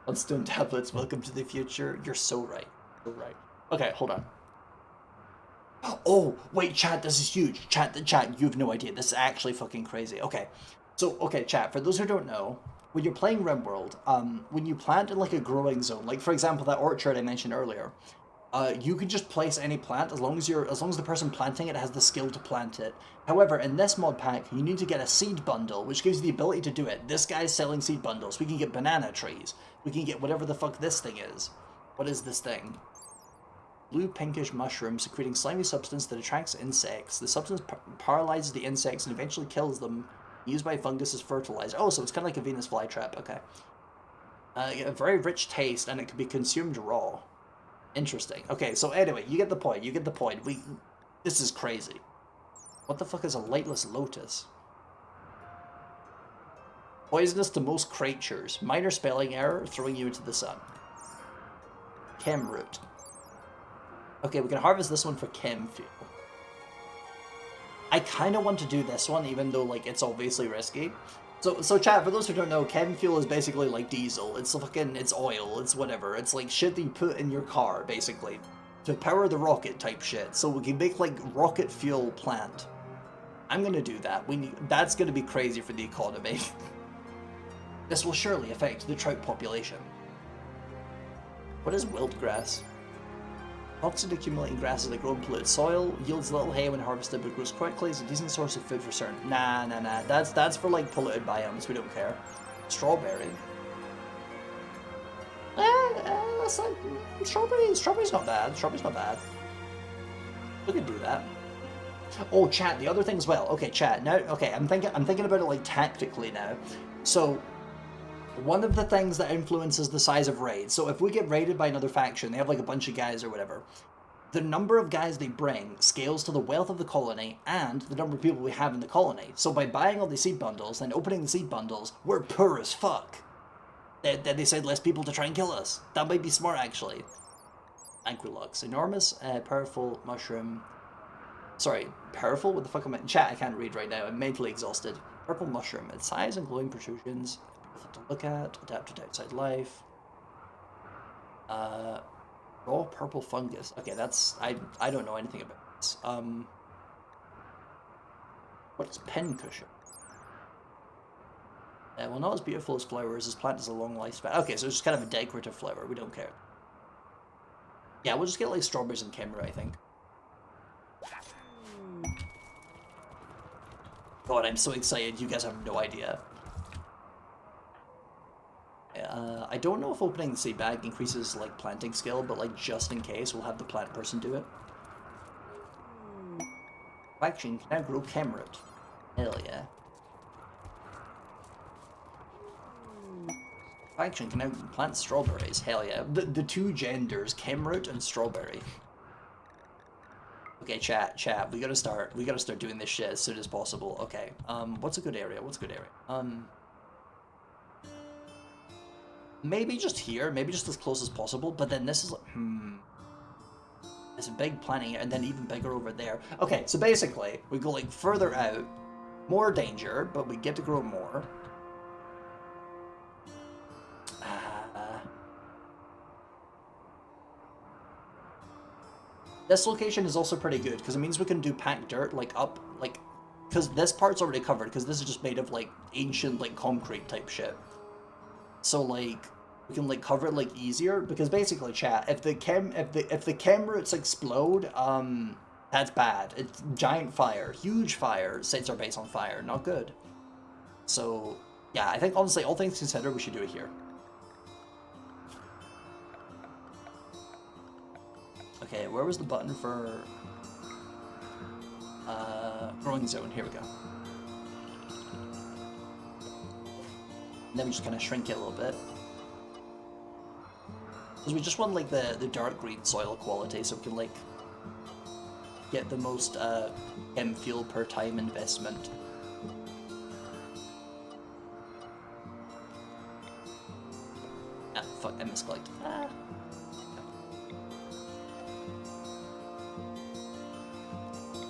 on stone tablets. Welcome to the future. You're so right. You're right. Okay, hold on. Oh, wait, chat, this is huge. Chat, you have no idea. This is actually fucking crazy. Okay. So, okay, chat, for those who don't know, when you're playing RimWorld, when you plant in like a growing zone, like for example that orchard I mentioned earlier, you can just place any plant as long as the person planting it has the skill to plant it. However, in this mod pack, you need to get a seed bundle, which gives you the ability to do it. This guy's selling seed bundles. We can get banana trees. We can get whatever the fuck this thing is. What is this thing? Blue pinkish mushroom secreting slimy substance that attracts insects. The substance paralyzes the insects and eventually kills them. Used by fungus as fertilizer. Oh, so it's kind of like a Venus flytrap. Okay. A very rich taste, and it can be consumed raw. Interesting. Okay, so anyway, you get the point. This is crazy. What the fuck is a lightless lotus? Poisonous to most creatures. Minor spelling error, throwing you into the sun. Chem root. Okay, we can harvest this one for chem fuel. I kind of want to do this one, even though, like, it's obviously risky. So chat, for those who don't know, chem fuel is basically like diesel. It's oil, it's whatever. It's like shit that you put in your car, basically, to power the rocket type shit. So we can make, like, rocket fuel plant. I'm gonna do that. That's gonna be crazy for the economy. This will surely affect the trout population. What is wildgrass? Toxin accumulating grasses that grow in polluted soil, yields little hay when harvested but grows quickly, is a decent source of food for certain. Nah. That's for like polluted biomes, we don't care. Strawberry. That's like, strawberry's not bad. We could do that. Oh, chat, the other thing as well. Okay, chat, now, okay, I'm thinking about it like tactically now. So, one of the things that influences the size of raids, so if we get raided by another faction, they have like a bunch of guys or whatever, the number of guys they bring scales to the wealth of the colony and the number of people we have in the colony. So by buying all these seed bundles and opening the seed bundles, we're poor as fuck. Then they said less people to try and kill us. That might be smart, actually. Anquilux. Enormous, powerful mushroom. Sorry, powerful? What the fuck am I... Chat, I can't read right now. I'm mentally exhausted. Purple mushroom. Its size and glowing protrusions. To look at, adapted to outside life. Raw purple fungus. Okay, that's I don't know anything about this. What is pincushion? Well, not as beautiful as flowers. This plant has a long lifespan. Okay, so it's just kind of a decorative flower. We don't care. Yeah, we'll just get like strawberries and camera, I think. God, I'm so excited. You guys have no idea. I don't know if opening the seed bag increases like planting skill, but like just in case, we'll have the plant person do it. Faction can now grow camroot. Hell yeah. Faction can now plant strawberries. Hell yeah. The two genders, camroot and strawberry. Okay, chat. We gotta start doing this shit as soon as possible. Okay. What's a good area? Maybe just here, maybe just as close as possible, but then this is like, There's a big planting and then even bigger over there. Okay, so basically, we go like further out, more danger, but we get to grow more. This location is also pretty good, because it means we can do packed dirt, like up, like, because this part's already covered, because this is just made of like ancient like concrete type shit. So like we can like cover it like easier, because basically, chat, if the chem roots explode, that's bad. It's giant fire, huge fire sets our base on fire. Not good. So yeah, I think honestly, all things considered, we should do it here. Okay, where was the button for growing zone? Here we go. And then we just kind of shrink it a little bit. Because we just want like the dark green soil quality so we can like get the most chem fuel per time investment. Ah, fuck, I misclicked. Ah.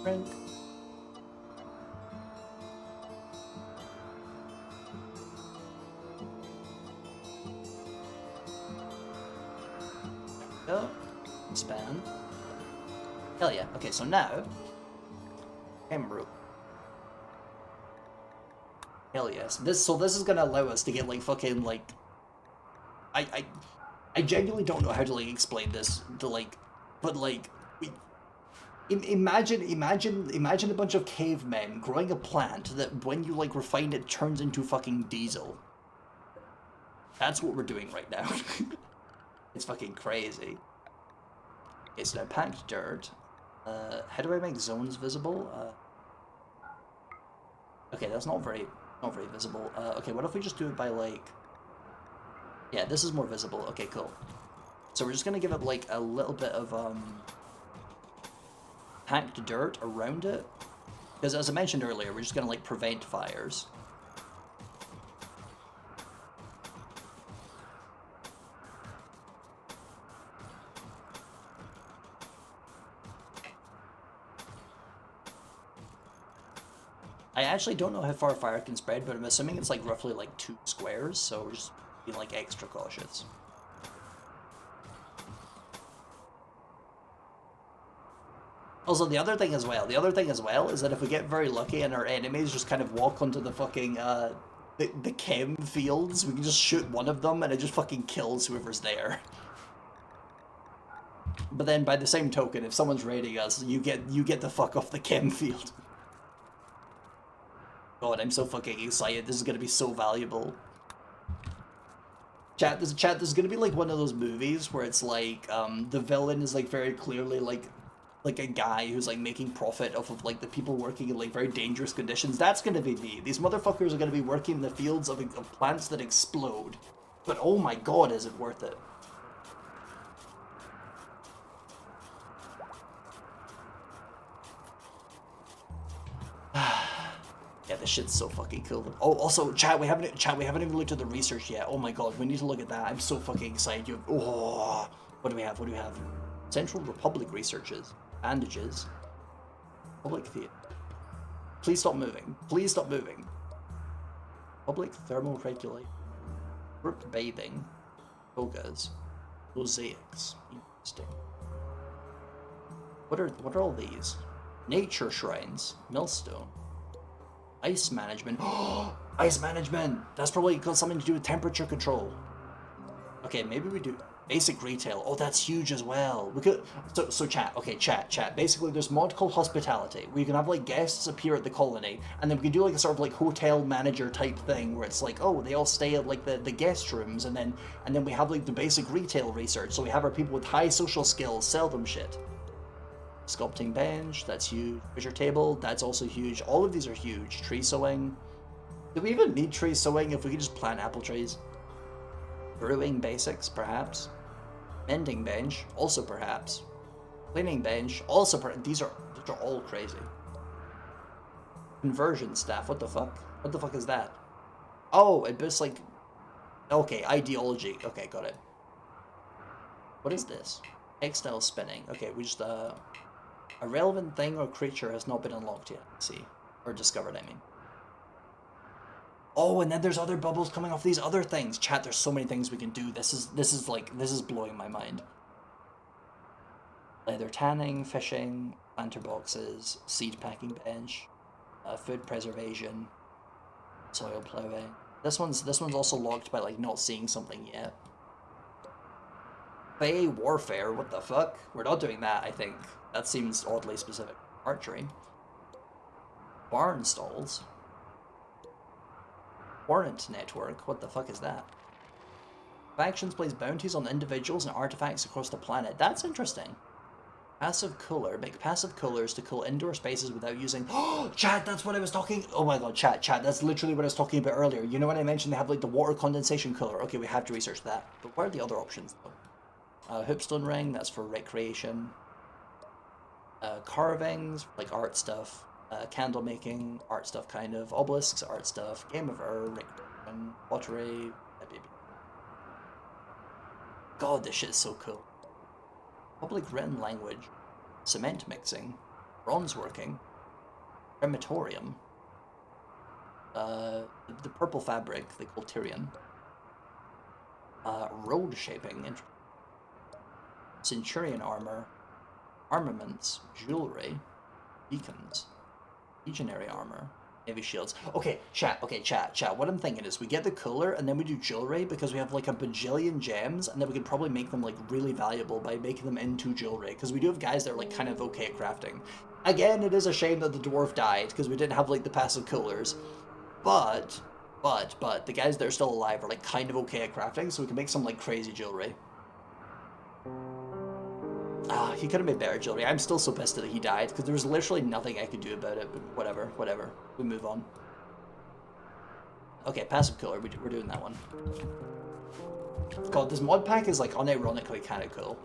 Shrink. Go. Expand. Hell yeah. Okay, so now emerald. Hell yes. This is gonna allow us to get like fucking like I genuinely don't know how to like explain this to like, but like imagine a bunch of cavemen growing a plant that when you like refine it turns into fucking diesel. That's what we're doing right now. It's fucking crazy. Okay, so now packed dirt. How do I make zones visible? Okay, that's not very visible. Okay, what if we just do it by like... Yeah, this is more visible. Okay, cool. So we're just gonna give it like a little bit of packed dirt around it. Because as I mentioned earlier, we're just gonna like prevent fires. I actually don't know how far fire can spread, but I'm assuming it's like roughly like 2 squares, so we're just being like extra cautious. Also, the other thing as well is that if we get very lucky and our enemies just kind of walk onto the fucking, the chem fields, we can just shoot one of them and it just fucking kills whoever's there. But then by the same token, if someone's raiding us, you get the fuck off the chem field. God, I'm so fucking excited. This is gonna be so valuable. Chat, this is gonna be like one of those movies where it's like, the villain is like very clearly like a guy who's like making profit off of like the people working in like very dangerous conditions. That's gonna be me. These motherfuckers are gonna be working in the fields of plants that explode. But oh my god, is it worth it? Yeah, this shit's so fucking cool. Oh, also, chat, we haven't even looked at the research yet. Oh my god, we need to look at that. I'm so fucking excited. Oh, what do we have? What do we have? Central Republic researches, bandages, public theater. Please stop moving. Please stop moving. Public thermal regulate. Group bathing, togas, mosaics. Interesting. What are all these? Nature shrines, millstone. Ice management. Oh, ice management! That's probably got something to do with temperature control. Okay, maybe we do basic retail. Oh, that's huge as well. We could so chat. Okay, chat. Basically, there's mod called hospitality, where you can have like guests appear at the colony, and then we can do like a sort of like hotel manager type thing, where it's like, oh, they all stay at like the guest rooms, and then we have like the basic retail research. So we have our people with high social skills sell them shit. Sculpting bench, that's huge. Treasure table, that's also huge. All of these are huge. Tree sowing. Do we even need tree sowing if we could just plant apple trees? Brewing basics, perhaps. Mending bench, also perhaps. Cleaning bench, also these are all crazy. Conversion staff, what the fuck? What the fuck is that? Oh, it boosts like... Okay, ideology. Okay, got it. What is this? Textile spinning. Okay, we just, a relevant thing or creature has not been unlocked yet. Let's see. Or discovered, I mean. Oh, and then there's other bubbles coming off these other things. Chat, there's so many things we can do. This is blowing my mind. Leather tanning, fishing, planter boxes, seed packing bench, food preservation, soil plowing. This one's also locked by like not seeing something yet. Fey warfare, what the fuck? We're not doing that, I think. That seems oddly specific. Archery. Barn stalls. Warrant network, what the fuck is that? Factions place bounties on individuals and artifacts across the planet. That's interesting. Passive cooler. Make passive coolers to cool indoor spaces without using... Oh, chat, that's what I was talking... Oh my god, chat, that's literally what I was talking about earlier. You know when I mentioned they have like the water condensation cooler? Okay, we have to research that. But what are the other options though? Hoopstone ring, that's for recreation. Carvings, like art stuff. Candle making, art stuff kind of. Obelisks, art stuff. Game of recreation. Pottery. God, this shit is so cool. Public written language, cement mixing, bronze working, crematorium, the purple fabric they call Tyrian, road shaping, centurion armor, armaments, jewelry, beacons, legionary armor, heavy shields. Okay, chat. What I'm thinking is we get the cooler and then we do jewelry because we have like a bajillion gems and then we could probably make them like really valuable by making them into jewelry because we do have guys that are like kind of okay at crafting. Again, it is a shame that the dwarf died because we didn't have like the passive coolers, but the guys that are still alive are like kind of okay at crafting, so we can make some like crazy jewelry. He could have made better jewelry. I'm still so pissed that he died, because there was literally nothing I could do about it, but whatever. We move on. Okay, passive cooler, we're doing that one. God, this mod pack is, like, unironically kind of cool.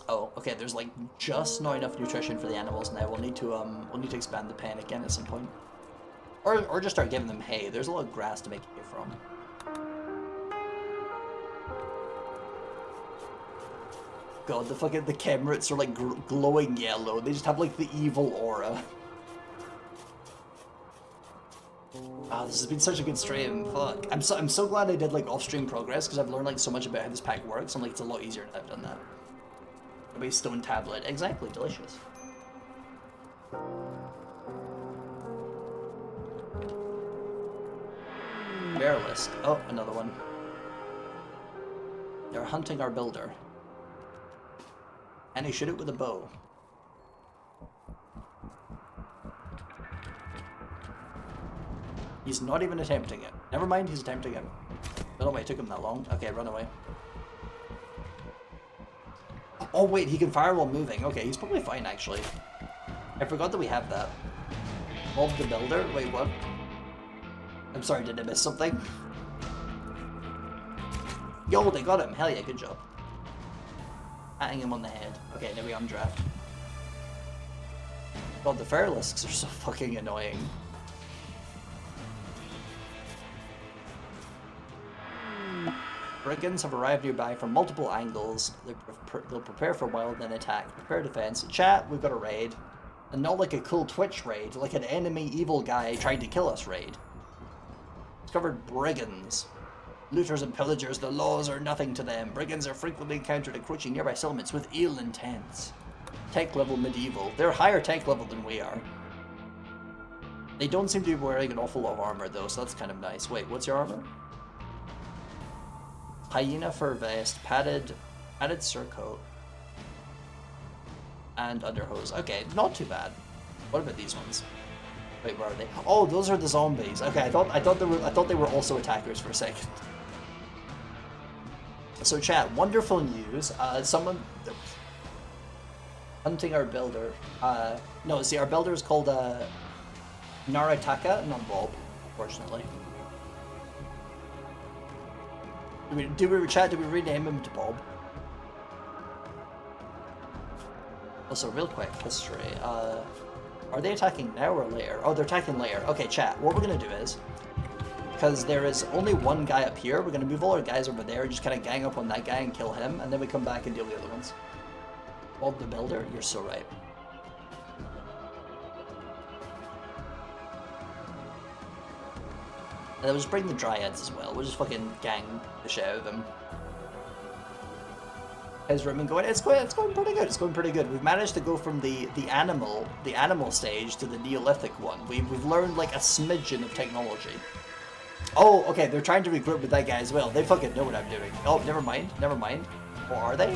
Oh, okay, there's, like, just not enough nutrition for the animals now. We'll need to expand the pen again at some point. Or just start giving them hay. There's a lot of grass to make hay from. God, the Khemrits are like glowing yellow. They just have like the evil aura. This has been such a good stream. Fuck. I'm so glad I did like off-stream progress because I've learned like so much about how this pack works. I'm like, it's a lot easier now I've done that. A stone tablet. Exactly, delicious. Bear list. Oh, another one. They're hunting our builder. And he shoot it with a bow. He's not even attempting it. Never mind, he's attempting it. I don't know why it took him that long. Okay, run away. Oh wait, he can fire while moving. Okay, he's probably fine actually. I forgot that we have that. Mob the builder? Wait, what? I'm sorry, did I miss something? Yo, they got him. Hell yeah, good job. Patting him on the head. Okay, now we undraft. God, the Feralisks are so fucking annoying. Brigands have arrived nearby from multiple angles. They'll prepare for a while, then attack. Prepare defense. Chat, we've got a raid. And not like a cool Twitch raid, like an enemy evil guy trying to kill us raid. Discovered brigands. Looters and pillagers, the laws are nothing to them. Brigands are frequently encountered encroaching nearby settlements with ill intents. Tech level medieval. They're higher tech level than we are. They don't seem to be wearing an awful lot of armor though, so that's kind of nice. Wait, what's your armor? Hyena fur vest, padded surcoat, and underhose. Okay, not too bad. What about these ones? Wait, where are they? Oh, those are the zombies. Okay, I thought they were also attackers for a second. So chat, wonderful news. Someone hunting our builder. No, see, our builder is called Narataka, not Bob, unfortunately. Did we rename him to Bob? Also, real quick, history. Are they attacking now or later? Oh, they're attacking later. Okay, chat, what we're gonna do is, because there is only one guy up here, we're gonna move all our guys over there, just kind of gang up on that guy and kill him, and then we come back and deal with the other ones. Bob the Builder, you're so right. And then we'll just bring the Dryads as well. We'll just fucking gang the shit out of them. How's Roman going? It's going pretty good. It's going pretty good. We've managed to go from the animal stage to the Neolithic one. We've learned like a smidgen of technology. Oh, okay. They're trying to regroup with that guy as well. They fucking know what I'm doing. Oh, never mind. Never mind. Or are they?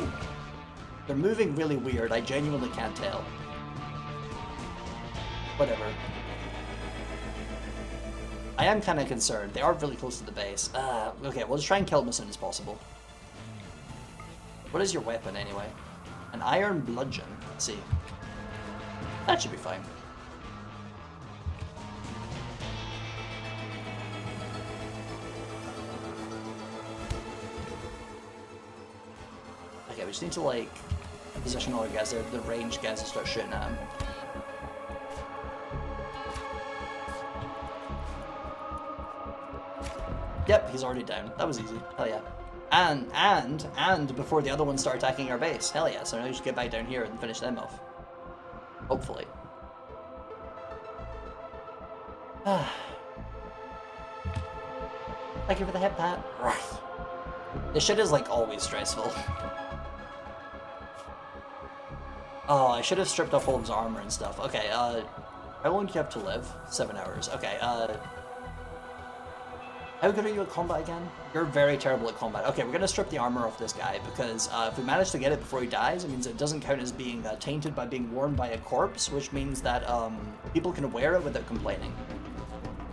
They're moving really weird. I genuinely can't tell. Whatever. I am kind of concerned. They are really close to the base. Okay, we'll just try and kill them as soon as possible. What is your weapon anyway? An iron bludgeon. Let's see. That should be fine. Okay, we just need to like position all our guys there, the ranged guys to start shooting at him. Yep, he's already down. That was easy. Hell yeah. And before the other ones start attacking our base. Hell yeah, so now we should get back down here and finish them off. Hopefully. Thank you for the head pat. This shit is like always stressful. Oh, I should have stripped off all of his armor and stuff. Okay, how long do you have to live? 7 hours. Okay, how good are you at combat again? You're very terrible at combat. Okay, we're gonna strip the armor off this guy because if we manage to get it before he dies, it means it doesn't count as being tainted by being worn by a corpse, which means that people can wear it without complaining.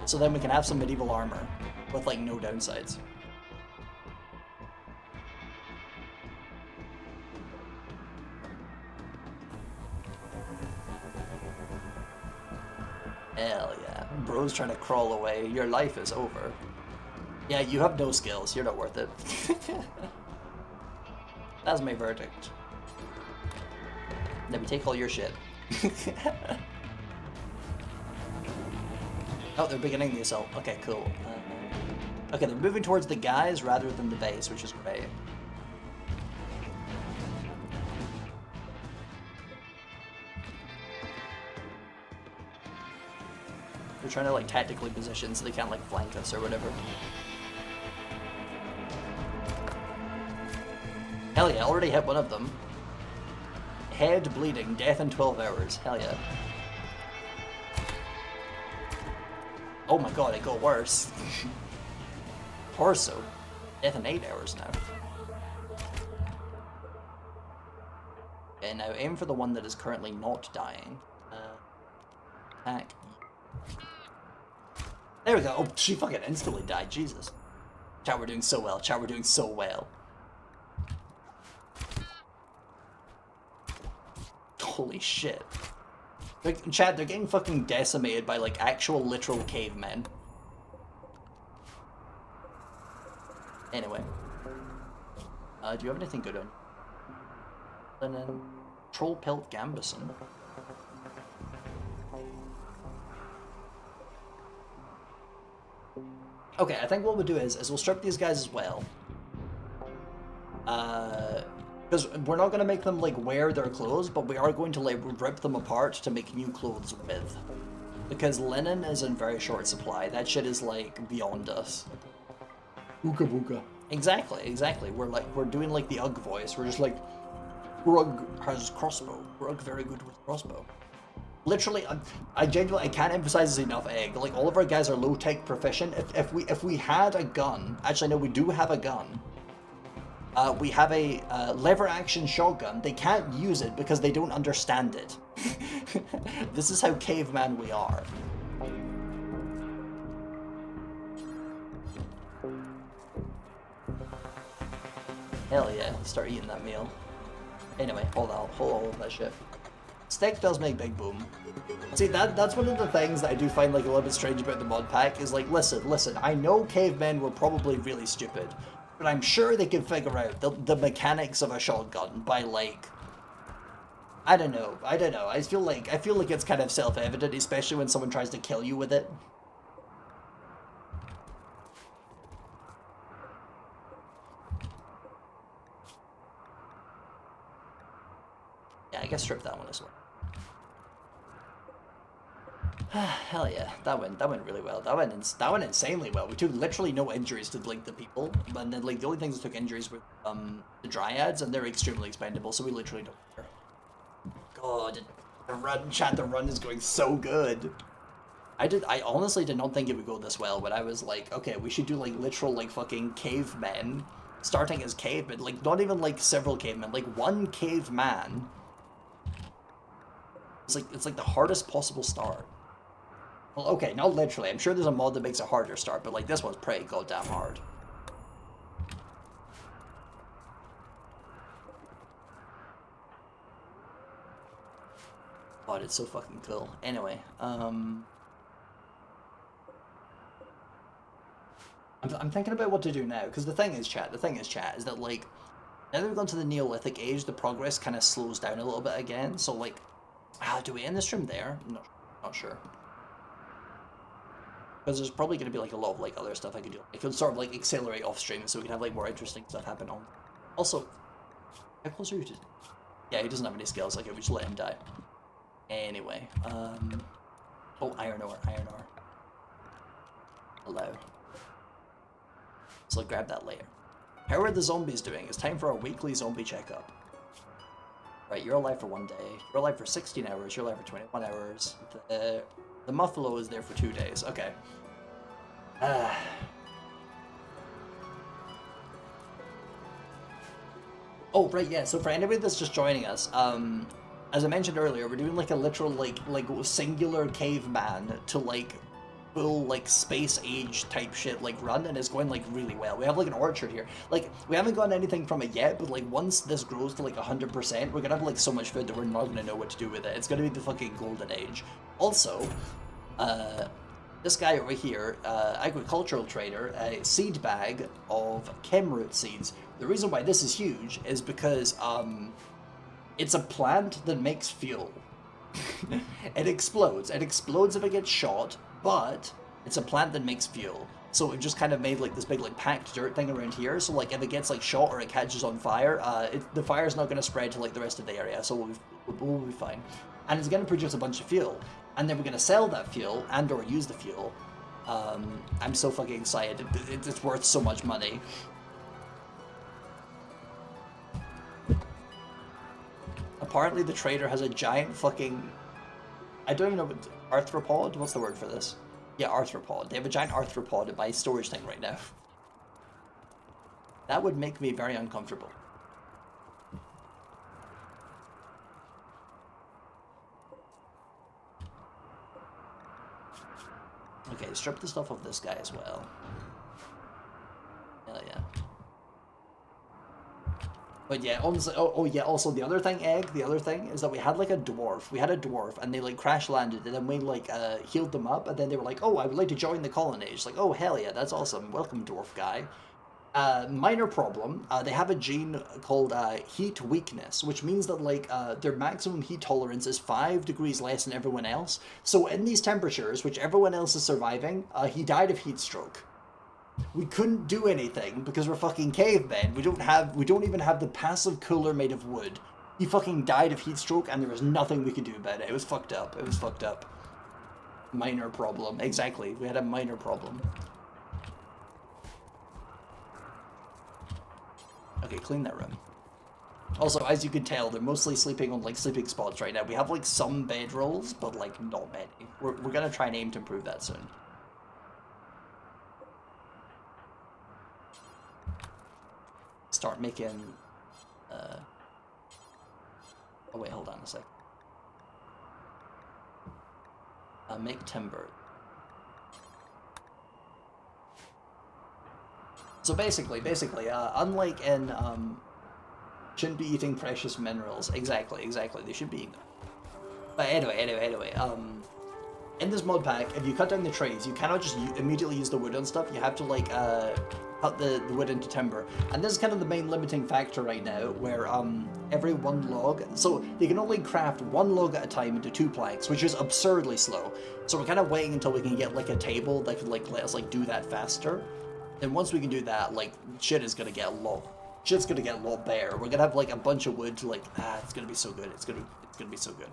So then we can have some medieval armor with like no downsides. Hell yeah. Bro's trying to crawl away. Your life is over. Yeah, you have no skills. You're not worth it. That's my verdict. Let me take all your shit. Oh, they're beginning the assault. Okay, cool. Okay, they're moving towards the guys rather than the base, which is great. They're trying to like tactically position so they can't like flank us or whatever. Hell yeah, already hit one of them. Head bleeding, death in 12 hours. Hell yeah. Oh my god, it got worse. Torso. Death in 8 hours now. Okay, now aim for the one that is currently not dying. Attack. There we go. Oh, she fucking instantly died. Jesus. Chat, we're doing so well. Chat, we're doing so well. Holy shit. Chat, they're getting fucking decimated by, like, actual literal cavemen. Anyway. Do you have anything good on? And then Troll Pelt Gambison. Okay, I think what we'll do is we'll strip these guys as well. Because we're not going to make them, like, wear their clothes, but we are going to, like, rip them apart to make new clothes with. Because linen is in very short supply. That shit is, like, beyond us. Ooga booga. Exactly, exactly. We're doing, like, the Ugg voice. We're just like, Rug has crossbow. Rug very good with crossbow. Literally, I genuinely, I can't emphasize this enough, Egg. Like, all of our guys are low-tech proficient. If we had a gun, actually, no, we do have a gun. We have a lever-action shotgun. They can't use it because they don't understand it. This is how caveman we are. Hell yeah, start eating that meal. Anyway, hold all of that shit. Steak does make big boom. See, that's one of the things that I do find like a little bit strange about the mod pack is like, listen, I know cavemen were probably really stupid, but I'm sure they can figure out the mechanics of a shotgun by like, I don't know. I feel like it's kind of self-evident, especially when someone tries to kill you with it. Yeah, I guess strip that one as well. Hell yeah, that went really well. That went insanely well. We took literally no injuries to like the people, but then like the only things that took injuries were the dryads, and they're extremely expendable, so we literally don't care. God, the run is going so good. I honestly did not think it would go this well, but I was like, okay, we should do like literal like fucking cavemen, starting as cavemen, like not even like several cavemen, like one caveman. It's like the hardest possible start. Well, okay, not literally. I'm sure there's a mod that makes it harder start, but like this one's pretty goddamn hard. God, it's so fucking cool. Anyway, I'm thinking about what to do now, because the thing is, chat, is that, like, now that we've gone to the Neolithic age, the progress kind of slows down a little bit again, so, like, do we end the stream there? Not sure. Because there's probably going to be, like, a lot of, like, other stuff I could do. I could sort of, like, accelerate off stream so we can have, like, more interesting stuff happen on. Also, how close are you to... Yeah, he doesn't have any skills, like, we just let him die. Anyway, oh, iron ore. Hello. So grab that later. How are the zombies doing? It's time for a weekly zombie checkup. Right, you're alive for 1 day. You're alive for 16 hours. You're alive for 21 hours. The Muffalo is there for 2 days. Okay. Oh, right, yeah. So for anybody that's just joining us, as I mentioned earlier, we're doing like a literal like singular caveman to like full like space age type shit like run, and it's going like really well. We have like an orchard here. Like we haven't gotten anything from it yet, but like once this grows to like 100%, we're gonna have like so much food that we're not gonna know what to do with it. It's gonna be the fucking golden age. Also, this guy over here, agricultural trader, a seed bag of chemroot seeds. The reason why this is huge is because it's a plant that makes fuel. It explodes. It explodes if it gets shot, but it's a plant that makes fuel. So we've just kind of made like this big like packed dirt thing around here. So like if it gets like shot or it catches on fire, the fire's not going to spread to like the rest of the area. So we'll be fine. And it's going to produce a bunch of fuel. And then we're going to sell that fuel and or use the fuel. I'm so fucking excited. It's worth so much money. Apparently the trader has a giant fucking... I don't even know what... Arthropod? What's the word for this? Yeah, arthropod. They have a giant arthropod at my storage thing right now. That would make me very uncomfortable. Okay, strip the stuff off this guy as well. Hell yeah. But yeah, honestly, oh yeah, also the other thing is that we had like a dwarf, and they like crash landed, and then we like healed them up, and then they were like, oh, I would like to join the colony. It's like, oh hell yeah, that's awesome, welcome dwarf guy. Minor problem, they have a gene called heat weakness, which means that like their maximum heat tolerance is 5 degrees less than everyone else. So in these temperatures, which everyone else is surviving, he died of heat stroke. We couldn't do anything because we're fucking cavemen. We don't even have the passive cooler made of wood. He fucking died of heat stroke and there was nothing we could do about it. It was fucked up. It was fucked up. Minor problem. Exactly. We had a minor problem. Okay, clean that room. Also, as you can tell, they're mostly sleeping on like sleeping spots right now. We have like some bedrolls, but like not many. We're gonna try and aim to improve that soon. Start making oh wait, hold on a sec. Make timber. So basically, unlike in shouldn't be eating precious minerals. Exactly, they should be eating them. But anyway, in this mod pack, if you cut down the trees, you cannot just immediately use the wood on stuff. You have to like cut the wood into timber, and this is kind of the main limiting factor right now, where every one log, so they can only craft one log at a time into 2 planks, which is absurdly slow. So we're kind of waiting until we can get like a table that could like let us like do that faster. And once we can do that, like shit's gonna get a lot better. We're gonna have like a bunch of wood to like it's gonna be so good. It's gonna be so good.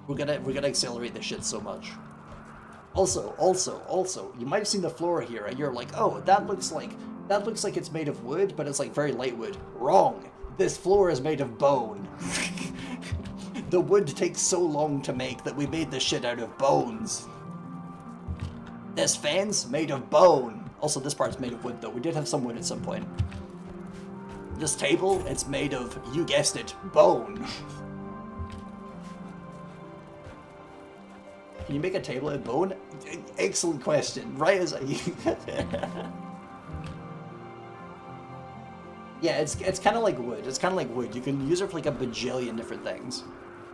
We're gonna accelerate this shit so much. Also, you might have seen the floor here, and you're like, oh, that looks like it's made of wood, but it's like very light wood. Wrong. This floor is made of bone. The wood takes so long to make that we made this shit out of bones. This fan's made of bone. Also, this part's made of wood, though. We did have some wood at some point. This table, it's made of, you guessed it, bone. Can you make a table out of bone? Excellent question. Right as I... Yeah, it's kind of like wood. It's kind of like wood. You can use it for like a bajillion different things.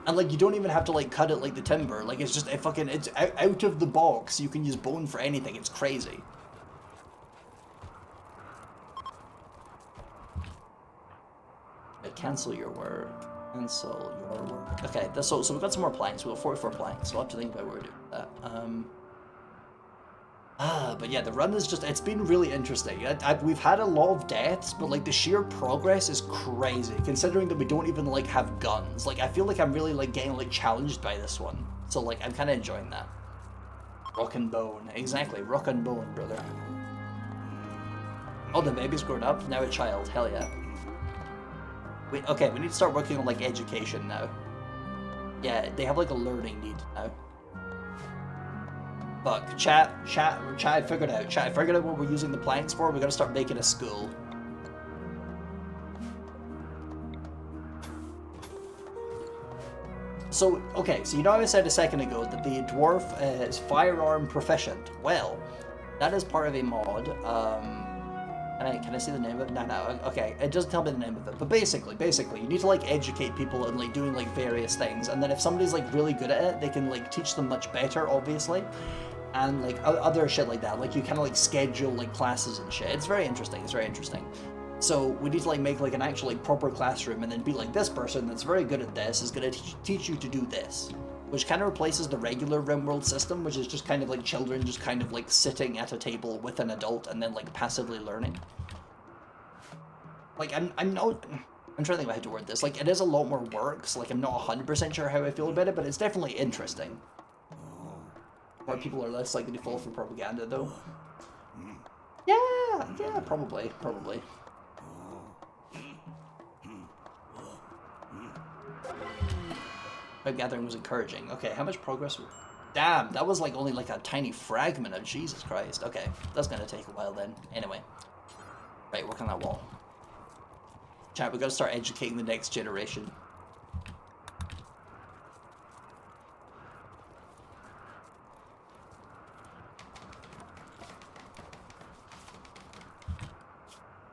And like, you don't even have to like cut it like the timber. Like, it's just it's out of the box. You can use bone for anything. It's crazy. Cancel your work. Cancel your work. Okay, so we've got some more planks. We've got 44 planks. So we'll have to think about what we're doing with that. But yeah, the run is just, it's been really interesting. We've had a lot of deaths, but like the sheer progress is crazy, considering that we don't even like have guns. Like, I feel like I'm really like getting like challenged by this one. So like, I'm kind of enjoying that. Rock and bone. Exactly, rock and bone, brother. Oh, the baby's grown up, now a child. Hell yeah. Okay, we need to start working on like education now. Yeah, they have like a learning need now. Fuck, chat, I figured out. Chat, I figured out what we're using the planks for. We gotta start making a school. So, okay, so you know how I said a second ago that the dwarf is firearm proficient? Well, that is part of a mod. Can I see the name of it? No, okay, it doesn't tell me the name of it. But basically, you need to like educate people in like doing like various things, and then if somebody's like really good at it, they can like teach them much better, obviously. And like other shit like that, like you kind of like schedule like classes and shit. It's very interesting. So we need to like make like an actual like proper classroom, and then be like, this person that's very good at this is going to teach you to do this, which kind of replaces the regular RimWorld system, which is just kind of like children just kind of like sitting at a table with an adult and then like passively learning. Like, I'm trying to think of how to word this. Like, it is a lot more work, so like I'm not 100% sure how I feel about it, but it's definitely interesting. More people are less likely to fall for propaganda, though. Yeah, probably. My gathering was encouraging. Okay, how much progress? Damn, that was like only like a tiny fragment of Jesus Christ. Okay, that's gonna take a while then. Anyway. Right, work on that wall. Chat, we gotta start educating the next generation.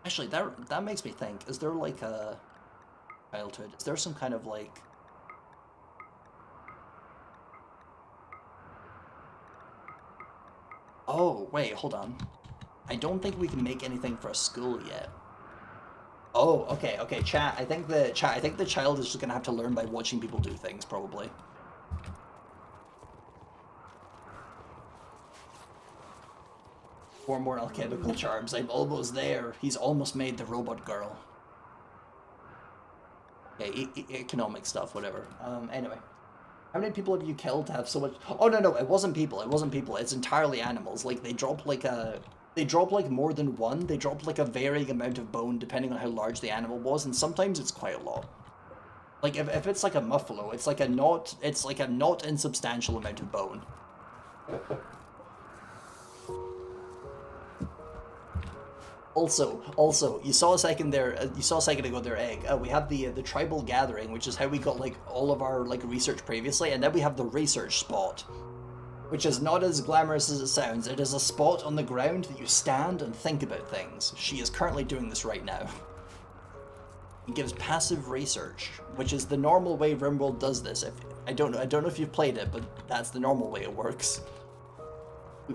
Actually, that makes me think, is there like a childhood? Is there some kind of like... Oh, wait, hold on. I don't think we can make anything for a school yet. Oh, okay, chat. I think the child is just gonna have to learn by watching people do things, probably. Four more alchemical charms. I'm almost there. He's almost made the robot girl. Okay, economic stuff, whatever. Anyway. How many people have you killed to have so much... Oh, no, it wasn't people. It's entirely animals. Like, they drop like more than one. They drop like a varying amount of bone depending on how large the animal was, and sometimes it's quite a lot. Like, if it's like a muffalo, it's like a not insubstantial amount of bone. Also, you saw a second ago their egg. We have the tribal gathering, which is how we got like all of our like research previously, and then we have the research spot, which is not as glamorous as it sounds. It is a spot on the ground that you stand and think about things. She is currently doing this right now. It gives passive research, which is the normal way RimWorld does this. I don't know if you've played it, but that's the normal way it works.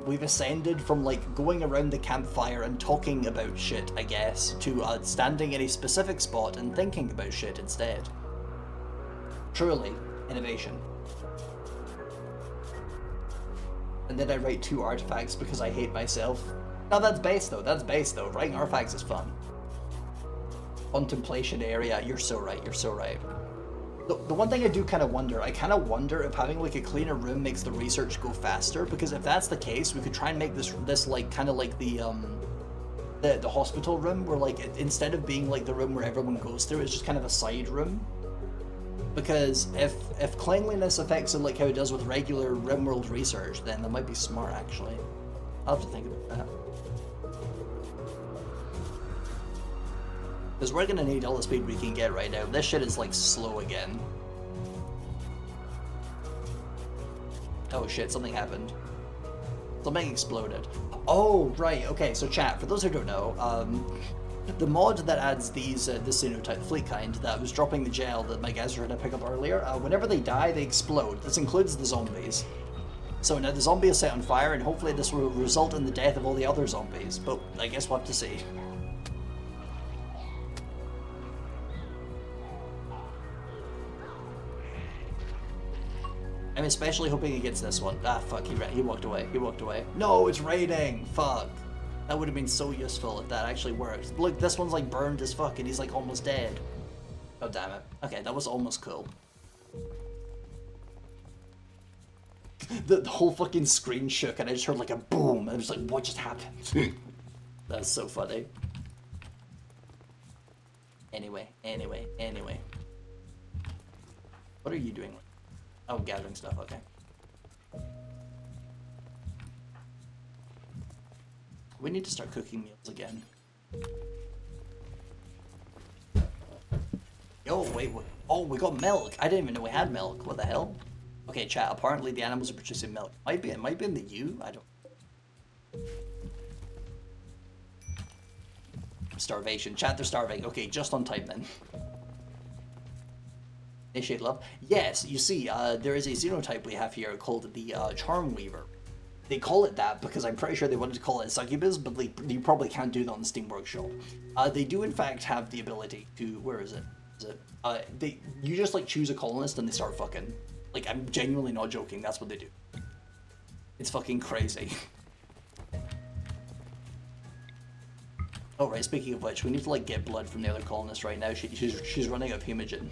We've ascended from like going around the campfire and talking about shit, I guess, to standing in a specific spot and thinking about shit instead. Truly, innovation. And then I write 2 artifacts because I hate myself. No, that's base though. Writing artifacts is fun. Contemplation area. You're so right. The one thing I do kind of wonder, if having like a cleaner room makes the research go faster, because if that's the case, we could try and make this like kind of like the hospital room, where like instead of being like the room where everyone goes through, it's just kind of a side room. Because if cleanliness affects it like how it does with regular RimWorld research, then that might be smart actually. I'll have to think about that. Because we're gonna need all the speed we can get right now. This shit is like slow again. Oh shit, something happened. Something exploded. Oh, right, okay, so chat, for those who don't know, The mod that adds these this xenotype fleet kind that was dropping the gel that my guys were going to pick up earlier, whenever they die, they explode. This includes the zombies. So now the zombie is set on fire, and hopefully this will result in the death of all the other zombies. But I guess we'll have to see. I'm especially hoping he gets this one. Ah, fuck, he walked away. He walked away. No, it's raining! Fuck. That would have been so useful if that actually worked. Look, this one's like burned as fuck and he's like almost dead. Oh, damn it. Okay, that was almost cool. The whole fucking screen shook and I just heard like a boom. I was like, what just happened? That's so funny. Anyway. What are you doing? Oh, gathering stuff, okay. We need to start cooking meals again. Yo, wait, oh, we got milk. I didn't even know we had milk. What the hell? Okay, chat, apparently the animals are producing milk. It might be in the U? I don't... Starvation. Chat, they're starving. Okay, just on time then. Initiate love. Yes, you see, there is a xenotype we have here called the Charm Weaver. They call it that because I'm pretty sure they wanted to call it Succubus, but you probably can't do that on the Steam Workshop. They do in fact have the ability to, where is it? You just like choose a colonist and they start fucking. Like, I'm genuinely not joking, that's what they do. It's fucking crazy. Oh right, speaking of which, we need to like get blood from the other colonist right now. She's running out of hemogen.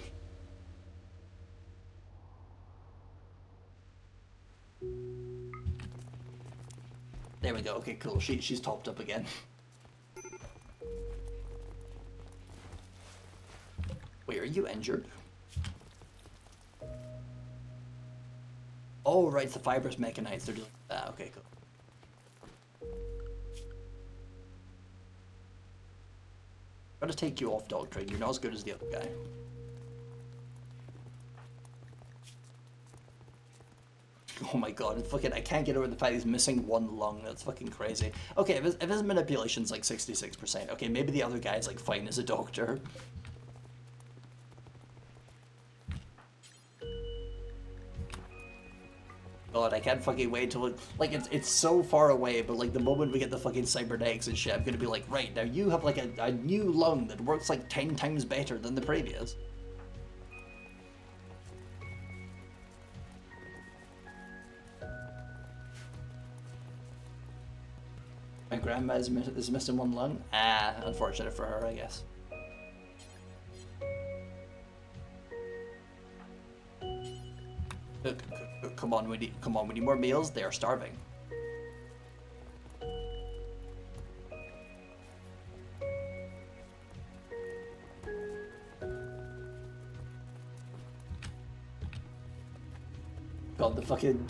There we go. Okay, cool. She's topped up again. Wait, are you injured? Oh, right, the fibrous mechanites. They're doing that. Okay, cool. Gotta take you off, Doctrine. You're not as good as the other guy. Oh my god, fucking, I can't get over the fact he's missing one lung. That's fucking crazy. Okay, if his manipulation's like 66%, okay, maybe the other guy's like fine as a doctor. God, I can't fucking wait till like it's so far away, but like the moment we get the fucking cybernetics and shit, I'm gonna be like, right, now you have like a new lung that works like 10 times better than the previous. My grandma is missing one lung? Ah, unfortunate for her, I guess. Come on, we need more meals. They are starving. God, the fucking...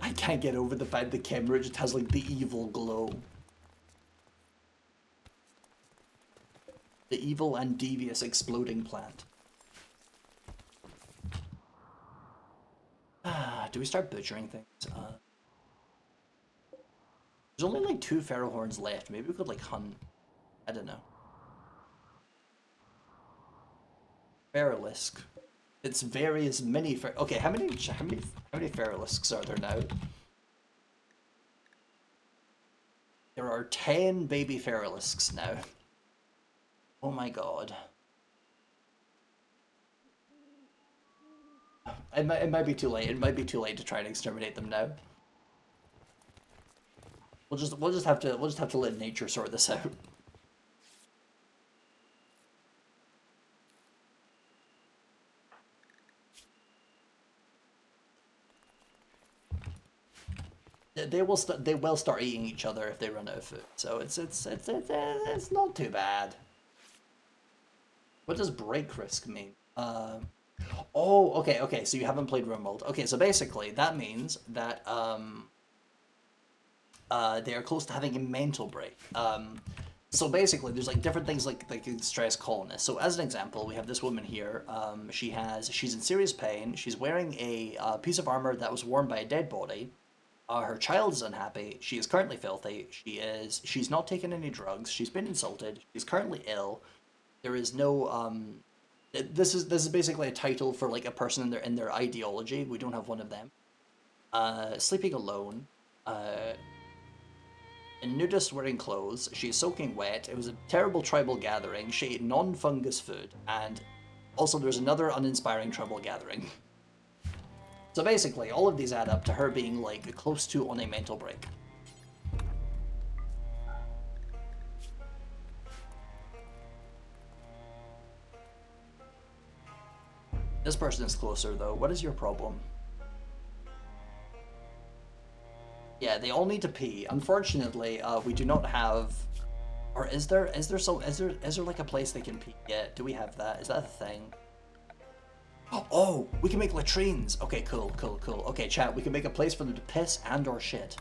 I can't get over the fact that Kemra just has like the evil glow. The evil and devious exploding plant. Do we start butchering things? There's only like 2 feral horns left. Maybe we could like hunt. I don't know. Feralisk. It's various mini okay, how many Feralisks are there now? There are 10 baby Feralisks now. Oh my god. It might be too late. It might be too late to try and exterminate them now. We'll just have to let nature sort this out. They will start eating each other if they run out of food. So it's not too bad. What does break risk mean? Oh, okay. So you haven't played RimWorld. Okay, so basically that means that they are close to having a mental break. So basically, there's like different things like stress colonists. So as an example, we have this woman here. She's in serious pain. She's wearing a piece of armor that was worn by a dead body. Her child is unhappy. She is currently filthy. She's not taken any drugs. She's been insulted. She's currently ill. There is no this is basically a title for like a person in their ideology. We don't have one of them. Sleeping alone. A nudist wearing clothes. She's soaking wet. It was a terrible tribal gathering. She ate non-fungus food, and also there's another uninspiring tribal gathering. So basically, all of these add up to her being like close to on a mental break. This person is closer though. What is your problem? Yeah, they all need to pee. Unfortunately, we do not have, or is there like a place they can pee? Yeah, do we have that? Is that a thing? Oh, we can make latrines. Okay, cool. Okay, chat, we can make a place for them to piss and or shit.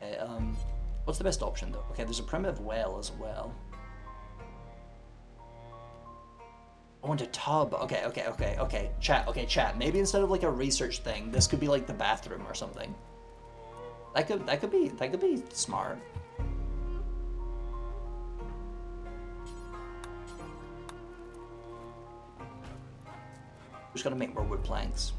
Okay, what's the best option though? Okay, there's a primitive well as well. I want a tub. Okay. Chat. Maybe instead of like a research thing, this could be like the bathroom or something. That could be smart. We just gotta make more wood planks.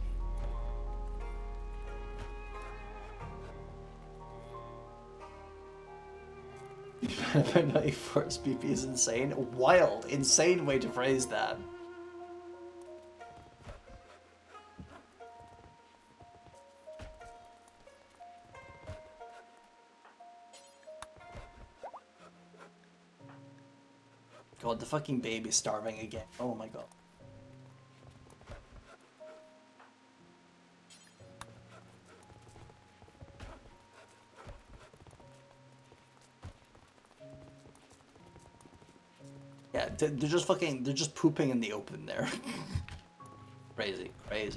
Force BP is insane. Wild, insane way to phrase that. God, the fucking baby's starving again. Oh my god. Yeah, they're just pooping in the open there. Crazy. Okay,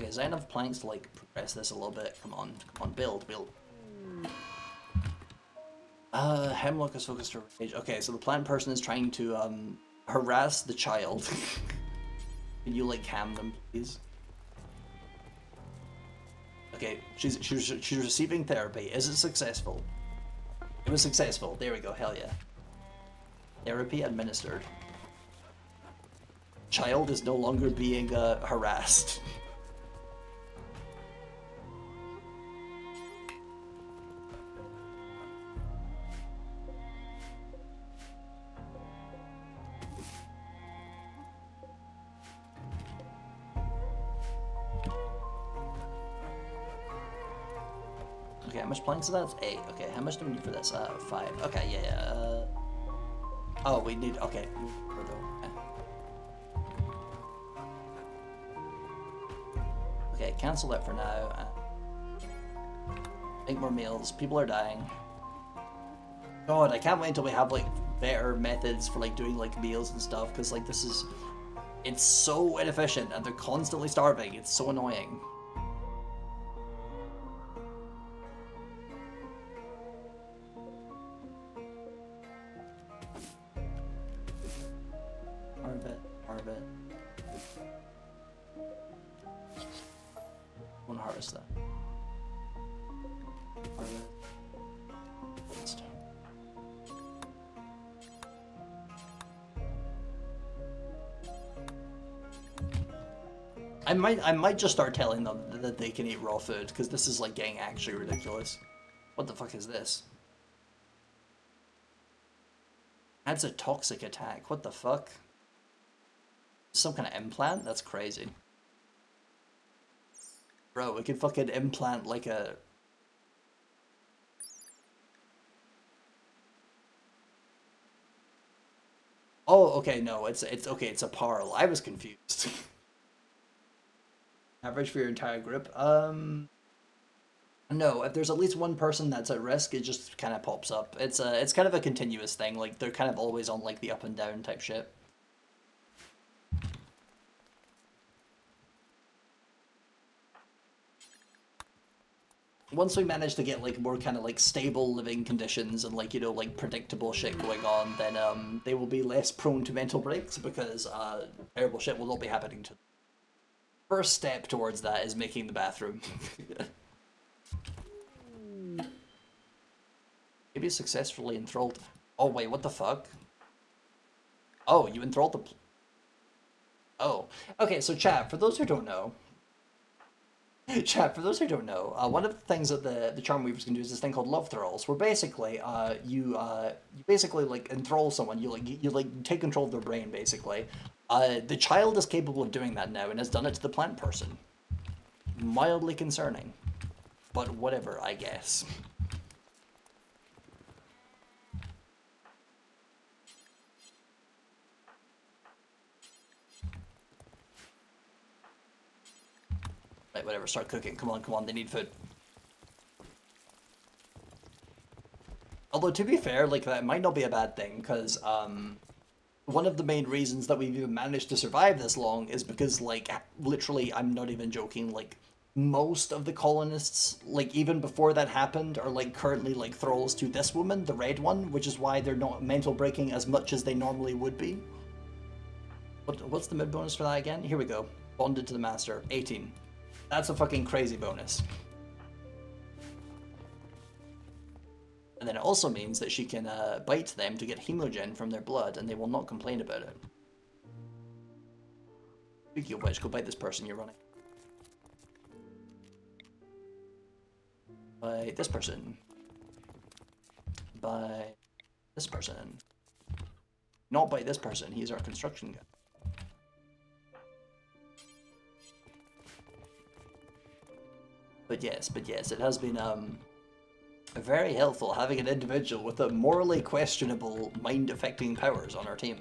is there enough planks to like progress this a little bit? Come on, build. Hemlock is focused to rage. Okay, so the plant person is trying to harass the child. Can you like cam them, please? Okay, she's receiving therapy. Is it successful? It was successful. There we go. Hell yeah. Therapy administered. Child is no longer being harassed. Okay, how much planks is that? It's 8. Okay, how much do we need for this? 5. Okay, yeah. Oh, we need. Okay. Okay, cancel that for now. Make more meals. People are dying. God, I can't wait until we have like better methods for like doing like meals and stuff, because like this is. It's so inefficient and they're constantly starving. It's so annoying. Harvest. Won't harvest that. Harvest. I might just start telling them that they can eat raw food, because this is like getting actually ridiculous. What the fuck is this? Adds a toxic attack. What the fuck? Some kind of implant? That's crazy. Bro, we could fucking implant like a... Oh, okay, no, it's okay, it's a parl. I was confused. Average for your entire group? No, if there's at least one person that's at risk, it just kind of pops up. It's kind of a continuous thing, like they're kind of always on like the up and down type shit. Once we manage to get like more kind of like stable living conditions and like, you know, like predictable shit going on, then they will be less prone to mental breaks, because terrible shit will not be happening to them. First step towards that is making the bathroom. Maybe successfully enthralled. Oh wait, what the fuck? Oh, you enthralled the. Oh, okay. So chat. For those who don't know, chat. For those who don't know, one of the things that the charm weavers can do is this thing called love thralls, where basically, you basically like enthrall someone. You take control of their brain, basically. The child is capable of doing that now and has done it to the plant person. Mildly concerning, but whatever, I guess. Right, whatever, start cooking. Come on, they need food. Although, to be fair, like, that might not be a bad thing, because, one of the main reasons that we've even managed to survive this long is because, like, literally, I'm not even joking, like, most of the colonists, like, even before that happened, are, like, currently, like, thralls to this woman, the red one, which is why they're not mental breaking as much as they normally would be. What's the mid bonus for that again? Here we go. Bonded to the master. 18. That's a fucking crazy bonus. And then it also means that she can bite them to get hemogen from their blood, and they will not complain about it. Speaking of which, go bite this person you're running. By this person. By this person. Not by this person, he's our construction guy. But yes, it has been very helpful having an individual with a morally questionable mind-affecting powers on our team.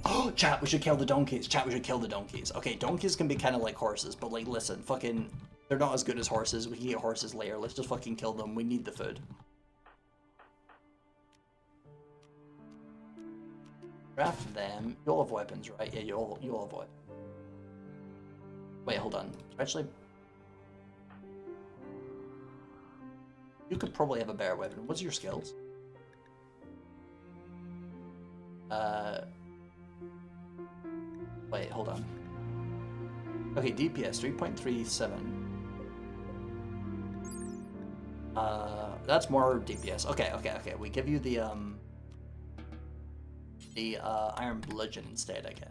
Oh, chat, we should kill the donkeys. Chat, we should kill the donkeys. Okay, donkeys can be kind of like horses, but like, listen, fucking, they're not as good as horses. We can get horses later. Let's just fucking kill them. We need the food. Craft them. You all have weapons, right? Yeah, you all have weapons. Wait, hold on. Actually, you could probably have a better weapon. What's your skills? Wait, hold on. Okay, DPS 3.37. That's more DPS. Okay. We give you the Iron Bludgeon instead, I guess.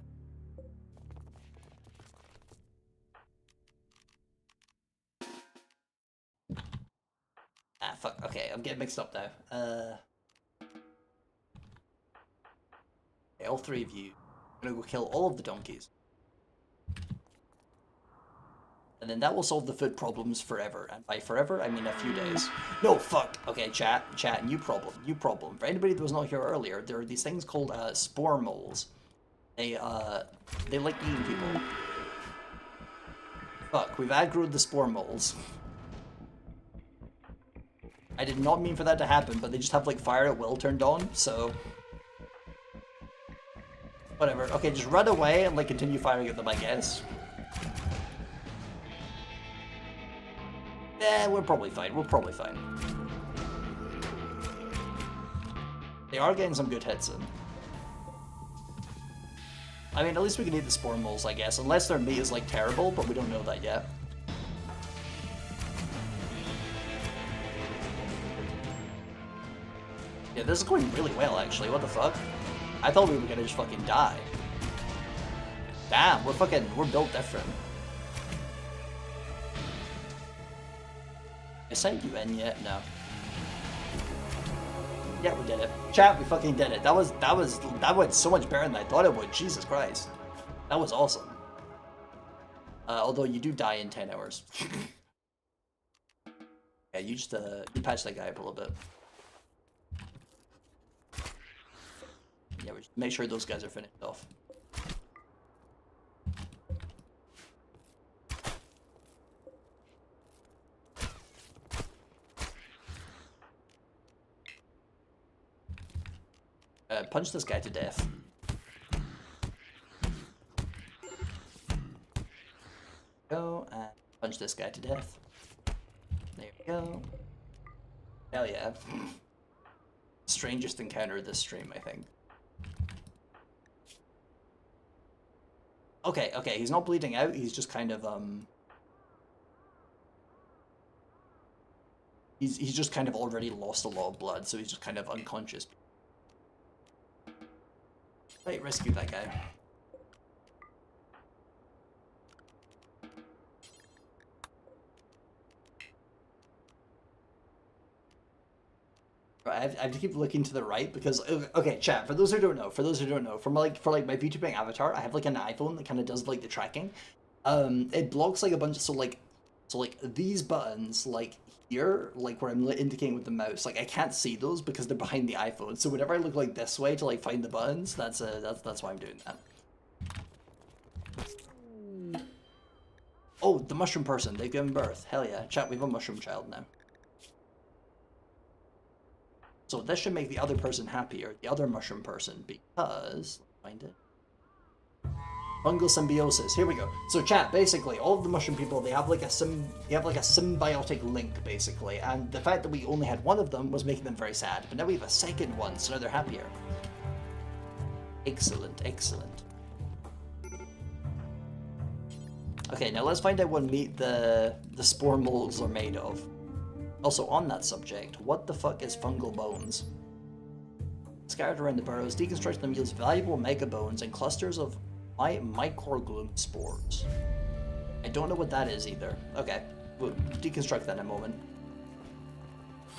Ah, fuck. Okay, I'm getting mixed up now. Okay, all three of you. I'm gonna go kill all of the donkeys. And then that will solve the food problems forever. And by forever, I mean a few days. No, fuck. Okay, chat, new problem. For anybody that was not here earlier, there are these things called spore moles. They like eating people. Fuck, we've aggroed the spore moles. I did not mean for that to happen, but they just have like fire at will turned on, so... Whatever. Okay, just run away and like continue firing at them, I guess. Yeah, we're probably fine. They are getting some good hits in. I mean, at least we can eat the spore moles, I guess. Unless their meat is like terrible, but we don't know that yet. Yeah, this is going really well, actually. What the fuck? I thought we were gonna just fucking die. Damn, we're built different. I sent you in yet? No. Yeah, we did it. Chat, we fucking did it. That went so much better than I thought it would. Jesus Christ. That was awesome. Although you do die in 10 hours. Yeah, you just, you patch that guy up a little bit. Yeah, we just make sure those guys are finished off. Punch this guy to death. Go and punch this guy to death. There we go. Hell yeah. Strangest encounter of this stream, I think. Okay, okay, he's not bleeding out, he's just kind of, he's just kind of already lost a lot of blood, so he's just kind of unconscious. Right, rescue that guy. Right, I have to keep looking to the right because okay, chat. For those who don't know, for my VTubing avatar, I have like an iPhone that kind of does like the tracking. It blocks like a bunch of so like these buttons like here, like where I'm indicating with the mouse, like I can't see those because they're behind the iPhone. So whenever I look like this way to like find the buttons, that's why I'm doing that. Oh, the mushroom person, they've given birth. Hell yeah, chat. We have a mushroom child now. So this should make the other person happier, the other mushroom person, because let's find it. Fungal symbiosis. Here we go. So chat, basically, all of the mushroom people they have like a symbiotic link basically, and the fact that we only had one of them was making them very sad. But now we have a second one, so now they're happier. Excellent, excellent. Okay, now let's find out what meat the spore molds are made of. Also, on that subject, what the fuck is fungal bones? Scattered around the burrows, deconstructing them yields valuable mega bones and clusters of microgloom spores. I don't know what that is either. Okay, we'll deconstruct that in a moment.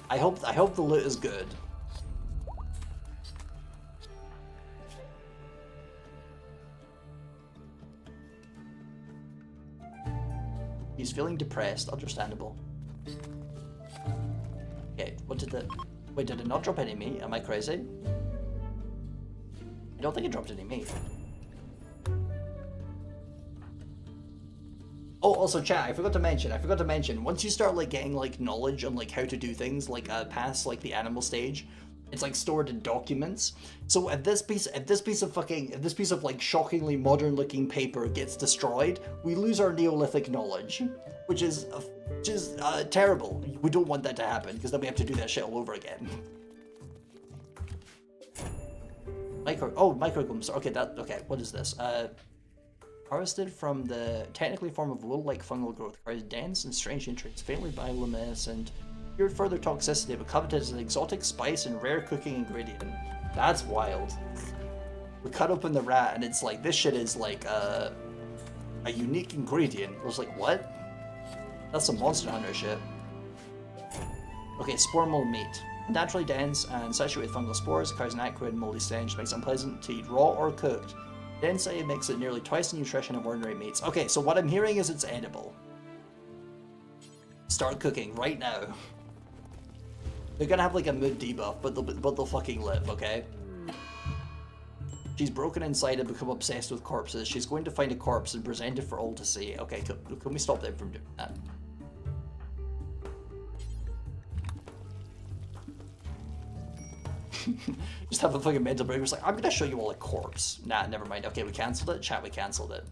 I hope the loot is good. He's feeling depressed, understandable. Okay, what did the... Wait, did it not drop any meat? Am I crazy? I don't think it dropped any meat. Oh, also chat, I forgot to mention, once you start like getting like knowledge on like how to do things like past like the animal stage, it's like stored in documents. So if this piece of like shockingly modern looking paper gets destroyed, we lose our Neolithic knowledge, which is terrible. We don't want that to happen because then we have to do that shit all over again. Microgloom. Okay, what is this? Harvested from the technically form of wool-like fungal growth, carries dense and strange nutrients, faintly bioluminescent, cured further toxicity, but coveted as an exotic spice and rare cooking ingredient. That's wild. We cut open the rat and it's like, this shit is like a unique ingredient. I was like, what? That's some Monster Hunter shit. Okay, spore mold meat. Naturally dense and saturated with fungal spores, carries an acrid moldy stench, makes it unpleasant to eat raw or cooked. Density makes it nearly twice the nutrition of ordinary meats. Okay, so what I'm hearing is it's edible. Start cooking right now. They're gonna have like a mood debuff, but they'll fucking live, okay? She's broken inside and become obsessed with corpses. She's going to find a corpse and present it for all to see. Okay, can we stop them from doing that? Just have a fucking mental break. It's like, I'm gonna show you all a corpse. Nah, never mind. Okay, we cancelled it. Chat, we cancelled it.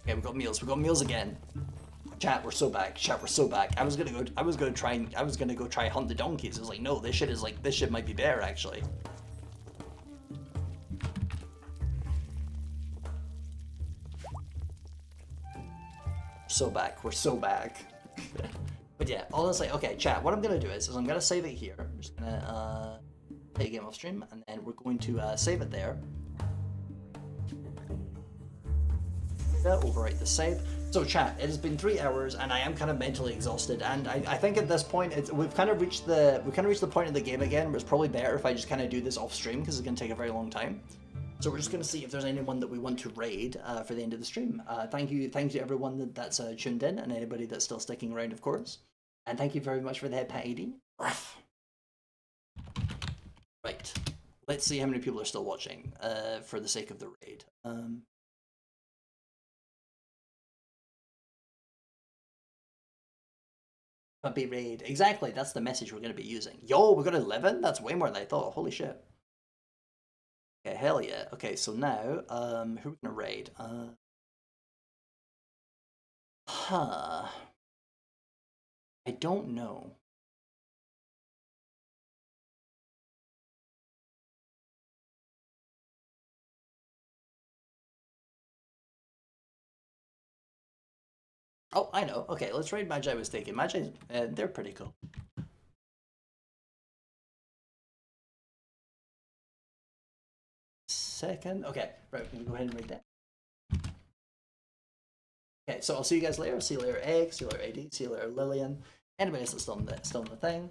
Okay, we got meals. We got meals again. Chat, we're so back. Chat, we're so back. I was gonna go try hunt the donkeys. I was like, no, this shit might be better actually. We're so back. But yeah, honestly, okay, chat, what I'm gonna do is I'm gonna save it here. I'm just gonna play a game off stream, and then we're going to save it there. Overwrite the save. So chat, it has been 3 hours, and I am kind of mentally exhausted, and I think at this point, we've kind of reached the point in the game again where it's probably better if I just kind of do this off stream, because it's gonna take a very long time. So we're just going to see if there's anyone that we want to raid for the end of the stream. Thank you to everyone that's tuned in, and anybody that's still sticking around, of course. And thank you very much for the head pat 80. Right, let's see how many people are still watching for the sake of the raid. Puppy raid, exactly. That's the message we're going to be using. Yo, we got 11. That's way more than I thought. Holy shit. Okay, hell yeah. Okay, so now, who are we gonna raid? Huh. I don't know. Oh, I know. Okay, let's raid Magi Mistaken. Magi, they're pretty cool. Second. Okay, right, we're gonna go ahead and raid that. Okay, so I'll see you guys later. See you later, Egg. See you later, AD. See you later, Lillian. Anybody else that's still in the thing.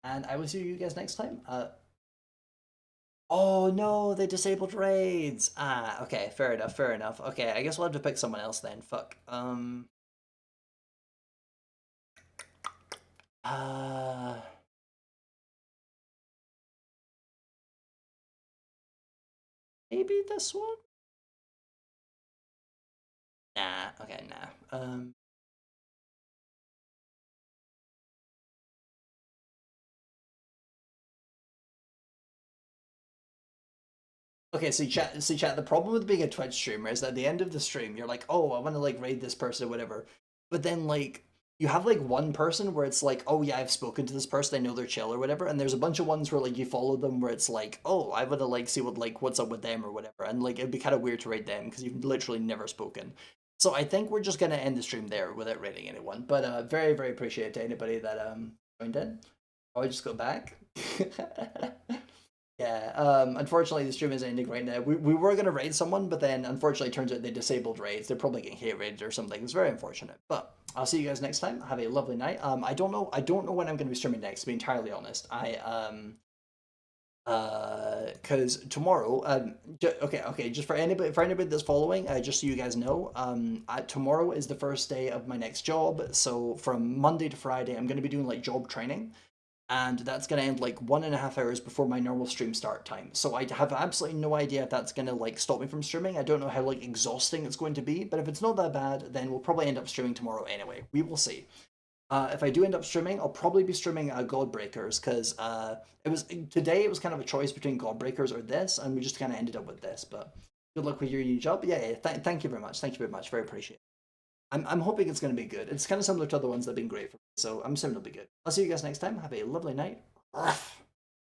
And I will see you guys next time. Oh no, they disabled raids. Ah, okay, fair enough, fair enough. Okay, I guess we'll have to pick someone else then. Fuck. Uh, Maybe this one? Nah, okay, nah. Okay, see chat, the problem with being a Twitch streamer is that at the end of the stream, you're like, oh, I want to like raid this person or whatever. But then like you have like one person where it's like, oh yeah, I've spoken to this person, I know they're chill or whatever, and there's a bunch of ones where like you follow them where it's like, oh, I want to like see what's up with them or whatever, and like it'd be kind of weird to raid them because you've literally never spoken. So I think we're just gonna end the stream there without raiding anyone. But very very appreciate to anybody that joined in. Oh, I just go back. Yeah, unfortunately the stream is ending right now. We were gonna raid someone, but then unfortunately it turns out they disabled raids. They're probably getting hate raided or something. It's very unfortunate. But I'll see you guys next time. Have a lovely night. I don't know when I'm gonna be streaming next, to be entirely honest. Because tomorrow, okay, just for anybody that's following, just so you guys know, tomorrow is the first day of my next job. So from Monday to Friday, I'm gonna be doing like job training, and that's going to end like 1.5 hours before my normal stream start time. So I have absolutely no idea if that's going to like stop me from streaming. I don't know how like exhausting it's going to be, but if it's not that bad, then we'll probably end up streaming tomorrow anyway. We will see. If I do end up streaming, I'll probably be streaming Godbreakers because it was today. It was kind of a choice between Godbreakers or this, and we just kind of ended up with this. But good luck with your new job. Yeah. Thank you very much. Thank you very much. Very appreciate it. I'm hoping it's going to be good. It's kind of similar to other ones that have been great for me, so I'm assuming it'll be good. I'll see you guys next time. Have a lovely night.